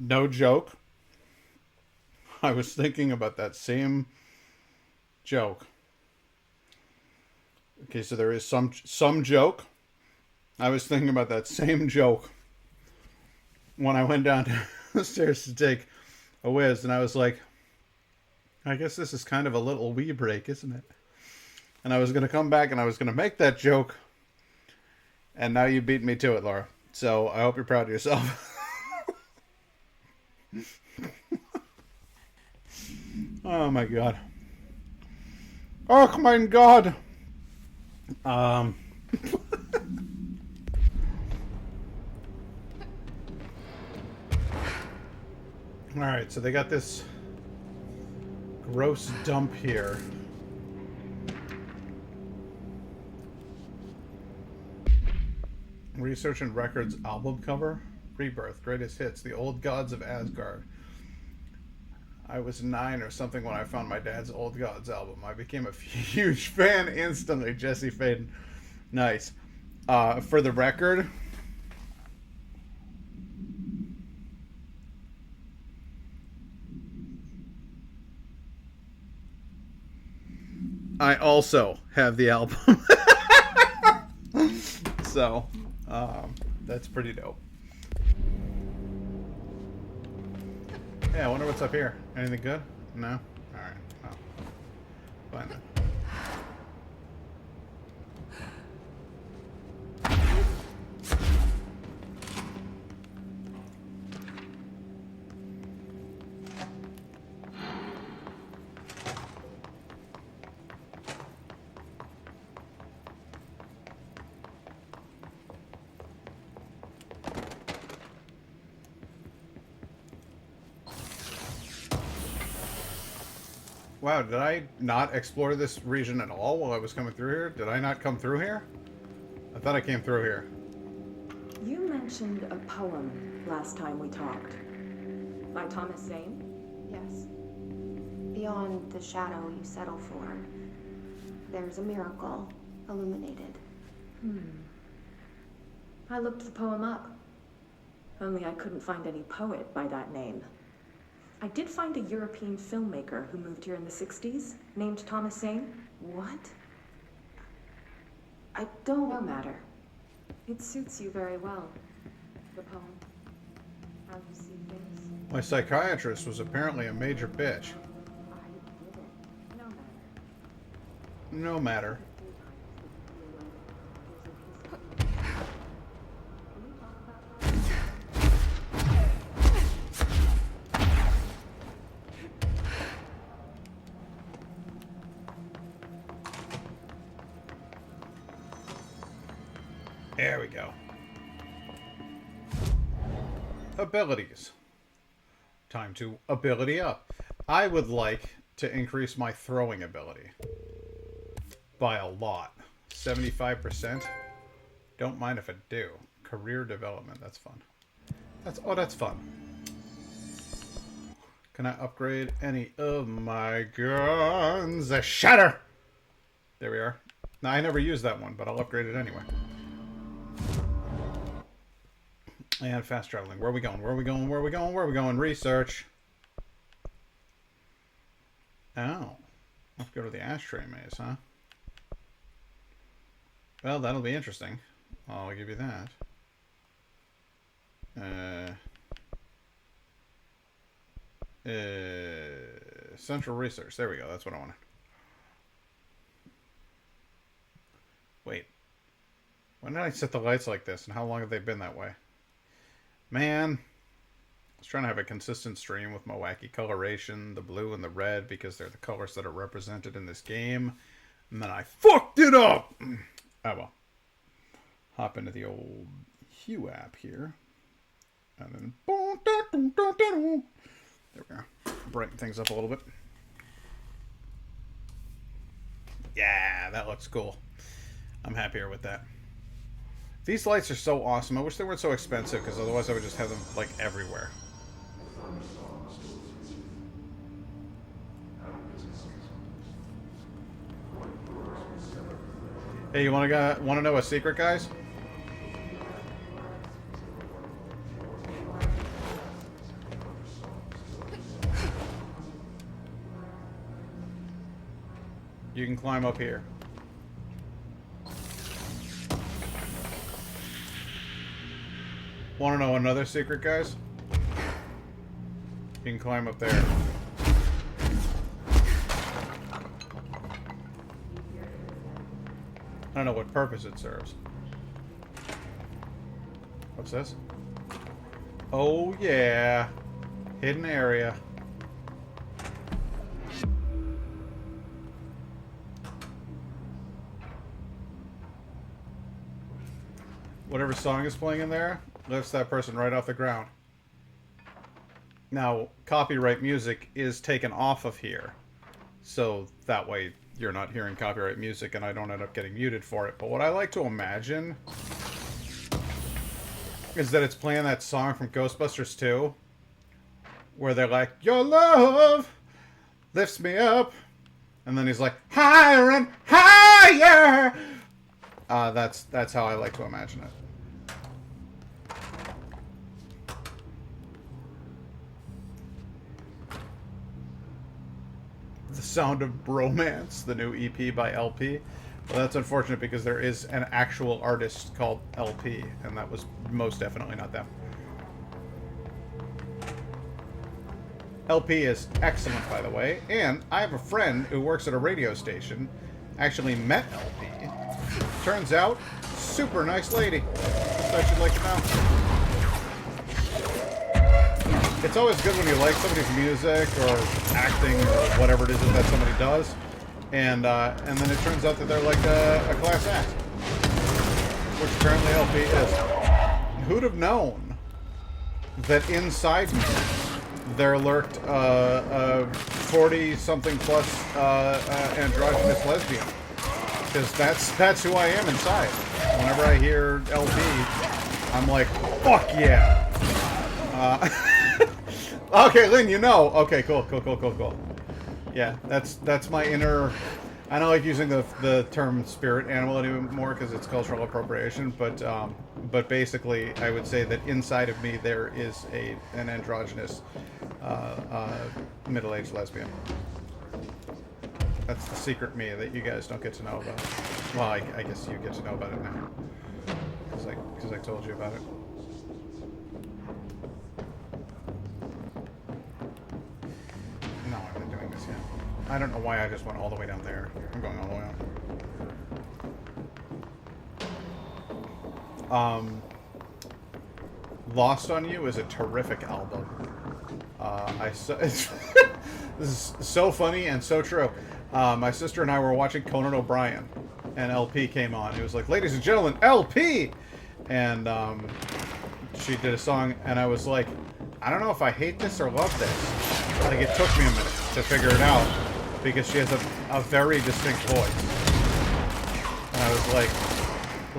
No joke. I was thinking about that same joke. Okay, so there is some joke. I was thinking about that same joke when I went down the stairs to take a whiz, and I was like, I guess this is kind of a little wee break, isn't it? And I was going to come back and I was going to make that joke, and now you beat me to it, Laura. So I hope you're proud of yourself. Oh my god. Oh my god. Alright, so they got this gross dump here. Research and Records album cover. Rebirth, Greatest Hits, The Old Gods of Asgard. I was 9 or something when I found my dad's Old Gods album. I became a huge fan instantly. Jesse Faden. Nice. For the record, I also have the album. So, that's pretty dope. Yeah, I wonder what's up here. Anything good? No? Alright. Well, fine then. Wow, did I not explore this region at all while I was coming through here? Did I not come through here? I thought I came through here. You mentioned a poem last time we talked. By Thomas Zane? Yes. Beyond the shadow you settle for, there's a miracle illuminated. I looked the poem up. Only I couldn't find any poet by that name. I did find a European filmmaker who moved here in the 60s, named Thomas Zane. What? I don't know. No matter. It suits you very well. The poem. How you see things. My psychiatrist was apparently a major bitch. No matter. There we go. Abilities. Time to ability up. I would like to increase my throwing ability by a lot. 75%. Don't mind if I do. Career development. That's fun. That's fun. Can I upgrade any of my guns? A shatter! There we are. Now, I never used that one, but I'll upgrade it anyway. And fast traveling. Where are we going? Where are we going? Where are we going? Where are we going? Research. Oh. Let's go to the ashtray maze, huh? Well, that'll be interesting. I'll give you that. Central research. There we go. That's what I wanted. Wait. When did I set the lights like this, and how long have they been that way? Man, I was trying to have a consistent stream with my wacky coloration, the blue and the red, because they're the colors that are represented in this game. And then I fucked it up! Oh well. Hop into the old Hue app here. And then... There we go. Brighten things up a little bit. Yeah, that looks cool. I'm happier with that. These lights are so awesome. I wish they weren't so expensive, because otherwise I would just have them, like, everywhere. Hey, you want to know a secret, guys? You can climb up here. Want to know another secret, guys? You can climb up there. I don't know what purpose it serves. What's this? Oh yeah. Hidden area. Whatever song is playing in there lifts that person right off the ground. Now, copyright music is taken off of here. So that way you're not hearing copyright music and I don't end up getting muted for it. But what I like to imagine is that it's playing that song from Ghostbusters 2 where they're like, your love lifts me up. And then he's like, higher and higher. That's how I like to imagine it. The Sound of Bromance, the new EP by LP. Well, that's unfortunate because there is an actual artist called LP, and that was most definitely not them. LP is excellent, by the way, and I have a friend who works at a radio station, actually met LP. Turns out, super nice lady. Thought you'd like to know. It's always good when you like somebody's music or acting or whatever it is that somebody does, and then it turns out that they're like a class act, which apparently LP is. Who'd have known that inside me there lurked a 40-something plus androgynous lesbian? Because that's who I am inside. Whenever I hear LP, I'm like, fuck yeah. Okay, Lynn, you know. Okay, cool. Yeah, that's my inner... I don't like using the term spirit animal anymore because it's cultural appropriation, but basically I would say that inside of me there is an androgynous middle-aged lesbian. That's the secret me that you guys don't get to know about. Well, I guess you get to know about it now. Because I told you about it. No, I'm not doing this yet. I don't know why I just went all the way down there. I'm going all the way up. Lost on You is a terrific album. This is so funny and so true. My sister and I were watching Conan O'Brien, and LP came on. He was like, "Ladies and gentlemen, LP!" And she did a song, and I was like, I don't know if I hate this or love this. Like, it took me a minute to figure it out, because she has a very distinct voice. And I was like,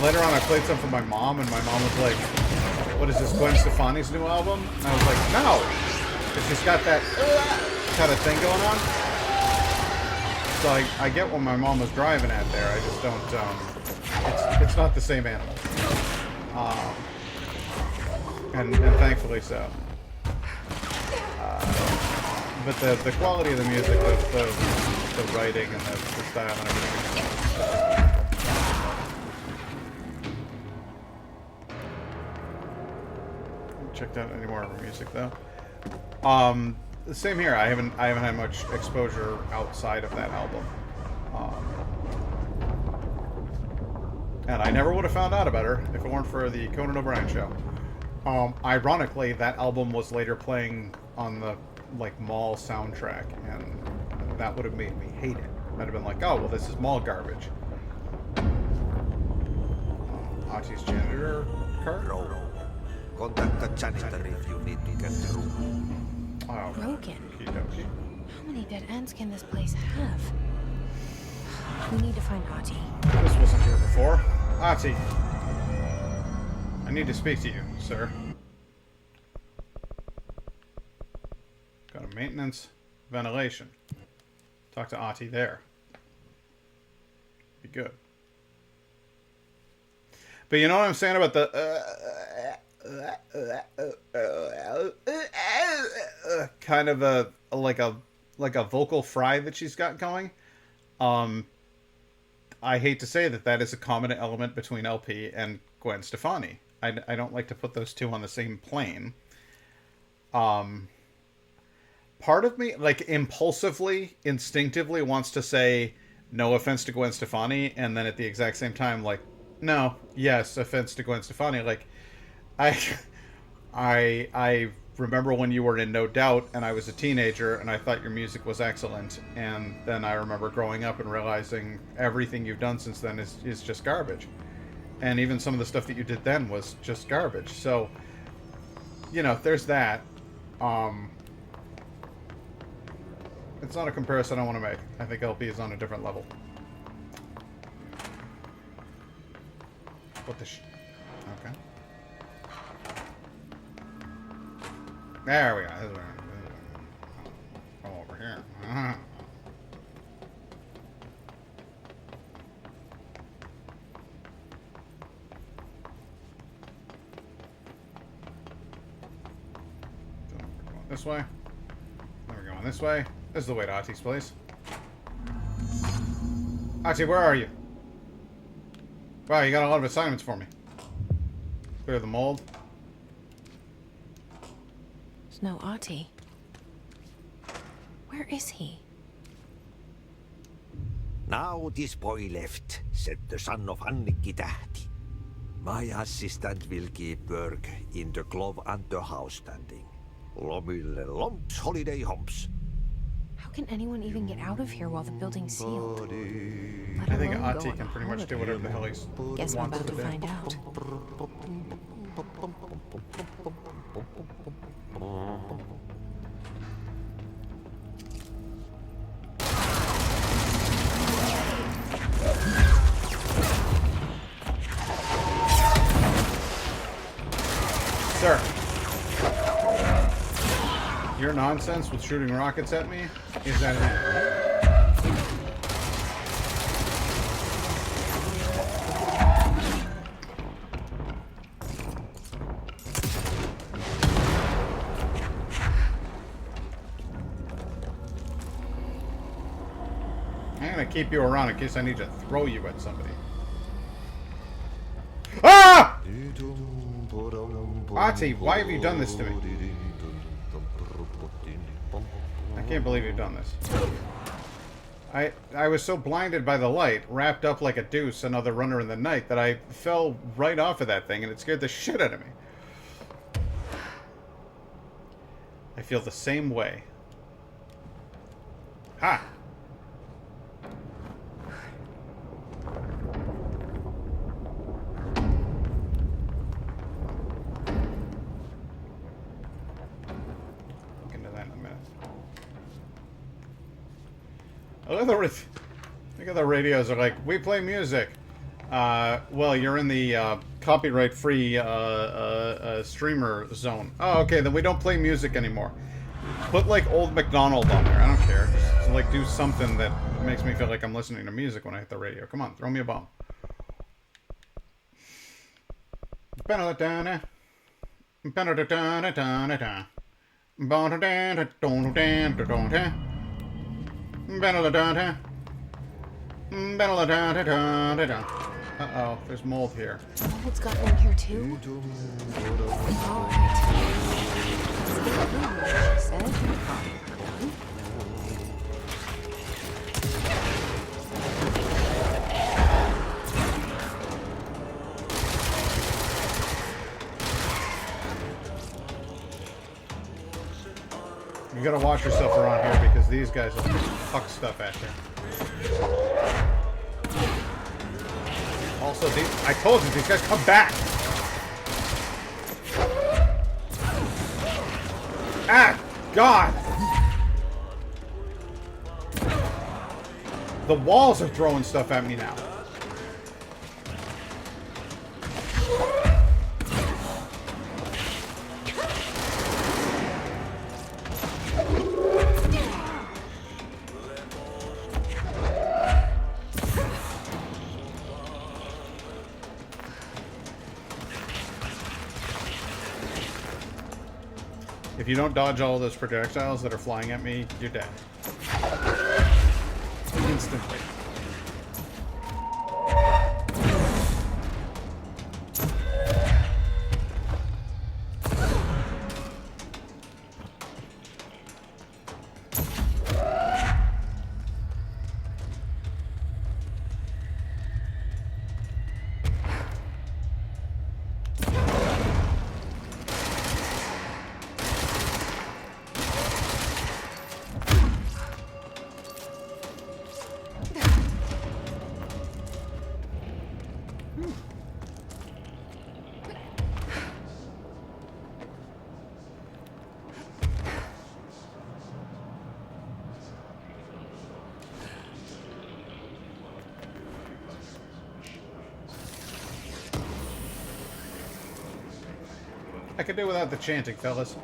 later on I played some for my mom, and my mom was like, what is this, Gwen Stefani's new album? And I was like, no! Because she's got that kind of thing going on. So I get what my mom was driving at there. I just don't, it's not the same animal. And thankfully so. But the quality of the music, the writing, and the style and everything. Checked out any more of her music though. Same here. I haven't had much exposure outside of that album. And I never would have found out about her if it weren't for the Conan O'Brien show. Ironically, that album was later playing on the mall soundtrack, and that would have made me hate it. I'd have been like, oh well, this is mall garbage. Ati's janitor card? Contact the janitor if you need to get through. Oh, Broken. okey-dokey. How many dead ends can this place have? We need to find Ati. This wasn't here before. Ati. I need to speak to you, sir. Go to maintenance, ventilation. Talk to Ati there. Be good. But you know what I'm saying about the kind of a vocal fry that she's got going? I hate to say that is a common element between LP and Gwen Stefani. I don't like to put those two on the same plane. Part of me, like, impulsively, instinctively wants to say, no offense to Gwen Stefani, and then at the exact same time, like, no, yes, offense to Gwen Stefani. Like, I remember when you were in No Doubt, and I was a teenager, and I thought your music was excellent, and then I remember growing up and realizing everything you've done since then is just garbage. And even some of the stuff that you did then was just garbage. So, you know, there's that. It's not a comparison I want to make. I think LP is on a different level. What the okay. There we go. Come over here. This way. Then we're going this way. This is the way to Ati's place. Ati, where are you? Wow, you got a lot of assignments for me. Clear the mold. There's no Ati. Where is he? Now this boy left, said the son of Annikki Tähti. My assistant will keep work in the glove and the house standing. Lomille lomps, holiday humps. How can anyone even get out of here while the building's sealed? I think Ati can pretty much do whatever the hell he Guess we're wants about to to do. find out. Sir. Your nonsense with shooting rockets at me is at an end. I'm gonna keep you around in case I need to throw you at somebody. Ah! Ati, why have you done this to me? I can't believe you've done this. I was so blinded by the light, wrapped up like a deuce, another runner in the night, that I fell right off of that thing, and it scared the shit out of me. I feel the same way. Ha! Look into that in a minute. Look at the radios. Are like, we play music. Well, you're in the copyright-free streamer zone. Oh, okay, then we don't play music anymore. Put like Old MacDonald on there. I don't care. Just like do something that makes me feel like I'm listening to music when I hit the radio. Come on, throw me a bomb. Uh-oh, there's mold here. Mold's gotten in here too? Alright. Let's get moving, she said. Done. You gotta watch yourself around here because these guys will fuck stuff at you. Also, I told you, these guys come back! Ah! God! The walls are throwing stuff at me now. If you don't dodge all of those projectiles that are flying at me, you're dead. Instantly. I could do without the chanting, fellas.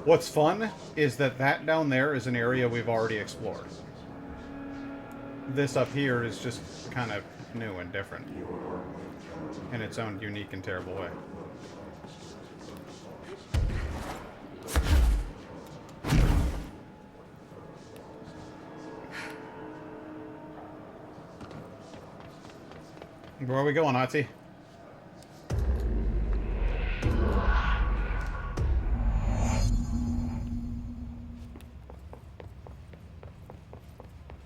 What's fun is that down there is an area we've already explored. This up here is just kind of new and different. In its own unique and terrible way. Where are we going, Ati?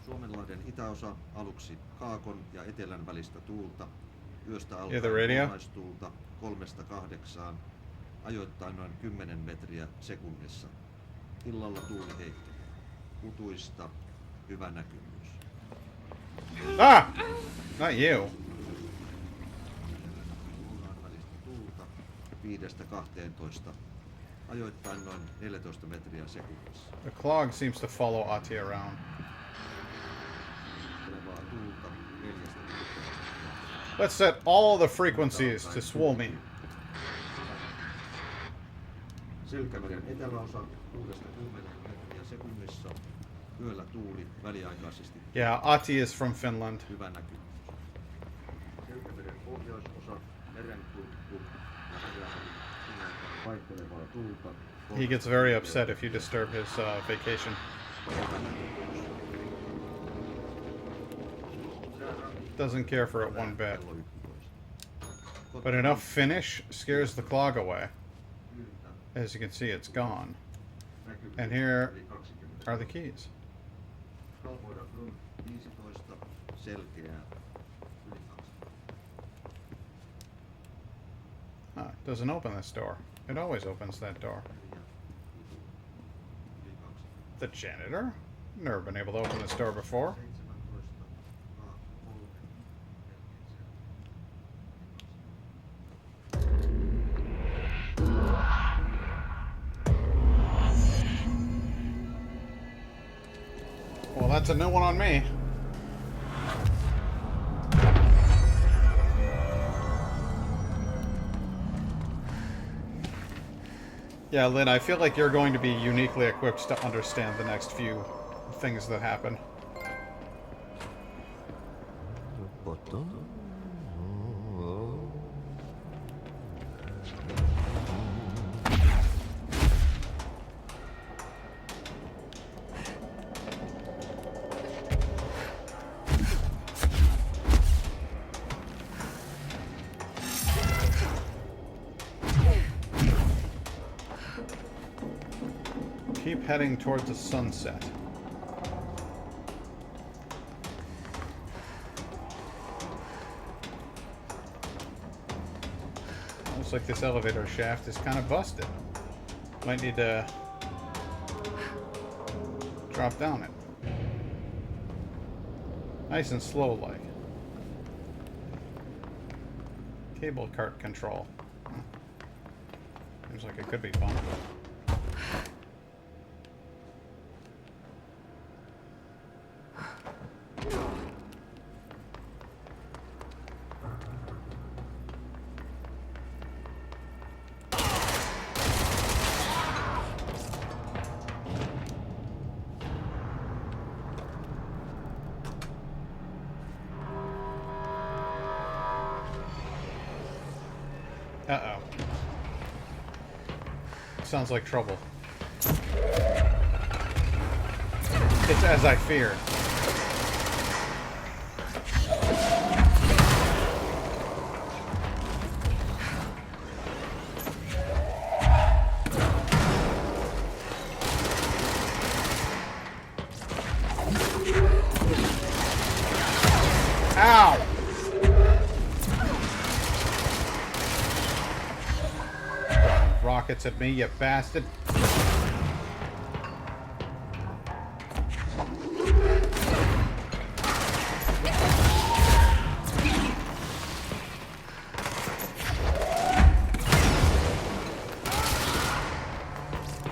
Suomenlahden itäosa aluksi kaakon ja etelän välistä tuulta. Yöstä alkaen lounaistuulta 3–8, ajoittain noin 10 metriä sekunnissa. Illalla tuuli heikkenee. Kutuista hyvä näkymys. Ah! Not you. 5–12, ajoittain noin 14 metriä sekunnissa. The clog seems to follow Ati around. Let's set all the frequencies to Suomi. Selkämeren eteläosa 6–10 metriä sekunnissa. Yöllä tuuli väliaikaisesti. Yeah, Ati is from Finland. Hyvä näkymys. Selkämeren pohjoisosa merenkurkku. He gets very upset if you disturb his vacation. Doesn't care for it one bit. But enough Finnish scares the clog away. As you can see, it's gone. And here are the keys. It doesn't open this door. It always opens that door. The janitor? Never been able to open this door before. Well, that's a new one on me. Yeah, Lynn, I feel like you're going to be uniquely equipped to understand the next few things that happen. Keep heading towards the sunset. Looks like this elevator shaft is kind of busted. Might need to drop down it. Nice and slow like. Cable cart control. Seems like it could be fun. Uh-oh. Sounds like trouble. It's as I feared. Ow! Rockets at me, you bastard.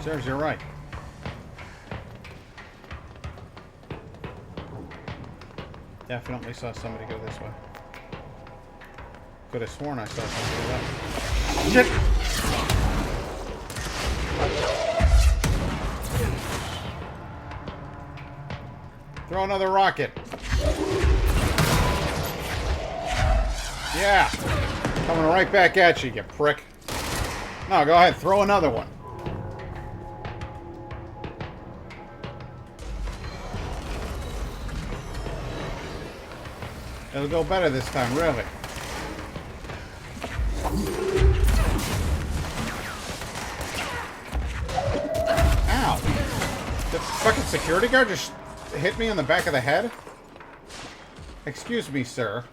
Serves you right. Definitely saw somebody go this way. Could have sworn I saw somebody go that way. Shit! Throw another rocket. Yeah. Coming right back at you, you prick. No, go ahead. Throw another one. It'll go better this time, really. Ow. The fucking security guard just hit me on the back of the head? Excuse me, sir.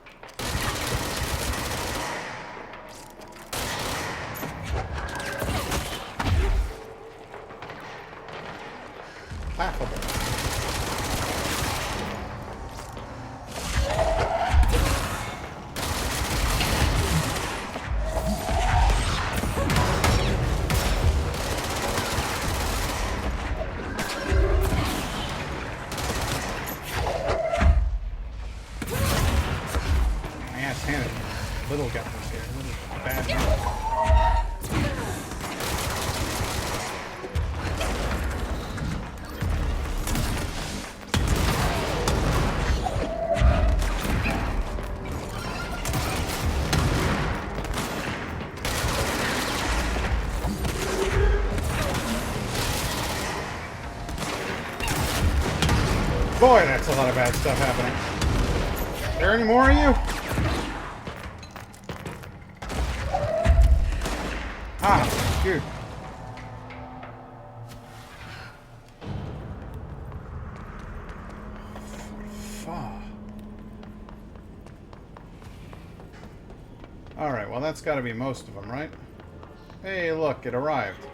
Laughable. My ass handed little guys here. Little bad guys. Boy, that's a lot of bad stuff happening. There any more of you? Ah, dude. Alright, well that's gotta be most of them, right? Hey, look, it arrived.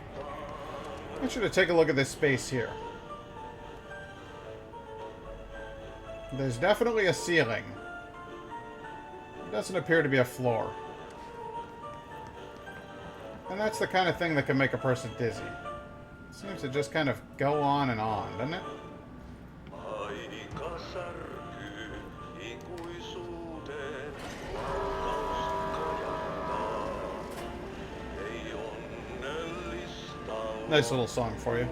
I want you to take a look at this space here. There's definitely a ceiling. It doesn't appear to be a floor. And that's the kind of thing that can make a person dizzy. It seems to just kind of go on and on, doesn't it? Nice little song for you.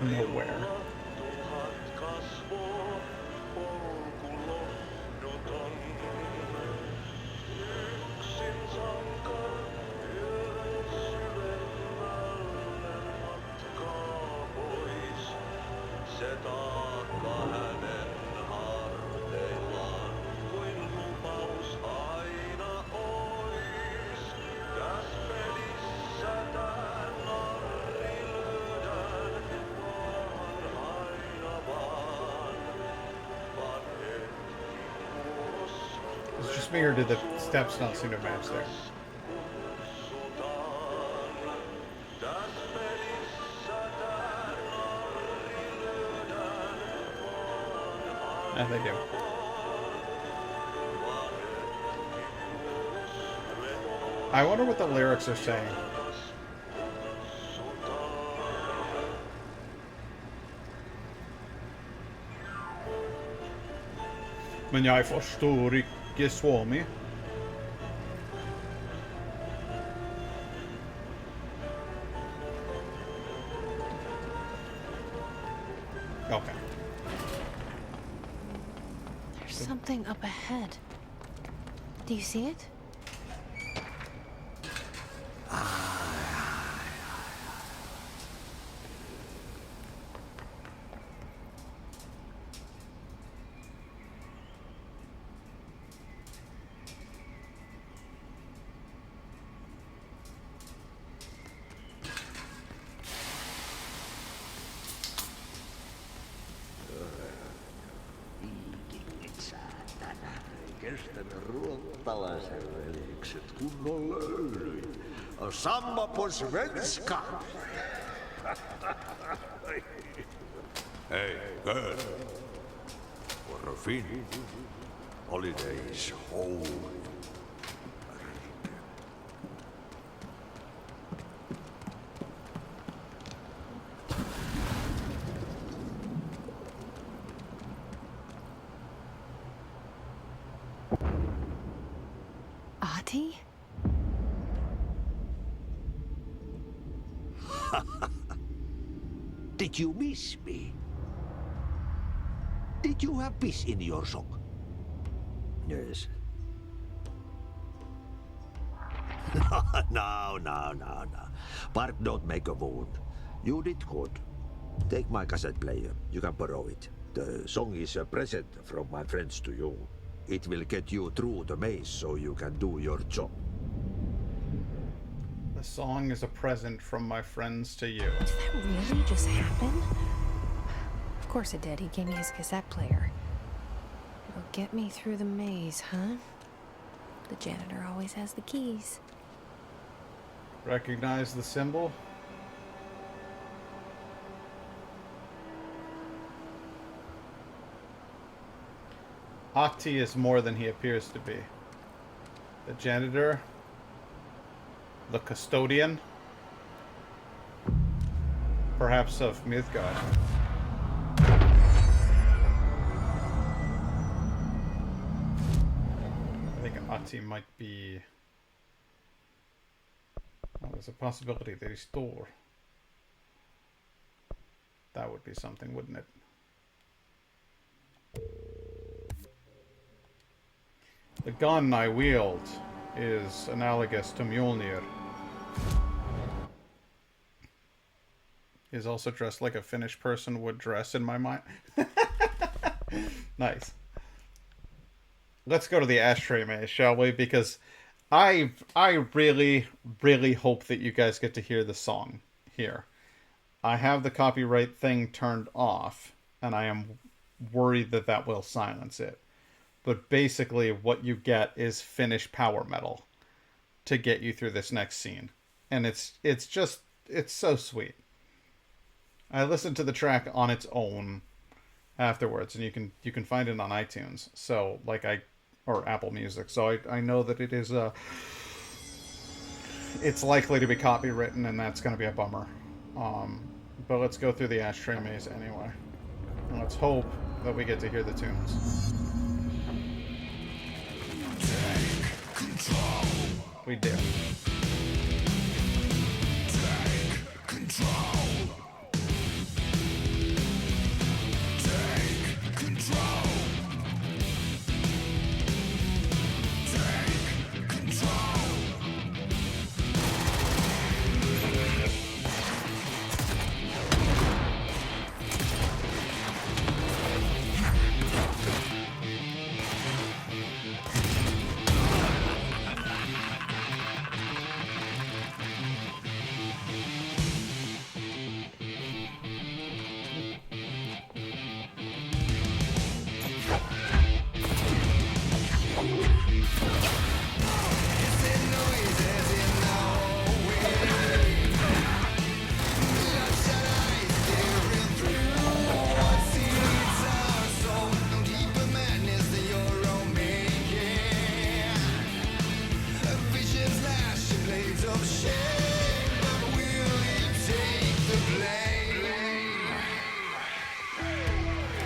Nowhere. Is it just me, or did the steps not seem to match there? Yeah, they do. I wonder what the lyrics are saying. Men jag förstår icke Swami. Okay. There's something up ahead. Do you see it? Kestänyt ruottalaisen velikset kunnon löylyin. Samma på svenska! Hey, girl. For a fin. Holidays home. Ati? Did you miss me? Did you have peace in your song? Yes. No. Bark don't make a wound. You did good. Take my cassette player. You can borrow it. The song is a present from my friends to you. It will get you through the maze so you can do your job. The song is a present from my friends to you. Did that really just happen? Of course it did. He gave me his cassette player. It'll get me through the maze, huh? The janitor always has the keys. Recognize the symbol? Ati is more than he appears to be. The janitor, the custodian, perhaps of Midgard. I think Ati might be... Oh, there's a possibility that he's Thor. That would be something, wouldn't it? The gun I wield is analogous to Mjolnir. Is also dressed like a Finnish person would dress in my mind. Nice. Let's go to the ashtray maze, shall we? Because I really, really hope that you guys get to hear the song here. I have the copyright thing turned off, and I am worried that that will silence it. But basically what you get is Finnish power metal to get you through this next scene. And it's so sweet. I listened to the track on its own afterwards, and you can find it on iTunes. So or Apple Music. So I know that it is it's likely to be copywritten, and that's going to be a bummer. But let's go through the ashtray maze anyway. And let's hope that we get to hear the tunes. We do. Take control. Take control. Take control.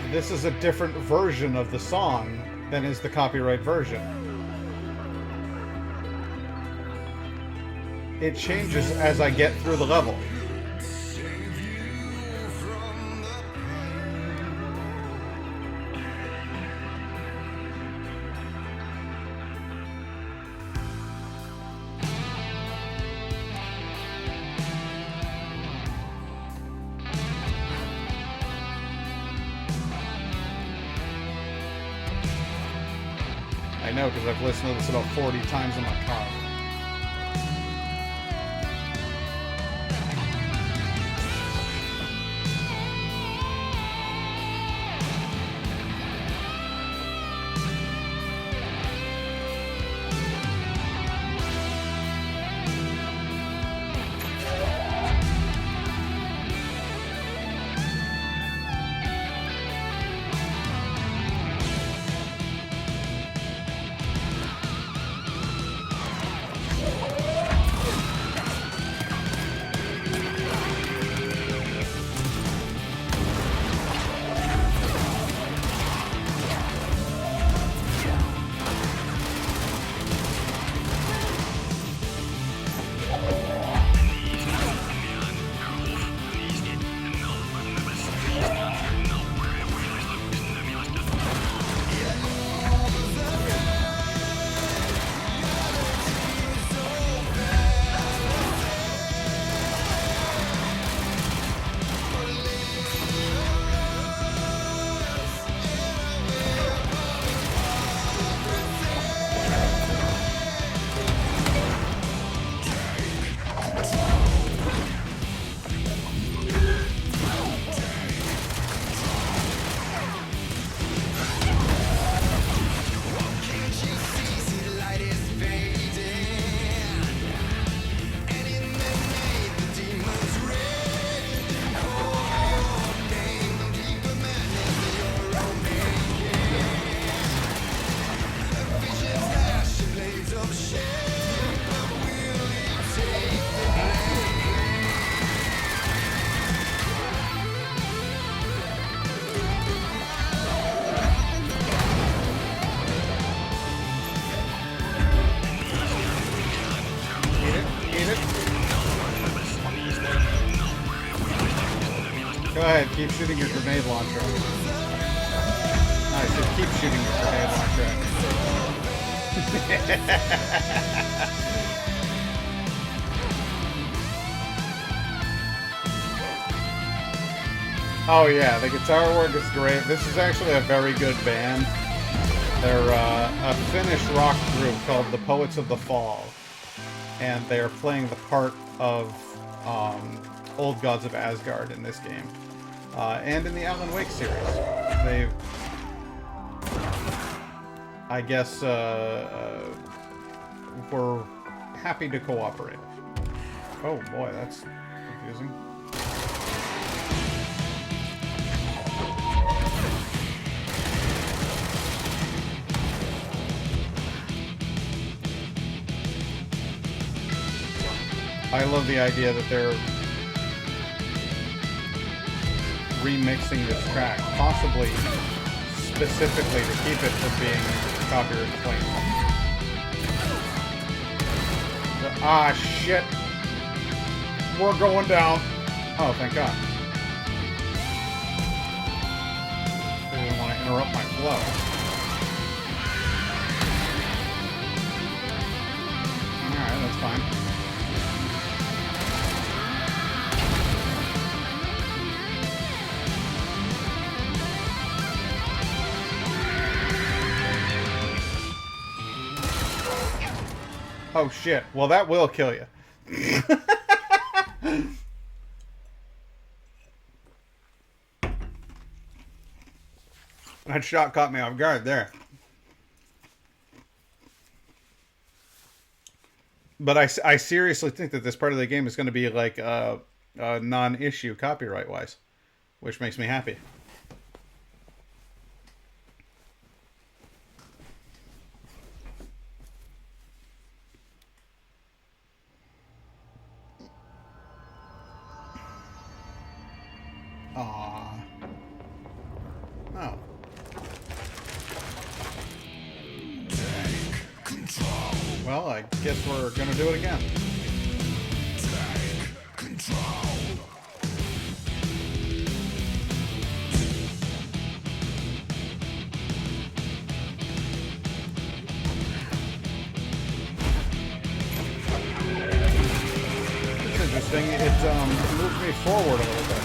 This is a different version of the song than is the copyright version. It changes as I get through the level. I know, because I've listened to this about 40 times in my car. ahead, keep shooting your grenade launcher. Nice, just keep shooting your grenade launcher. Oh yeah, the guitar work is great. This is actually a very good band. They're a Finnish rock group called the Poets of the Fall. And they're playing the part of Old Gods of Asgard in this game. And in the Alan Wake series. They, I guess, were happy to cooperate. Oh boy, that's confusing. I love the idea that they're remixing this track, possibly specifically to keep it from being copyright claimed. Ah, shit. We're going down. Oh, thank God. I didn't want to interrupt my flow. Alright, that's fine. Oh shit. Well, that will kill you. That shot caught me off guard there. But I seriously think that this part of the game is going to be like a non-issue copyright-wise, which makes me happy. Aww. Oh. Take control. Well, I guess we're gonna do it again. Take control. It's interesting. It moved me forward a little bit.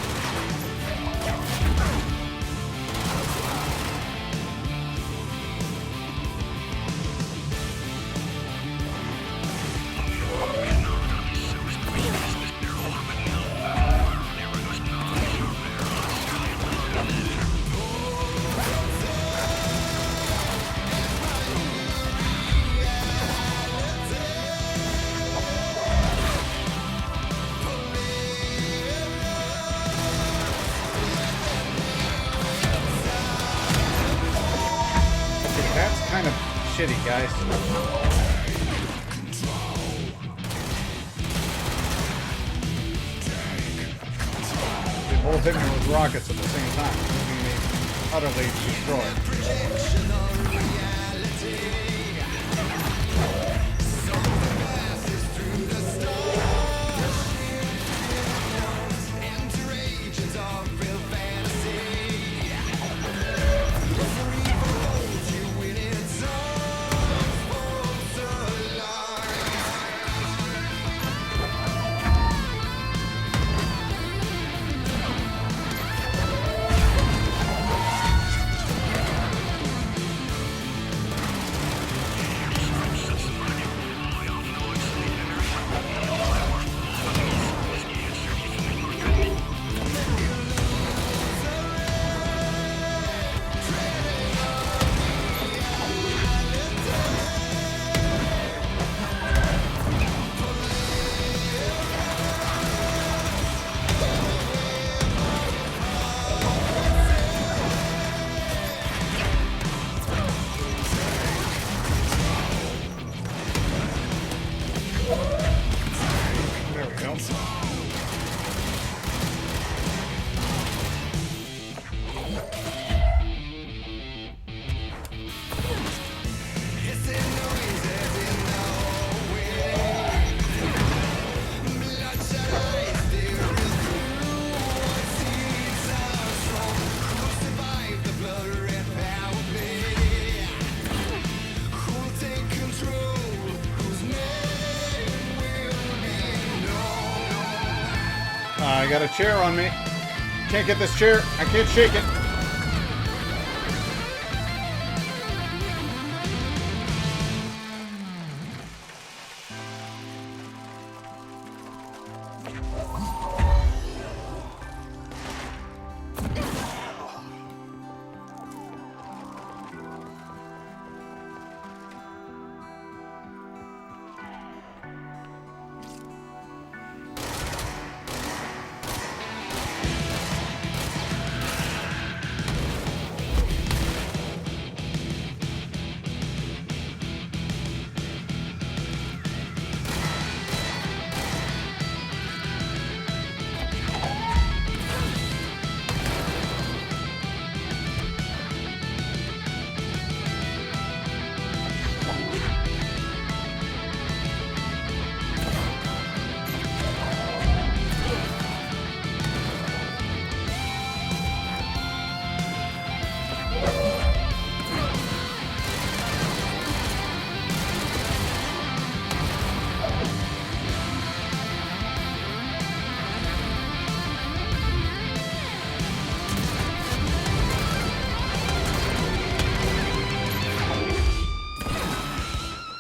Kind of shitty, guys. They both hit me with rockets at the same time, leaving me utterly destroyed. I got a chair on me. Can't get this chair. I can't shake it.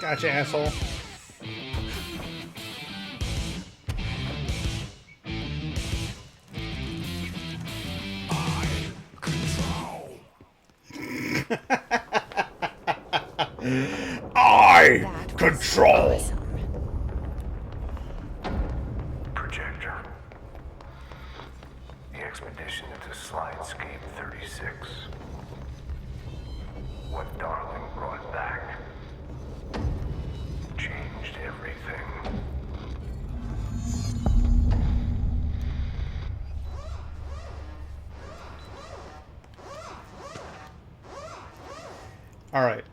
Gotcha, asshole. I control. Projector. The expedition into Slidescape 36. What Darling brought back changed everything. All right.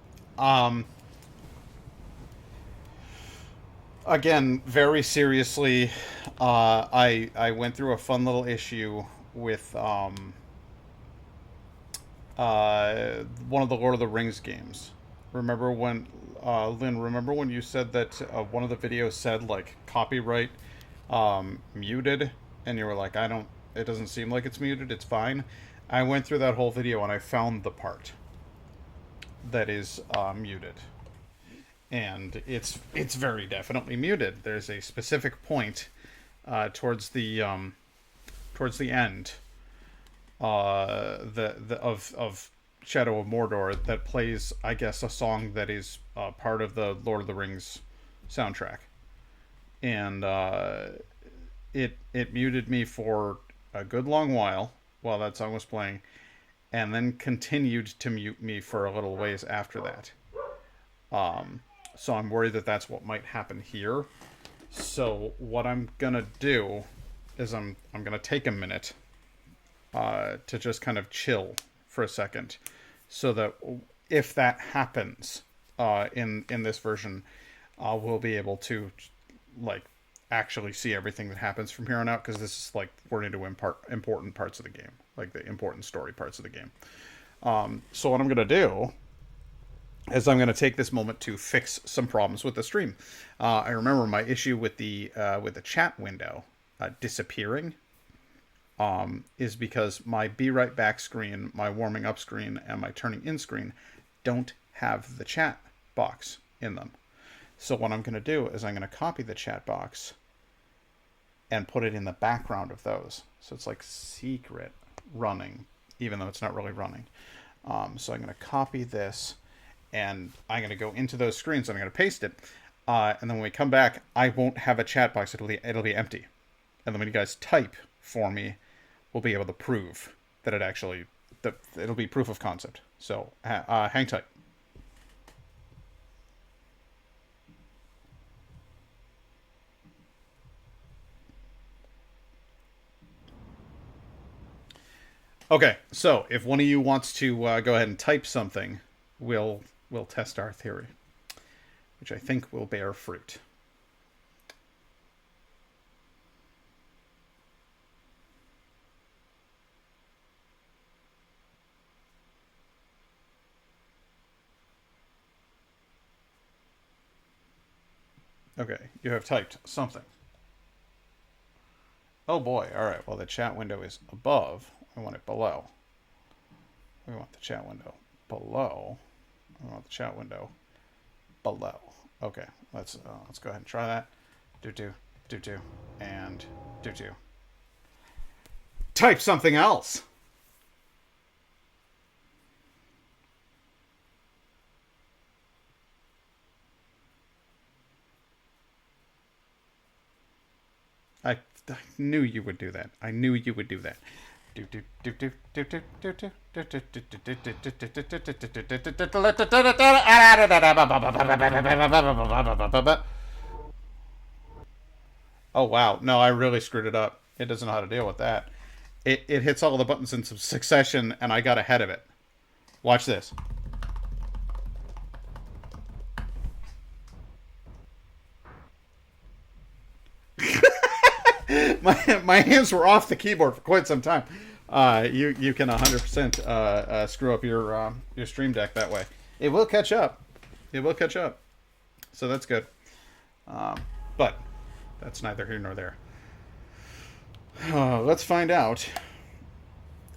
Again, very seriously, I went through a fun little issue with one of the Lord of the Rings games. Remember when Lynn? Remember when you said that one of the videos said like copyright muted, and you were like, I don't. It doesn't seem like it's muted. It's fine. I went through that whole video and I found the part that is muted. And it's very definitely muted. There's a specific point towards the end of Shadow of Mordor that plays, I guess, a song that is part of the Lord of the Rings soundtrack, and it muted me for a good long while that song was playing, and then continued to mute me for a little ways after that. So I'm worried that that's what might happen here. So what I'm gonna do is I'm gonna take a minute to just kind of chill for a second, so that if that happens in this version, we'll be able to like actually see everything that happens from here on out, because this is like we're into important parts of the game, like the important story parts of the game. So what I'm gonna do is I'm going to take this moment to fix some problems with the stream. I remember my issue with the chat window disappearing is because my Be Right Back screen, my warming up screen, and my turning in screen don't have the chat box in them. So what I'm going to do is I'm going to copy the chat box and put it in the background of those. So it's like secret running, even though it's not really running. So I'm going to copy this, and I'm going to go into those screens, and I'm going to paste it. And then when we come back, I won't have a chat box. It'll be empty. And then when you guys type for me, we'll be able to prove that it'll be proof of concept. So hang tight. Okay, so if one of you wants to go ahead and type something, we'll test our theory, which I think will bear fruit. Okay, you have typed something. Oh boy. All right. Well, the chat window is above. I want it below. We want the chat window below. I want the chat window below. Okay. Let's go ahead and try that. Do, and do. Type something else. I knew you would do that. I knew you would do that. Oh wow, no, I really screwed it up. It doesn't know how to deal with that. It hits all the buttons in succession, and I got ahead of it. Watch this. my hands were off the keyboard for quite some time. You can 100% screw up your Stream Deck that way. It will catch up. It will catch up. So that's good. But that's neither here nor there. Let's find out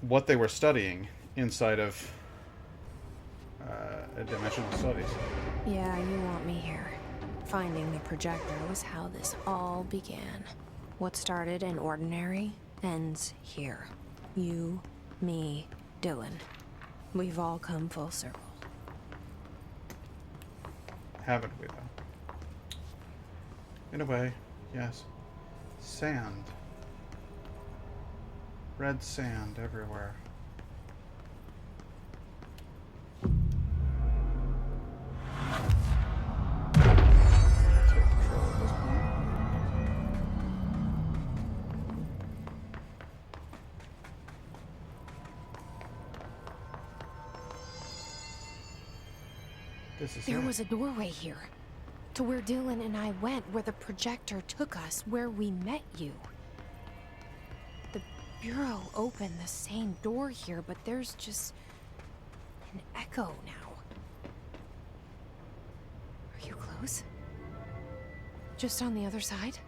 what they were studying inside of Dimensional Studies. Yeah, you want me here. Finding the projector was how this all began. What started in Ordinary ends here. You, me, Dylan. We've all come full circle. Haven't we, though? In a way, yes. Sand. Red sand everywhere. Take control at this point. There was a doorway here. To where Dylan and I went, where the projector took us, where we met you. The Bureau opened the same door here, but there's just an echo now. Are you close? Just on the other side?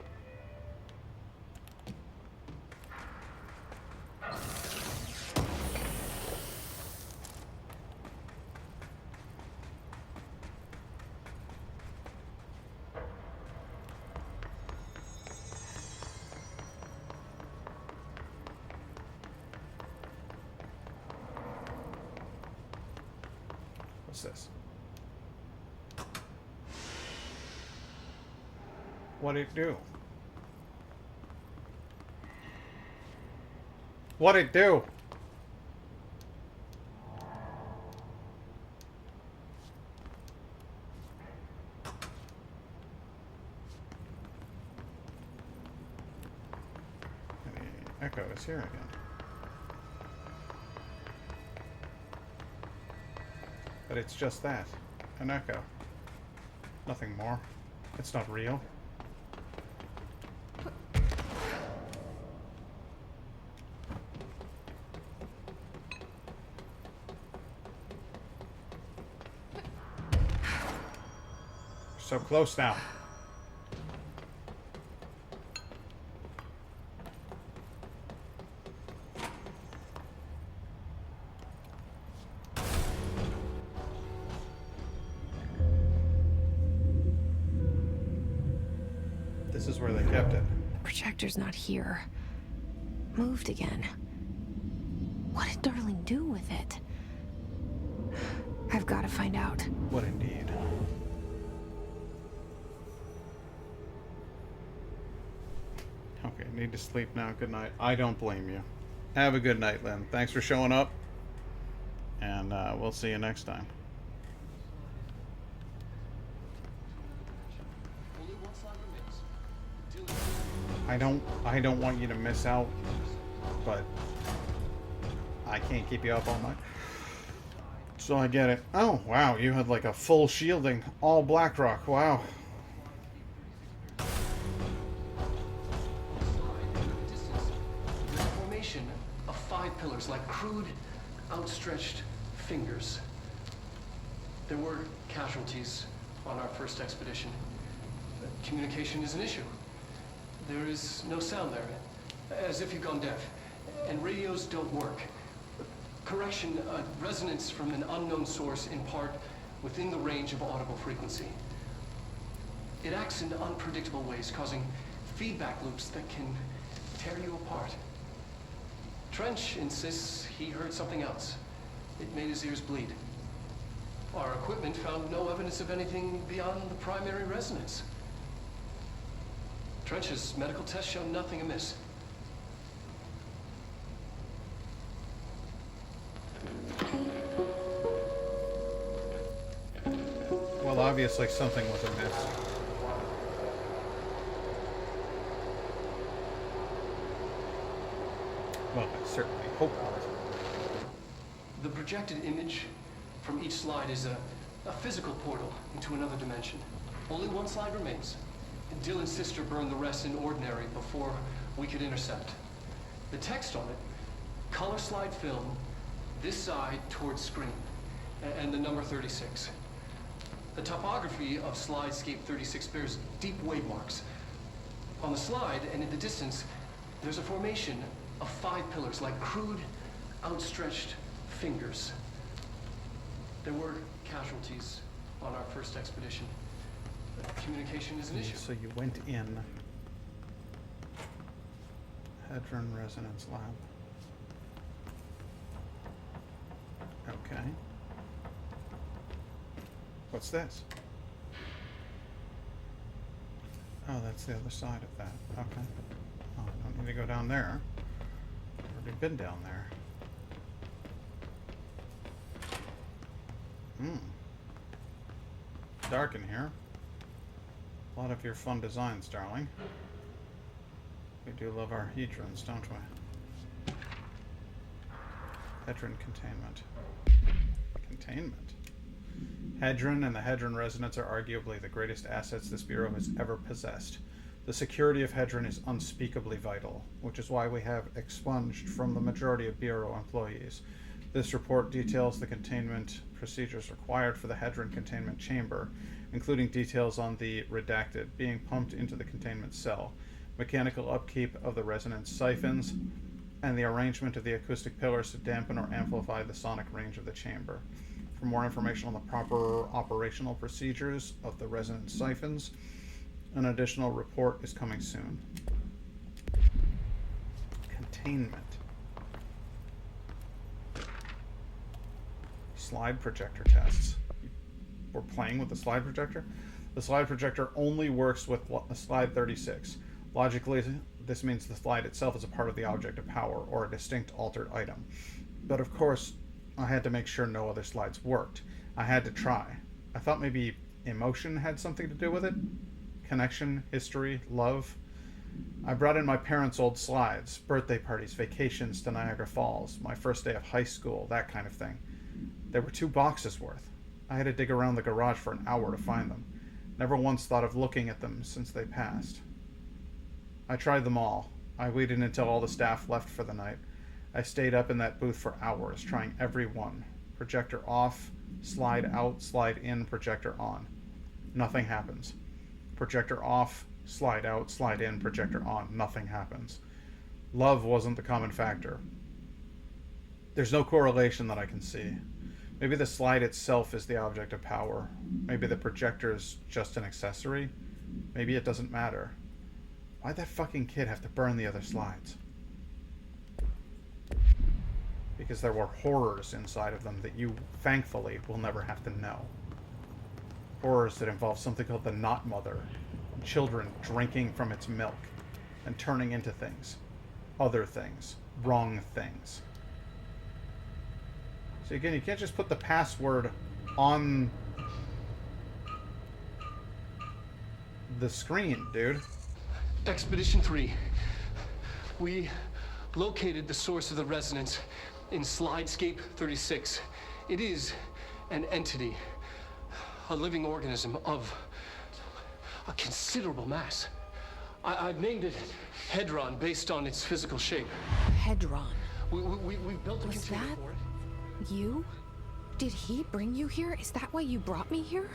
What's this? What'd it do? What'd it do? And the echo is here again. But it's just that. An echo. Nothing more. It's not real. So close now. This is where they kept it. Projector's not here. Moved again. What did Darling do with it? I've got to find out. What indeed? Okay, need to sleep now. Good night. I don't blame you. Have a good night, Lynn. Thanks for showing up. And we'll see you next time. I don't want you to miss out, but I can't keep you up all night. So I get it. Oh, wow, you had like a full shielding, all Blackrock. Wow. There's a formation of 5 pillars, like crude, outstretched fingers. There were casualties on our first expedition. Communication is an issue. There is no sound there. As if you've gone deaf. And radios don't work. Correction, resonance from an unknown source in part within the range of audible frequency. It acts in unpredictable ways, causing feedback loops that can tear you apart. Trench insists he heard something else. It made his ears bleed. Our equipment found no evidence of anything beyond the primary resonance. Trench's medical tests show nothing amiss. Well, obviously something was amiss. Well, I certainly hope not. The projected image from each slide is a physical portal into another dimension. Only one slide remains. Dylan's sister burned the rest in ordinary before we could intercept. The text on it, color slide film, this side towards screen, and the number 36. The topography of slidescape 36 bears deep wave marks. On the slide and in the distance, there's a formation of 5 pillars like crude, outstretched fingers. There were casualties on our first expedition. Communication is an issue. So you went in Hadron Resonance Lab. Okay. What's this? Oh, that's the other side of that. Okay. Oh, I don't need to go down there. I've already been down there. Dark in here. A lot of your fun designs, darling. We do love our hedrons, don't we? Hedron containment. Containment? Hedron and the Hedron resonance are arguably the greatest assets this Bureau has ever possessed. The security of Hedron is unspeakably vital, which is why we have expunged from the majority of Bureau employees. This report details the containment procedures required for the Hedron containment chamber, including details on the redacted being pumped into the containment cell, mechanical upkeep of the resonance siphons, and the arrangement of the acoustic pillars to dampen or amplify the sonic range of the chamber. For more information on the proper operational procedures of the resonance siphons, an additional report is coming soon. Containment. Slide projector tests. We're playing with the slide projector? The slide projector only works with slide 36. Logically, this means the slide itself is a part of the object of power, or a distinct altered item. But of course, I had to make sure no other slides worked. I had to try. I thought maybe emotion had something to do with it? Connection, history, love. I brought in my parents' old slides, birthday parties, vacations to Niagara Falls, my first day of high school, that kind of thing. There were 2 boxes worth. I had to dig around the garage for an hour to find them. Never once thought of looking at them since they passed. I tried them all. I waited until all the staff left for the night. I stayed up in that booth for hours, trying every one. Projector off, slide out, slide in, projector on. Nothing happens. Projector off, slide out, slide in, projector on. Nothing happens. Love wasn't the common factor. There's no correlation that I can see. Maybe the slide itself is the object of power. Maybe the projector is just an accessory. Maybe it doesn't matter. Why'd that fucking kid have to burn the other slides? Because there were horrors inside of them that you, thankfully, will never have to know. Horrors that involve something called the Not Mother. Children drinking from its milk and turning into things. Other things. Wrong things. So again, you can't just put the password on the screen, dude. Expedition 3. We located the source of the resonance in slidescape 36. It is an entity, a living organism of a considerable mass. I've named it Hedron based on its physical shape. Hedron. We built a Was container that for it. you? Did he bring you here? Is that why you brought me here?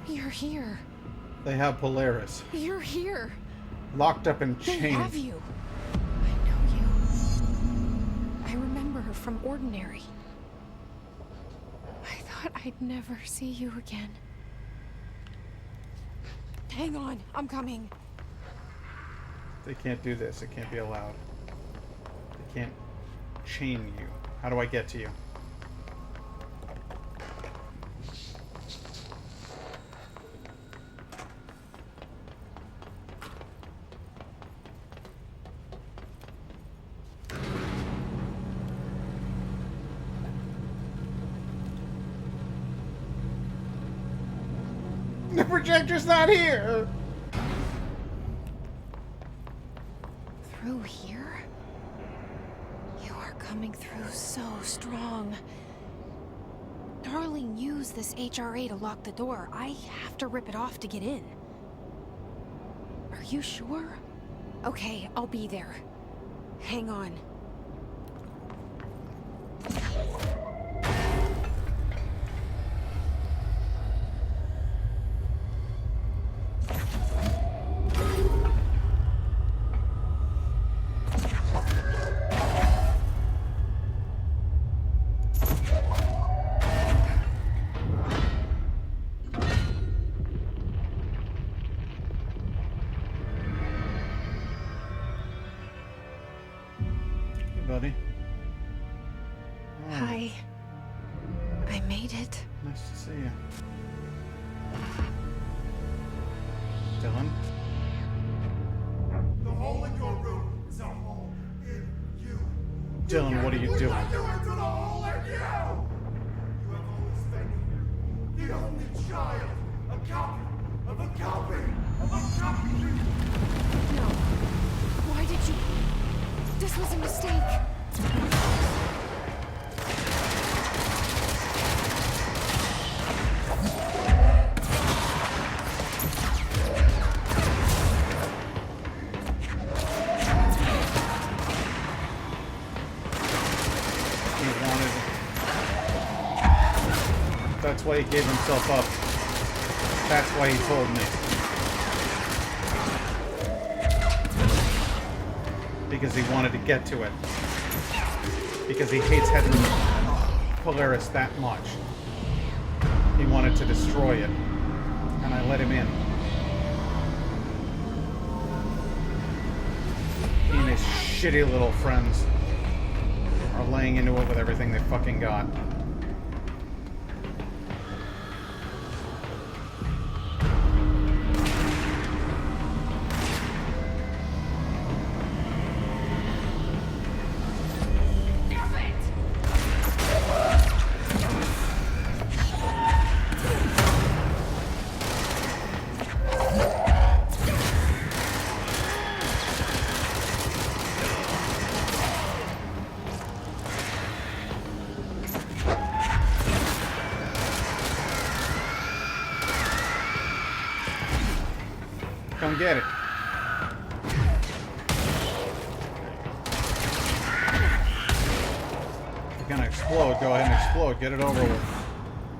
You're here. They have Polaris. You're here. Locked up in They chains. have you. I know you. I remember her from Ordinary. I thought I'd never see you again. Hang on, I'm coming. They can't do this. It can't be allowed. They can't chain you. How do I get to you? The projector's not here! Through here? You are coming through so strong. Darling used this HRA to lock the door. I have to rip it off to get in. Are you sure? Okay, I'll be there. Hang on. Buddy. Oh, Hi. I made it. nice to see you. Dylan? The hole in your room is a hole in you. Dylan, what are you doing? Let you into the hole in you! You have always been here. The only child. A copy of a copy of a copy. No. Why did you... This was a mistake. He wanted... That's why he gave himself up. That's why he told me. Because he wanted to get to it. Because he hates having Polaris that much. He wanted to destroy it. And I let him in. He and his shitty little friends are laying into it with everything they fucking got. Come get it. If you're gonna explode, go ahead and explode. Get it over with.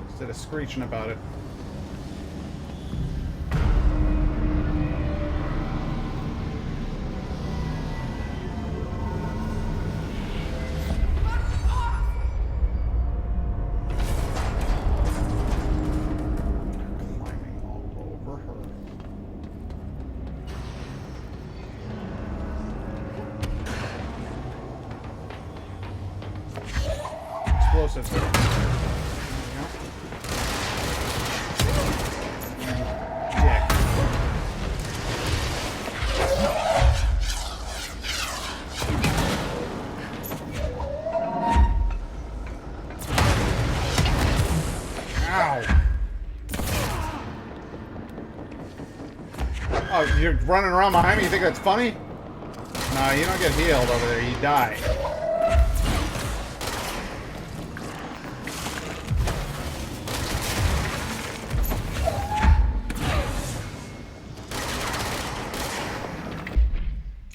Instead of screeching about it. Climbing all over her. Explosives. There we go. Dick. Ow. Oh, you're running around behind me? You think that's funny? No, you don't get healed over there. You die.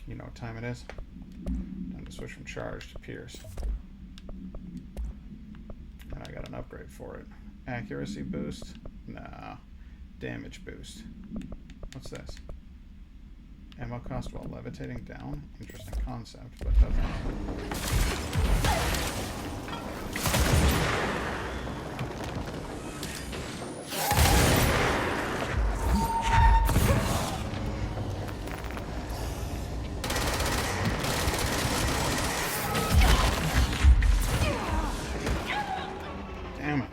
You know what time it is? Time to switch from charge to pierce. And I got an upgrade for it. Accuracy boost? Nah. damage boost. What's this? Ammo cost while levitating down? Interesting concept, but doesn't. Damn it.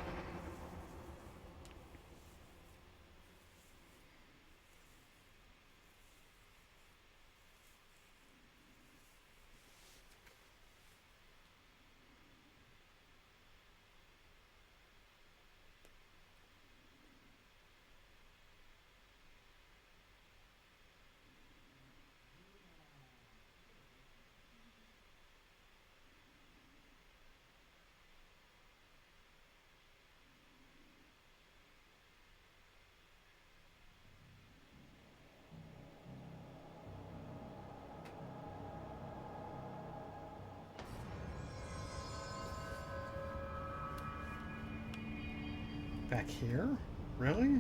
Back here? Really?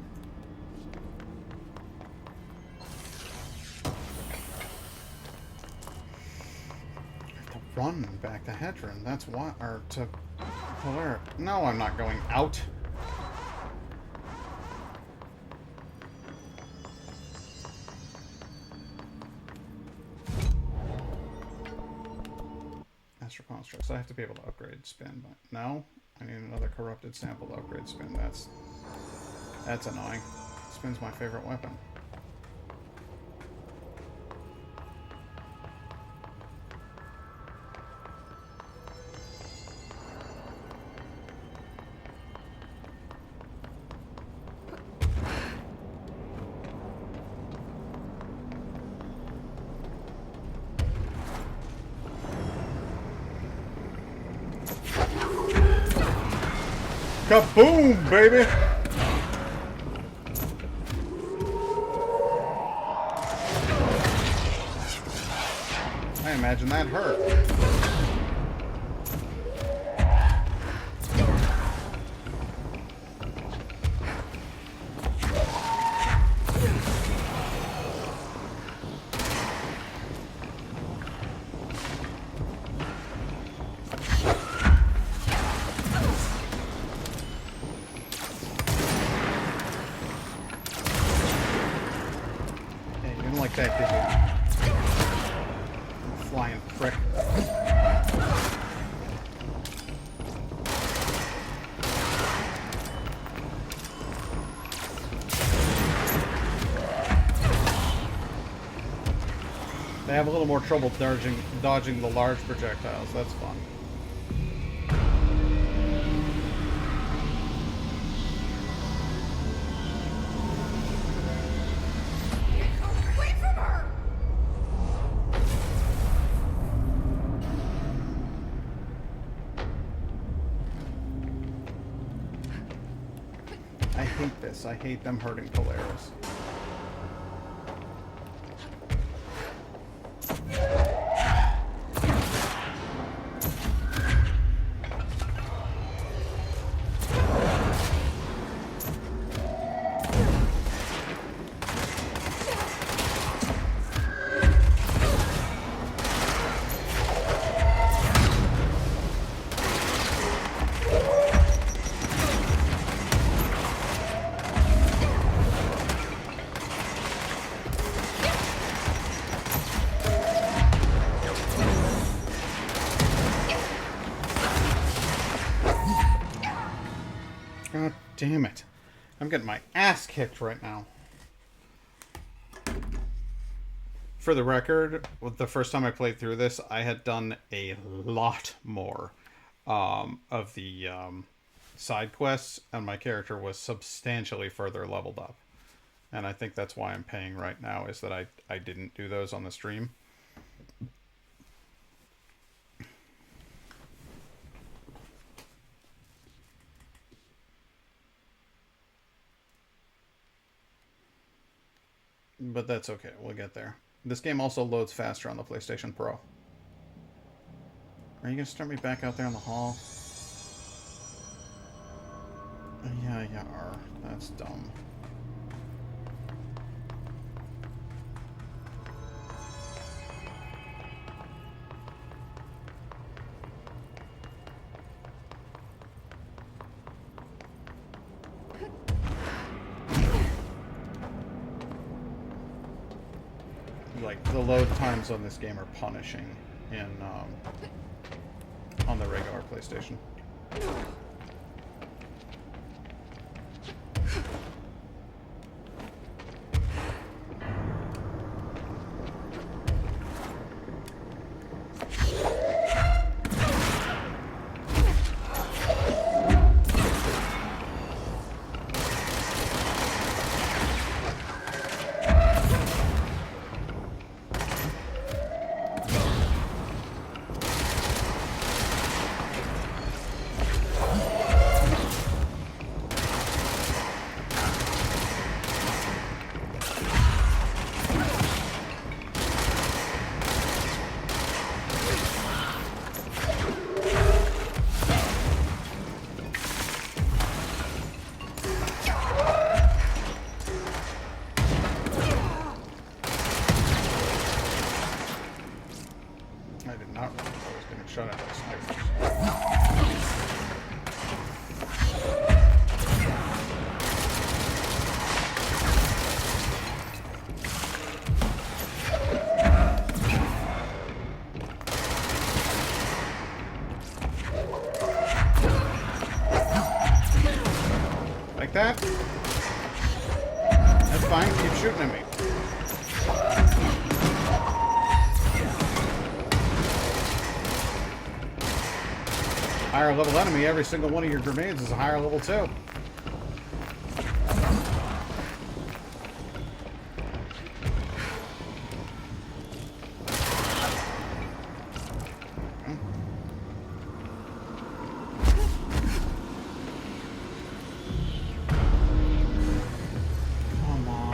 I have to run back to Hedron. That's why, or to Polaris. No, I'm not going out. Astral constructs. I have to be able to upgrade spin, but no. I need another corrupted sample to upgrade spin. That's annoying. Spin's my favorite weapon. Kaboom, baby! I imagine that hurt. That did you? Flying prick. They have a little more trouble dodging the large projectiles. That's fun. I hate this. I hate them hurting Polaris. God damn it. I'm getting my ass kicked right now. For the record, the first time I played through this, I had done a lot more of the side quests, and my character was substantially further leveled up. And I think that's why I'm paying right now, is that I didn't do those on the stream. But that's okay, we'll get there. This game also loads faster on the PlayStation Pro. Are you gonna start me back out there in the hall? Yeah, you are. That's dumb. like, the load times on this game are punishing in, on the regular PlayStation. Shut up, snipers. Like that? That's fine, keep shooting at me. Higher level enemy, every single one of your grenades is a higher level too. Come on.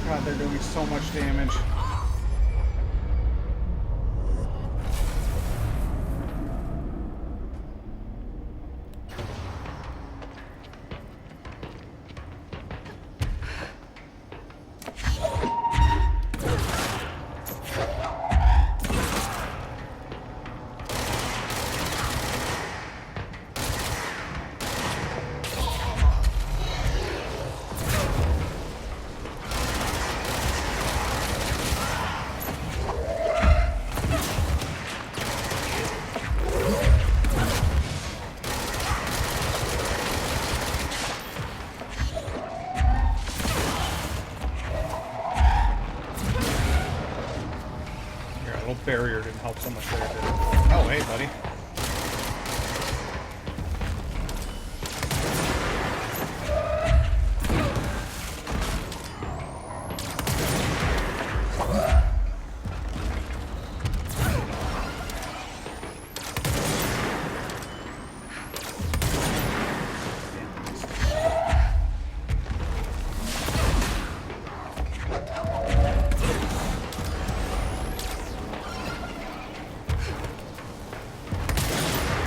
God, they're doing so much damage. Barrier didn't help so much there, did it? Oh, hey, buddy.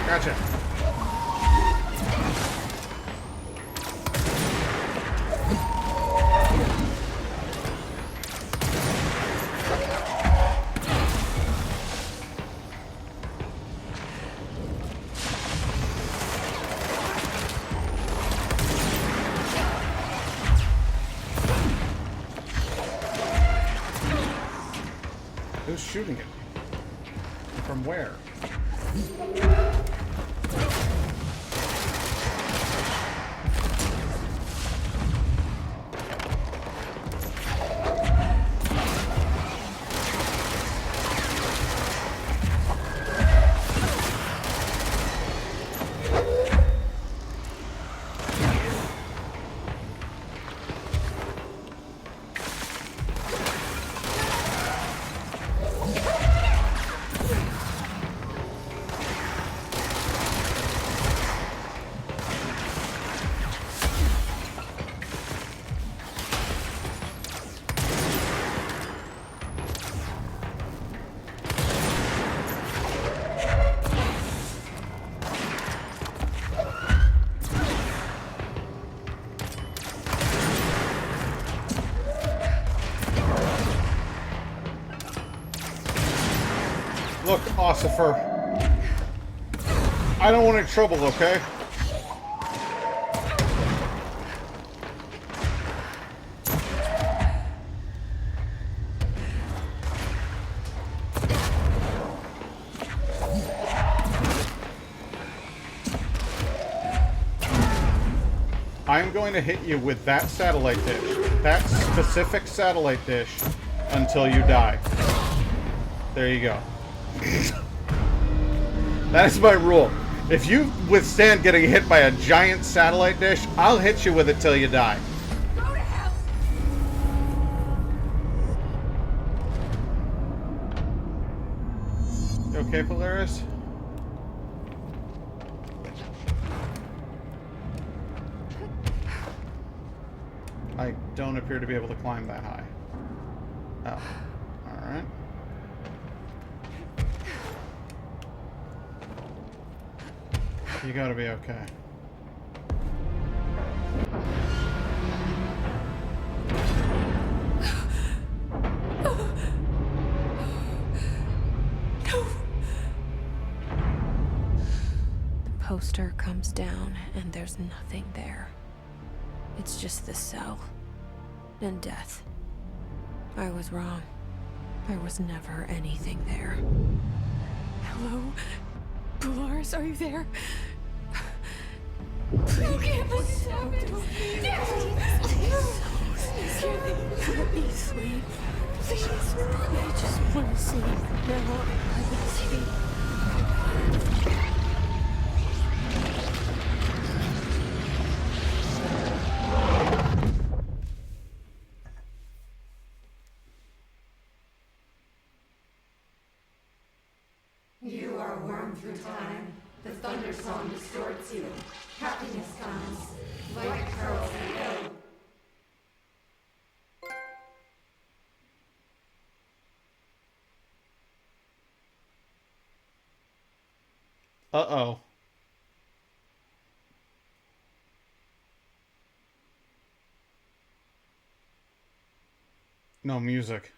Gotcha. Who's shooting it? From where? Look, Ossifer. I don't want any trouble, okay? I'm going to hit you with that satellite dish. That specific satellite dish until you die. There you go. That is my rule. If you withstand getting hit by a giant satellite dish, I'll hit you with it till you die. Go to hell! You okay, Polaris? I don't appear to be able to climb that high. Oh. Alright. You gotta be okay. The poster comes down and there's nothing there. It's just the cell. And death. I was wrong. There was never anything there. Hello? Polaris, are you there? Please. You can't let this happen. Please. Let me sleep. Please. I just want to sleep now. Please. You are wormed through time. The thunder song distorts you. Happiness comes. White pearls and yellow. Uh-oh. No music.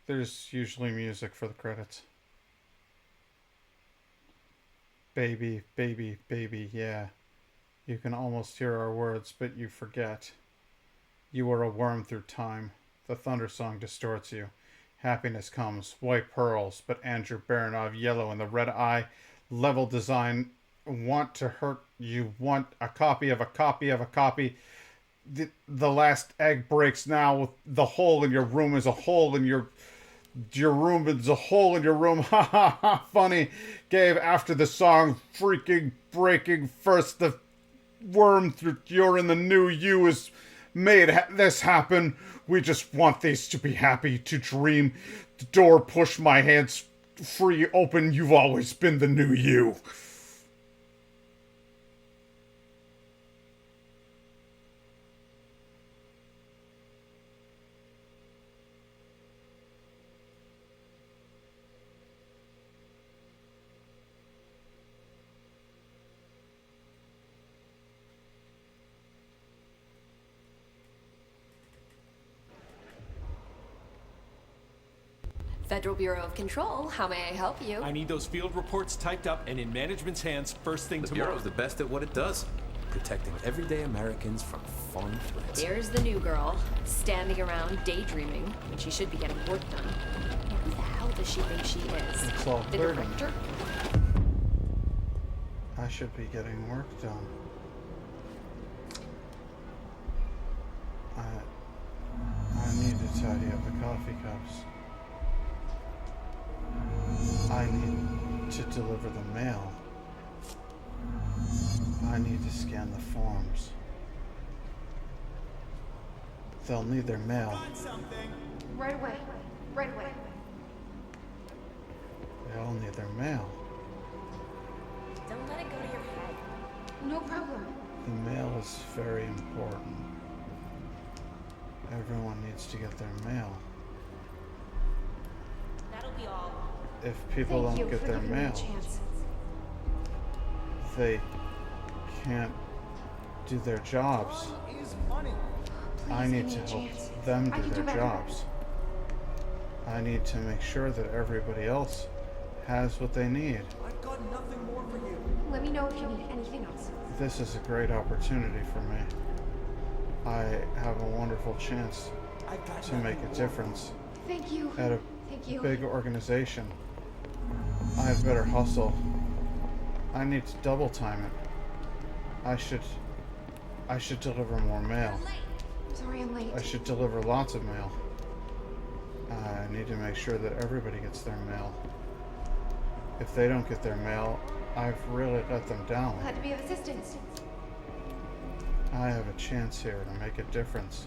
There's usually music for the credits. Baby, baby, baby, yeah. You can almost hear our words, but you forget. You are a worm through time. The thunder song distorts you. Happiness comes. White pearls, but Andrew Baranov, yellow in the red eye. Level design. Want to hurt. You want a copy of a copy of a copy. The last egg breaks now. The hole in your room is a hole in your room is a hole in your room. Ha ha ha. Funny. Gave after the song freaking breaking first. The worm through you're in the new you is made this happen. We just want these to be happy, to dream. The door push my hands free open. You've always been the new you. Federal Bureau of Control, how may I help you? I need those field reports typed up and in management's hands first thing The tomorrow. Bureau's the best at what it does. Protecting everyday Americans from foreign threats. Here's the new girl, standing around daydreaming when she should be getting work done. Who the hell does she think she is? It's all The clear to me. director? I should be getting work done. I need to tidy up the coffee cups. I need to deliver the mail. I need to scan the forms. They'll need their mail. Right away. Right away. They all need their mail. Don't let it go to your head. No problem. The mail is very important. Everyone needs to get their mail. That'll be all. If people Thank don't you get for their giving me a mail, chance. they can't do their jobs. I Please need give to me a help chance. them I do can their do better. jobs. I need to make sure that everybody else has what they need. I've got nothing more for you. Let me know if you need anything else. This is a great opportunity for me. I have a wonderful chance to make a difference Thank you. at a Thank you. big organization. I better hustle. I need to double time it. I should deliver more mail. I'm sorry I'm late. I should deliver lots of mail. I need to make sure that everybody gets their mail. If they don't get their mail, I've really let them down. Glad to be of assistance. I have a chance here to make a difference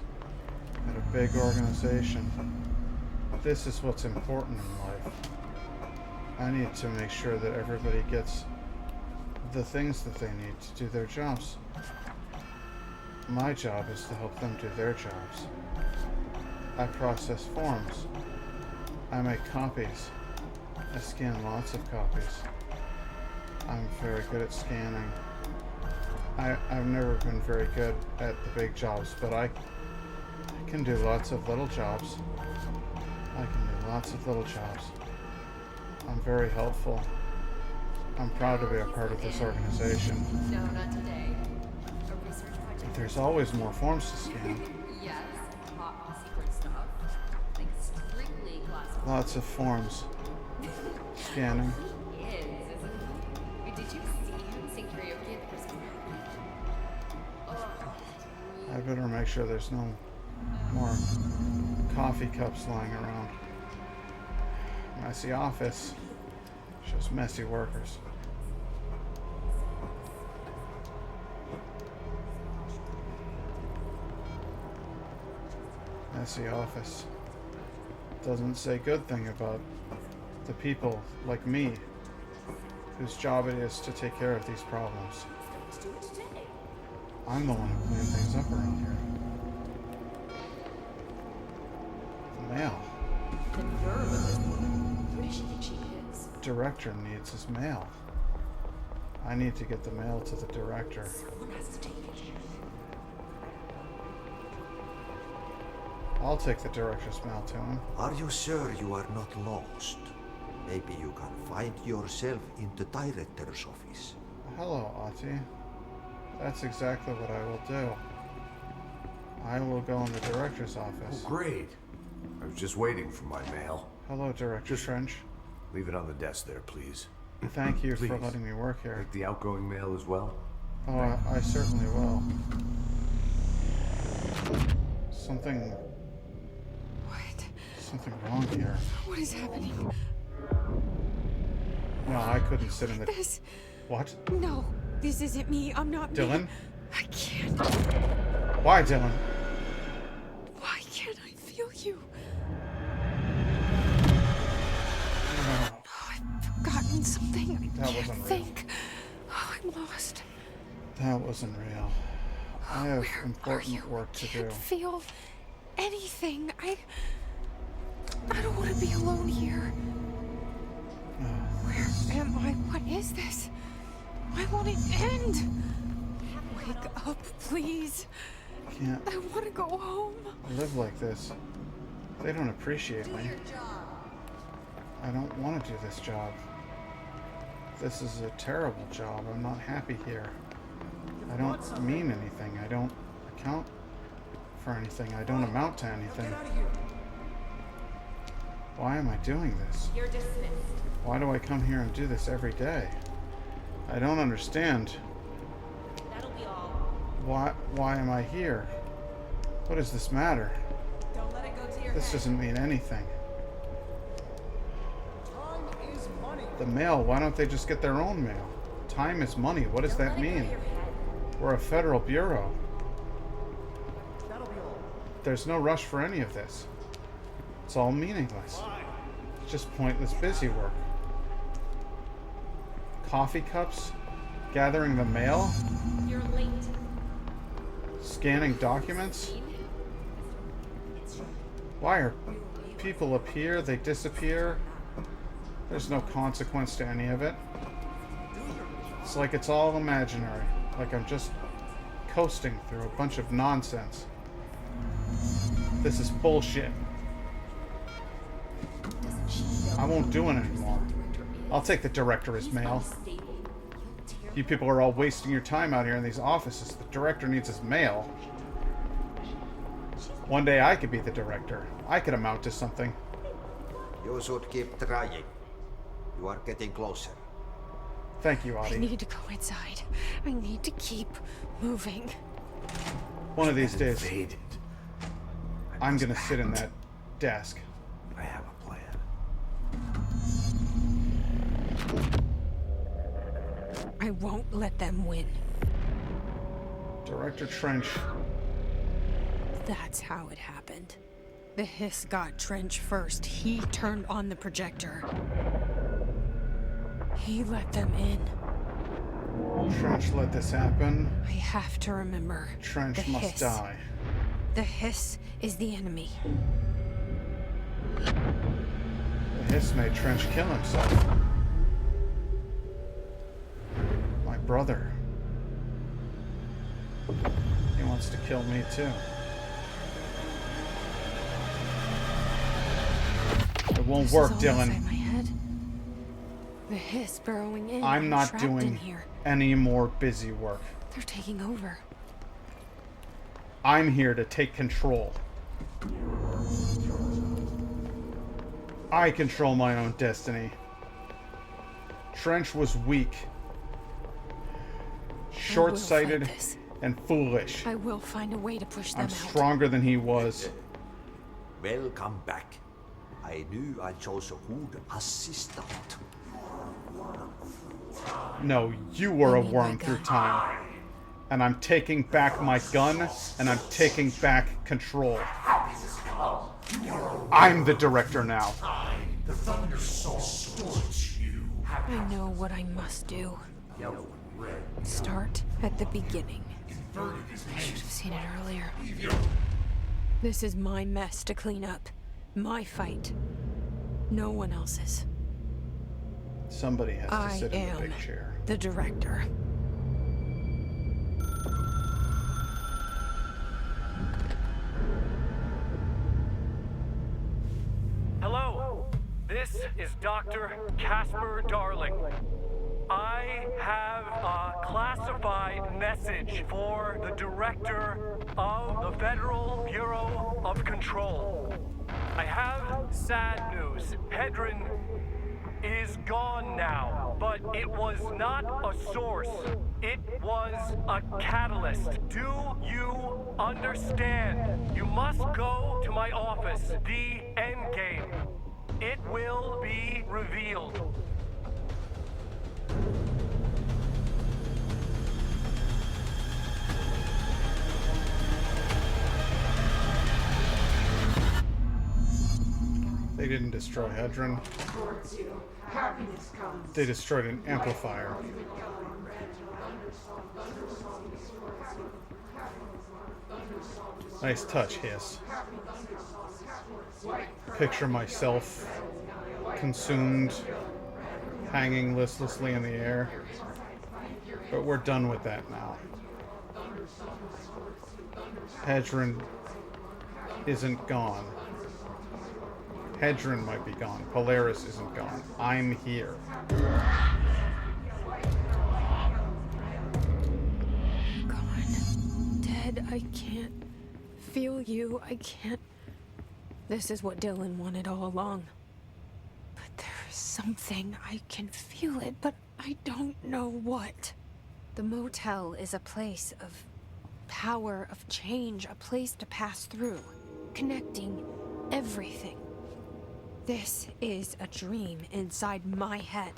at a big organization. This is what's important in life. I need to make sure that everybody gets the things that they need to do their jobs. My job is to help them do their jobs. I process forms. I make copies. I scan lots of copies. I'm very good at scanning. I've never been very good at the big jobs, but I can do lots of little jobs. I can do lots of little jobs. I'm very helpful. I'm proud to be a part of this organization. No, not today. A research project. There's always more forms to scan. Yes, top secret stuff. Like strictly classified. Lots of forms. Scanning. He is, isn't he? Wait, did you see him sing karaoke at the Christmas party? I better make sure there's no more coffee cups lying around. Messy office. Shows messy workers. Messy office. Doesn't say good thing about the people like me whose job it is to take care of these problems. I'm the one who cleaned things up around here. The mail. The nerve of this woman. Who does she think she is? Director needs his mail. I need to get the mail to the director. Someone has to take it. I'll take the director's mail to him. Are you sure you are not lost? Maybe you can find yourself in the director's office. Hello, Ati. That's exactly what I will do. I will go in the director's office. Oh, great. I was just waiting for my mail. Hello, Director Trench. Leave it on the desk there, please. Thank you Please. for letting me work here. Take the outgoing mail as well. Oh, I certainly will. Something wrong here. What is happening? No, I couldn't sit in the... This... What? No, this isn't me. I'm not Dylan? me. I can't. Why, Dylan? Why can't I feel you? No. Oh, I've forgotten something. I That can't wasn't real. think. Oh, I'm lost. That wasn't real. I have Where are important you? work to do. Can't feel anything. I don't want to be alone here. Where am I? What is this? Why won't it end? Wake up, please. Can't I want to go home. live like this. They don't appreciate me. I don't want to do this job. This is a terrible job. I'm not happy here. I don't mean anything. I don't account for anything. I don't amount to anything. Why am I doing this? You're dismissed. Why do I come here and do this every day? I don't understand. That'll be all. Why am I here? What does this matter? Don't let it go to your This head. doesn't mean anything. Time is money. The mail, why don't they just get their own mail? Time is money. What does that mean? We're a federal bureau. That'll be all. There's no rush for any of this. It's all meaningless. It's just pointless busy work. Coffee cups? Gathering the mail? You're late. Scanning documents? Why are people appear, they disappear? There's no consequence to any of it. It's like it's all imaginary. Like I'm just coasting through a bunch of nonsense. This is bullshit. I won't do it anymore. I'll take the director as mail. You people are all wasting your time out here in these offices. The director needs his mail. One day I could be the director. I could amount to something. You should keep trying. You are getting closer. Thank you, I Audie. need to go inside. I need to keep moving. One of these days, I'm gonna sit in that desk. I have a plan. I won't let them win. Director Trench. That's how it happened. The hiss got Trench first. He turned on the projector. He let them in. Trench let this happen. I have to remember. Trench the must hiss. die. The hiss is the enemy. The hiss made Trench kill himself. My brother. He wants to kill me too. It won't This work, is all inside Dylan. my head. The hiss burrowing in. I'm not trapped in doing here. any more busy work. They're taking over. I'm here to take control. I control my own destiny. Trench was weak, short-sighted, and foolish. I will find a way to push them I'm out. stronger than he was. Welcome back. I knew I chose a good assistant. No, you were a worm through time. And I'm taking back my gun, and I'm taking back control. I'm the director now. The Thunder Soul distorts you. I know what I must do. Start at the beginning. I should have seen it earlier. This is my mess to clean up. My fight. No one else's. Somebody has to I sit in the am big chair. the director. Hello, this is Dr. Casper Darling. I have a classified message for the director of the Federal Bureau of Control. I have sad news. Hedron is gone now, but it was not a source. It was a catalyst. Do you understand? You must go to my office, the Endgame. It will be revealed. They didn't destroy Hedron. They destroyed an amplifier. Nice touch, Hiss. Picture myself consumed, hanging listlessly in the air. But we're done with that now. Hedron isn't gone. Hedron might be gone. Polaris isn't gone. I'm here. Gone. Dead. I can't feel you. I can't. This is what Dylan wanted all along. But there's something. I can feel it, but I don't know what. The motel is a place of power, of change, a place to pass through, connecting everything. This is a dream inside my head.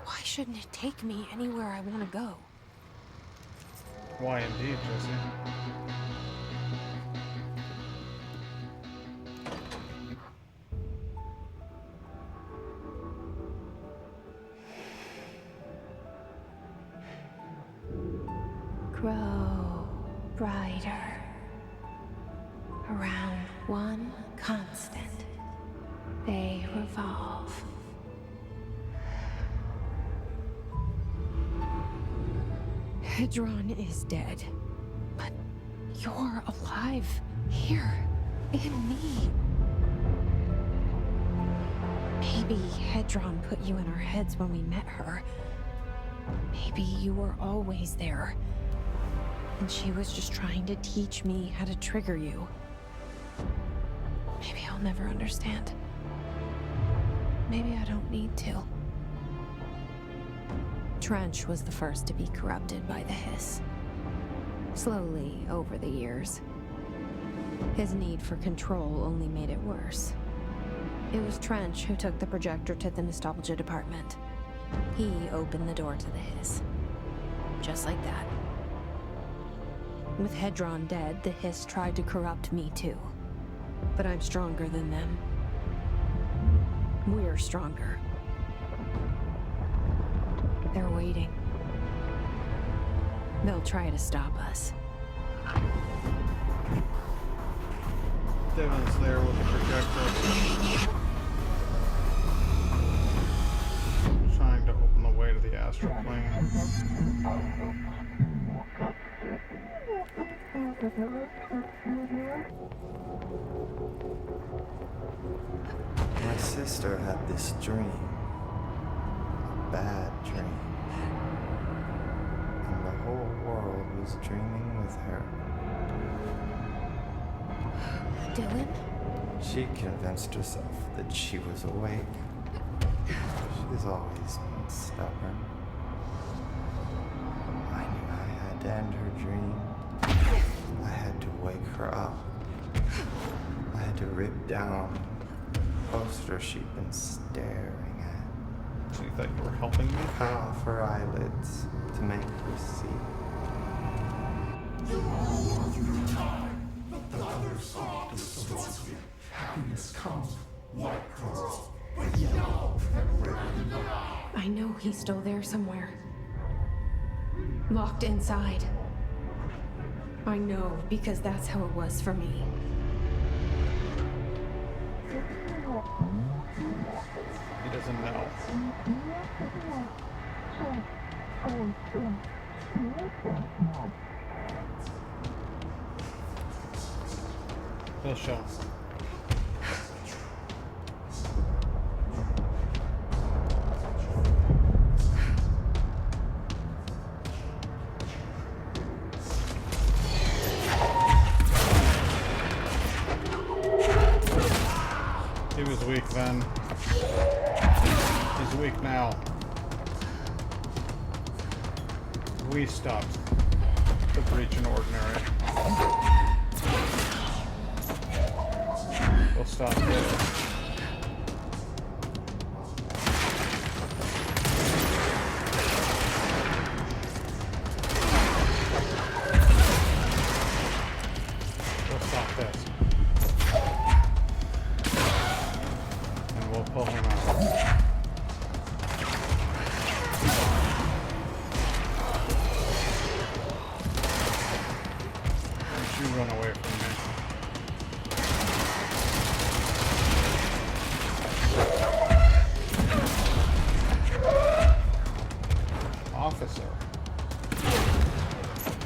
Why shouldn't it take me anywhere I want to go? Why indeed, Jesse? Grow brighter around one constant. They revolve. Hedron is dead, but you're alive here in me. Maybe Hedron put you in our heads when we met her. Maybe you were always there, and she was just trying to teach me how to trigger you. Maybe I'll never understand. Maybe I don't need to. Trench was the first to be corrupted by the hiss. Slowly, over the years. His need for control only made it worse. It was Trench who took the projector to the nostalgia department. He opened the door to the hiss. Just like that. With Hedron dead, the hiss tried to corrupt me too. But I'm stronger than them. We're stronger. They're waiting. They'll try to stop us. Devon's there with the projector. Trying to open the way to the astral plane. My sister had this dream. A bad dream. And the whole world was dreaming with her. Dylan? She convinced herself that she was awake. She's always been stubborn. I knew I had to end her dream. I had to wake her up. I had to rip down the poster she'd been staring at. So you thought you were helping me? Cut off her eyelids to make her see. You are through time. The thunder's on distorts you. Happiness comes, white pearls, with yellow and red in the eye. I know he's still there somewhere. Locked inside. I know, because that's how it was for me. He doesn't know. He'll show us. He was weak then. He's weak now. We stopped the breach in ordinary. We'll stop this. We'll stop this. And we'll pull him out. Don't you run away from me.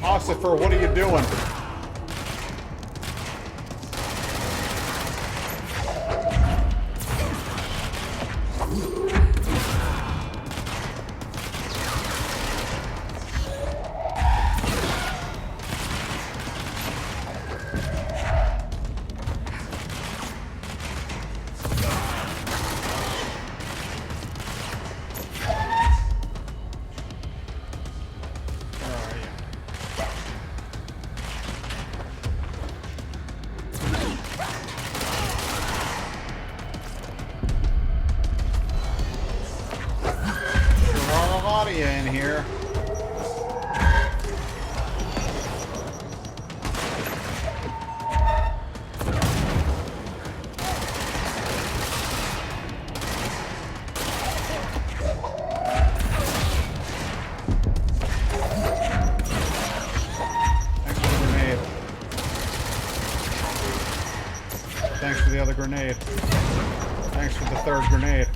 Ossifer, what are you doing? In here. Thanks for the other grenade. Thanks for the third grenade.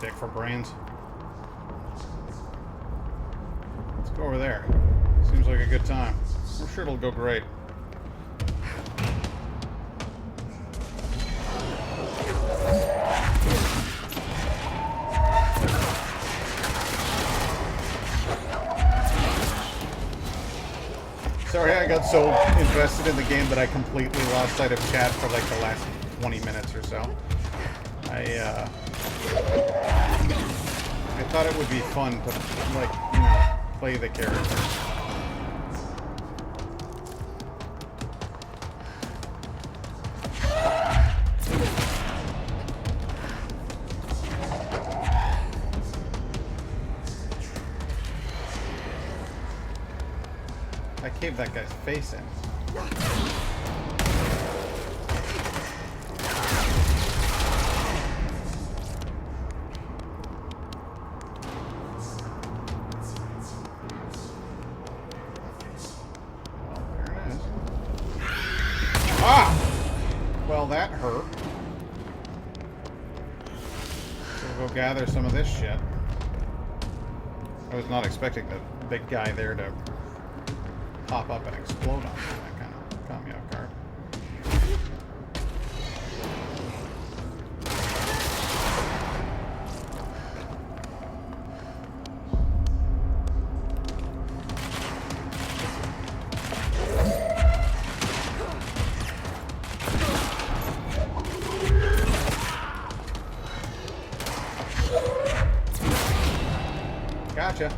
Dick for brains. Let's go over there. Seems like a good time. I'm sure it'll go great. Sorry, I got so invested in the game that I completely lost sight of chat for like the last 20 minutes or so. thought it would be fun to, like, you know, play the character. I caved that guy's face in. Well, that hurt. So we'll go gather some of this shit. I was not expecting the big guy there to pop up and explode on me. That kind of caught me off guard. Gotcha.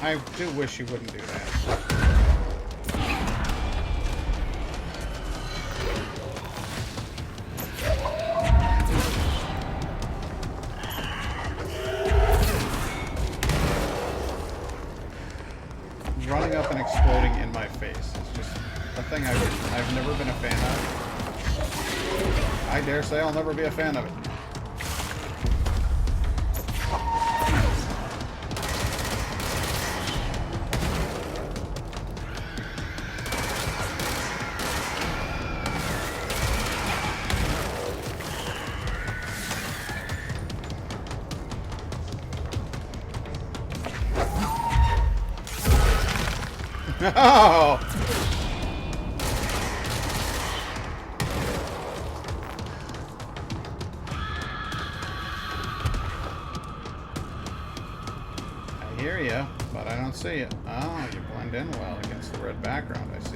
I do wish you wouldn't do that. Running up and exploding in my face is just a thing I've never been a fan of. I dare say I'll never be a fan of it. Oh! I hear you, but I don't see you. Oh, you blend in well against the red background, I see.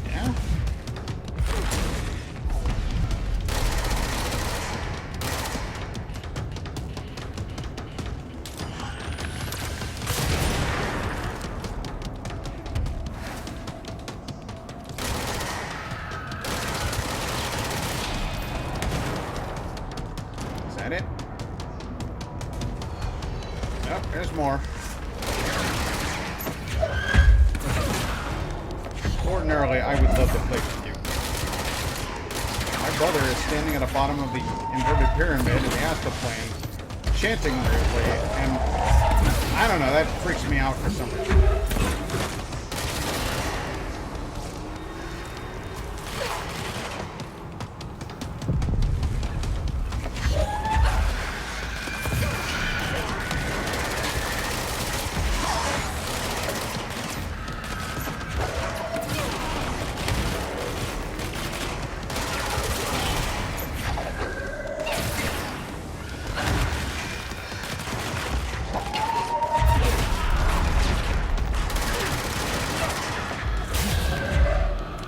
Yeah? It? Yep, there's more. Ordinarily, I would love to play with you. My brother is standing at the bottom of the inverted pyramid in the astral plane, chanting weirdly, and I don't know, that freaks me out for some reason.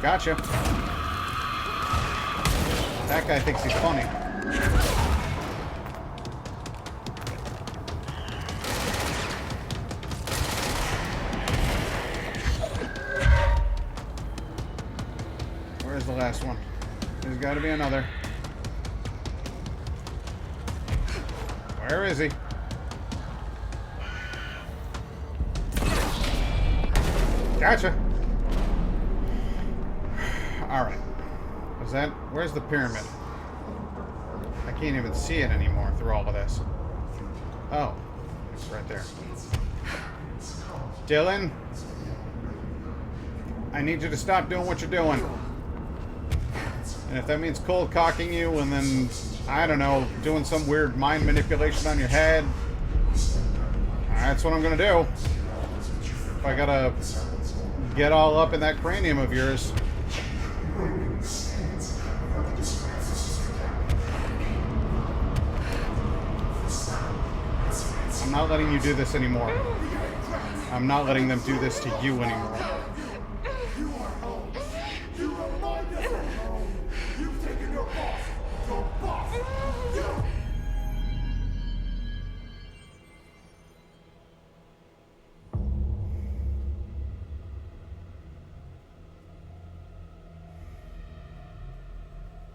Gotcha. That guy thinks he's funny. Where's the last one? There's got to be another. Where is he? Gotcha. Alright. Is that... Where's the pyramid? I can't even see it anymore through all of this. Oh. It's right there. Dylan? I need you to stop doing what you're doing. And if that means cold cocking you and then, I don't know, doing some weird mind manipulation on your head, That's what I'm gonna do. If I gotta get all up in that cranium of yours. I'm not letting you do this anymore. I'm not letting them do this to you anymore.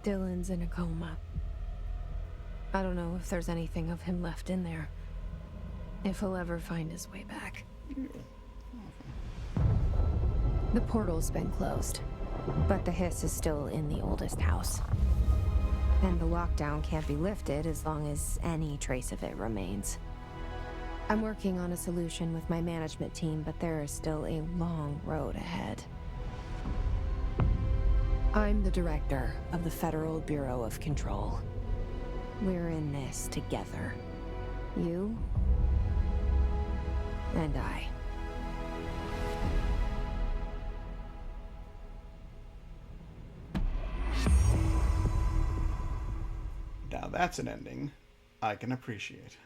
Dylan's in a coma. I don't know if there's anything of him left in there. If he'll ever find his way back. The portal's been closed, but the hiss is still in the oldest house. And the lockdown can't be lifted as long as any trace of it remains. I'm working on a solution with my management team, but there is still a long road ahead. I'm the director of the Federal Bureau of Control. We're in this together. You and I. Now that's an ending I can appreciate.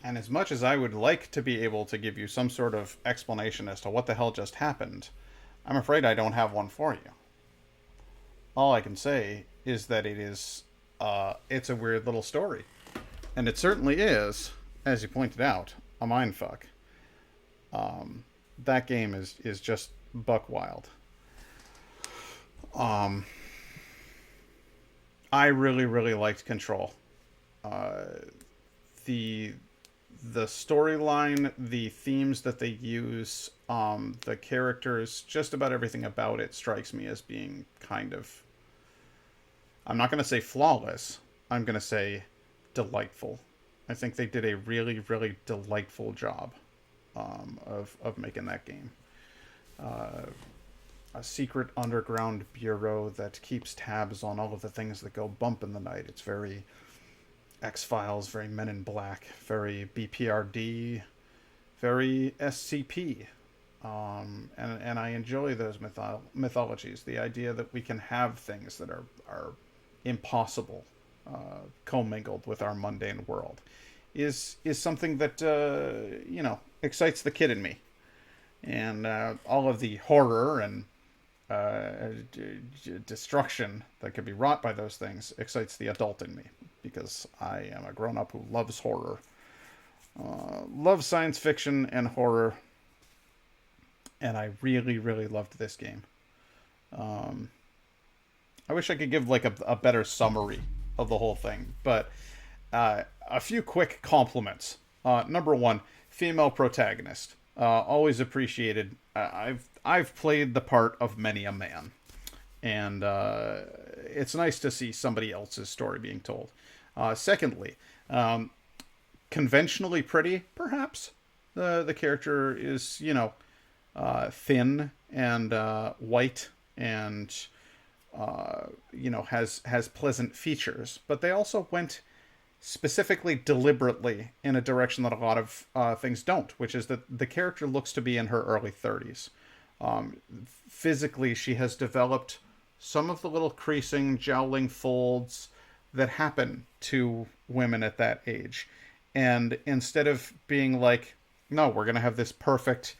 And as much as I would like to be able to give you some sort of explanation as to what the hell just happened, I'm afraid I don't have one for you. All I can say is that it's a weird little story. And it certainly is, as you pointed out, a mindfuck. That game is just buck wild. I really, really liked Control. The storyline, the themes that they use, the characters, just about everything about it strikes me as being kind of, I'm not going to say flawless, I'm going to say delightful. I think they did a really, really delightful job of making that game. A secret underground bureau that keeps tabs on all of the things that go bump in the night. It's very X-Files, very Men in Black, very BPRD, very SCP. And I enjoy those mythologies. The idea that we can have things that are impossible, commingled with our mundane world, is something that, excites the kid in me. And all of the horror and destruction that could be wrought by those things excites the adult in me, because I am a grown-up who loves horror, loves science fiction and horror, and I really, really loved this game. I wish I could give like a better summary of the whole thing, but a few quick compliments. Number one, female protagonist. Always appreciated. I've played the part of many a man, and it's nice to see somebody else's story being told. Secondly, conventionally pretty, perhaps. The character is, thin and white and has pleasant features, but they also went specifically deliberately in a direction that a lot of things don't, which is that the character looks to be in her early 30s. Physically, she has developed some of the little creasing, jowling folds that happen to women at that age. And instead of being like, no, we're going to have this perfect,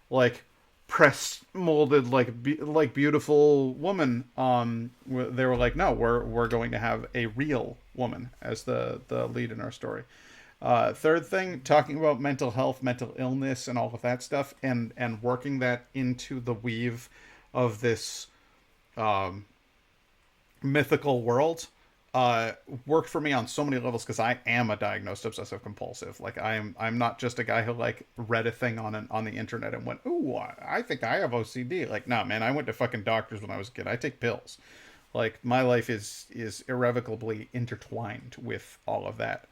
like, press molded, like beautiful woman, they were like, no, we're going to have a real woman as the lead in our story. Third thing, talking about mental health, mental illness, and all of that stuff, and working that into the weave of this mythical world, worked for me on so many levels, because I am a diagnosed obsessive compulsive. Like, I'm not just a guy who like read a thing on the internet and went, ooh, I think I have OCD. Like, nah, man, I went to fucking doctors when I was a kid. I take pills. Like, my life is irrevocably intertwined with all of that.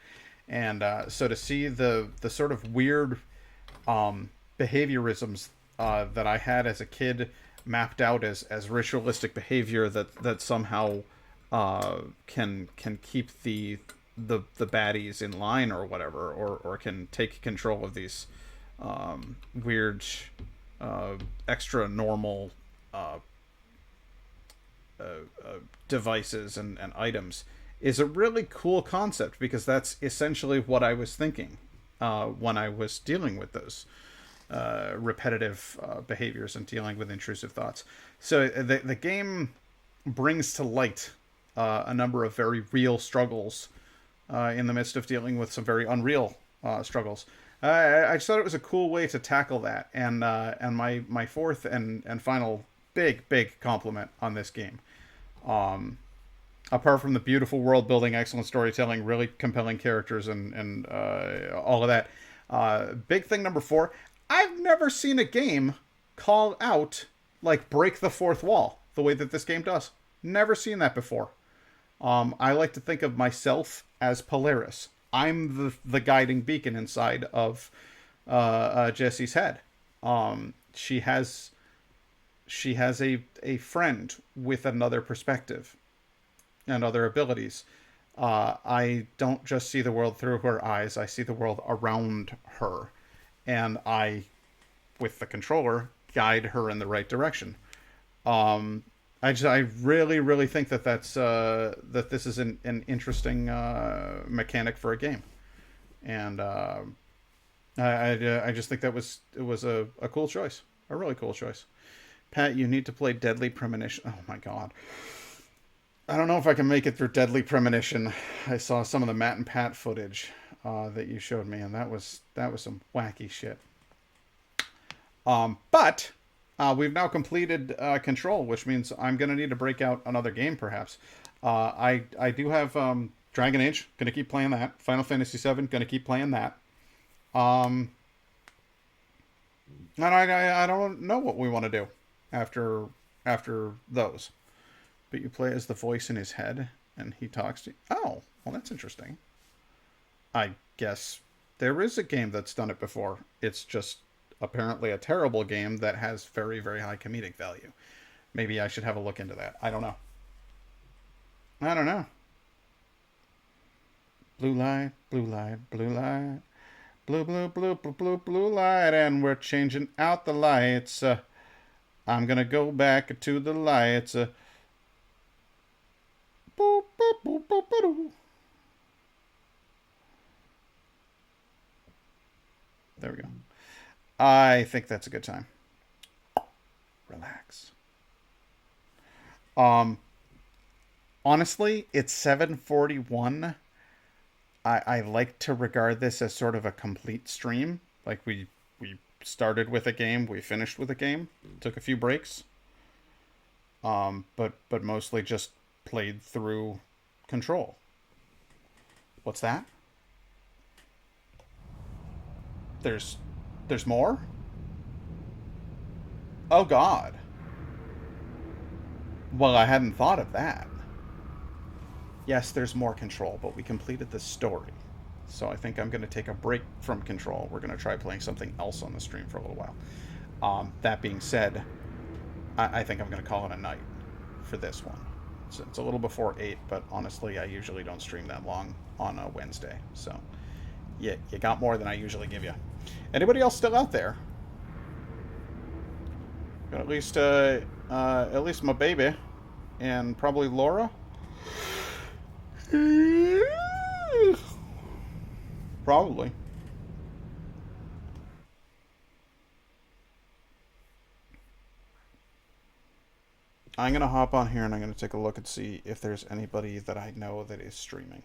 And so to see the sort of weird behaviorisms that I had as a kid mapped out as ritualistic behavior that somehow can keep the baddies in line or whatever, or can take control of these weird extra normal devices and items is a really cool concept, because that's essentially what I was thinking when I was dealing with those repetitive behaviors and dealing with intrusive thoughts. So the game brings to light a number of very real struggles in the midst of dealing with some very unreal struggles. I just thought it was a cool way to tackle that, and my fourth and final big compliment on this game, apart from the beautiful world building, excellent storytelling, really compelling characters, and all of that, big thing number 4, I've never seen a game call out, like, break the fourth wall the way that this game does. Never seen that before. I like to think of myself as Polaris. I'm the guiding beacon inside of Jessie's head. She has a friend with another perspective and other abilities. I don't just see the world through her eyes. I see the world around her, and I, with the controller, guide her in the right direction. I really think that that this is an interesting mechanic for a game, and I just think it was a cool choice, a really cool choice. Pat, you need to play Deadly Premonition. Oh my god, I don't know if I can make it through Deadly Premonition. I saw some of the Matt and Pat footage that you showed me, and that was some wacky shit. But we've now completed Control, which means I'm going to need to break out another game, perhaps. I do have Dragon Age, going to keep playing that. Final Fantasy VII, going to keep playing that. And I don't know what we want to do after those. But you play as the voice in his head, and he talks to you. Oh, well, that's interesting. I guess there is a game that's done it before. It's just apparently a terrible game that has very, very high comedic value. Maybe I should have a look into that. I don't know. Blue light, blue light, blue light. Blue, blue, blue, blue, blue, blue light. And we're changing out the lights. I'm going to go back to the lights. Boop, boop, boop, boop, boop. There we go. I think that's a good time. Relax. Honestly, it's 7:41. I like to regard this as sort of a complete stream. Like we started with a game, we finished with a game, took a few breaks. But mostly just played through Control. What's that? There's more? Oh god. Well, I hadn't thought of that. Yes, there's more Control, but we completed the story. So I think I'm going to take a break from Control. We're going to try playing something else on the stream for a little while. That being said, I think I'm going to call it a night for this one. It's a little before 8, but honestly, I usually don't stream that long on a Wednesday. So, yeah, you got more than I usually give you. Anybody else still out there? Got at least my baby, and probably Laura. Probably. I'm going to hop on here and I'm going to take a look and see if there's anybody that I know that is streaming.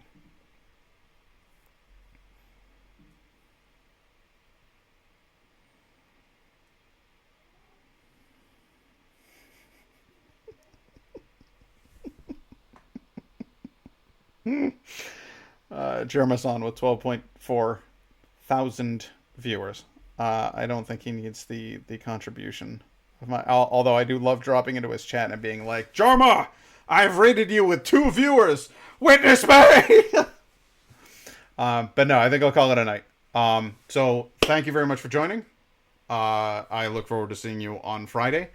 Jermason with 12.4 thousand viewers. I don't think he needs the contribution of my. Although I do love dropping into his chat and being like, Jorma, I've rated you with 2 viewers. Witness me. But no, I think I'll call it a night. So thank you very much for joining. I look forward to seeing you on Friday.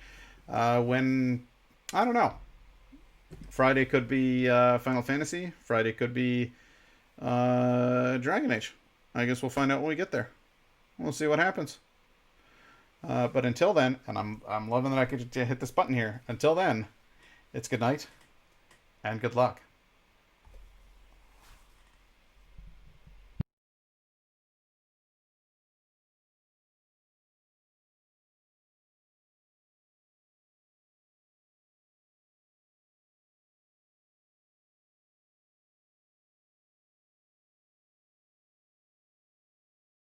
When I don't know. Friday could be Final Fantasy. Friday could be Dragon Age. I guess we'll find out when we get there. We'll see what happens. But until then, and I'm loving that I could hit this button here. Until then, it's good night and good luck.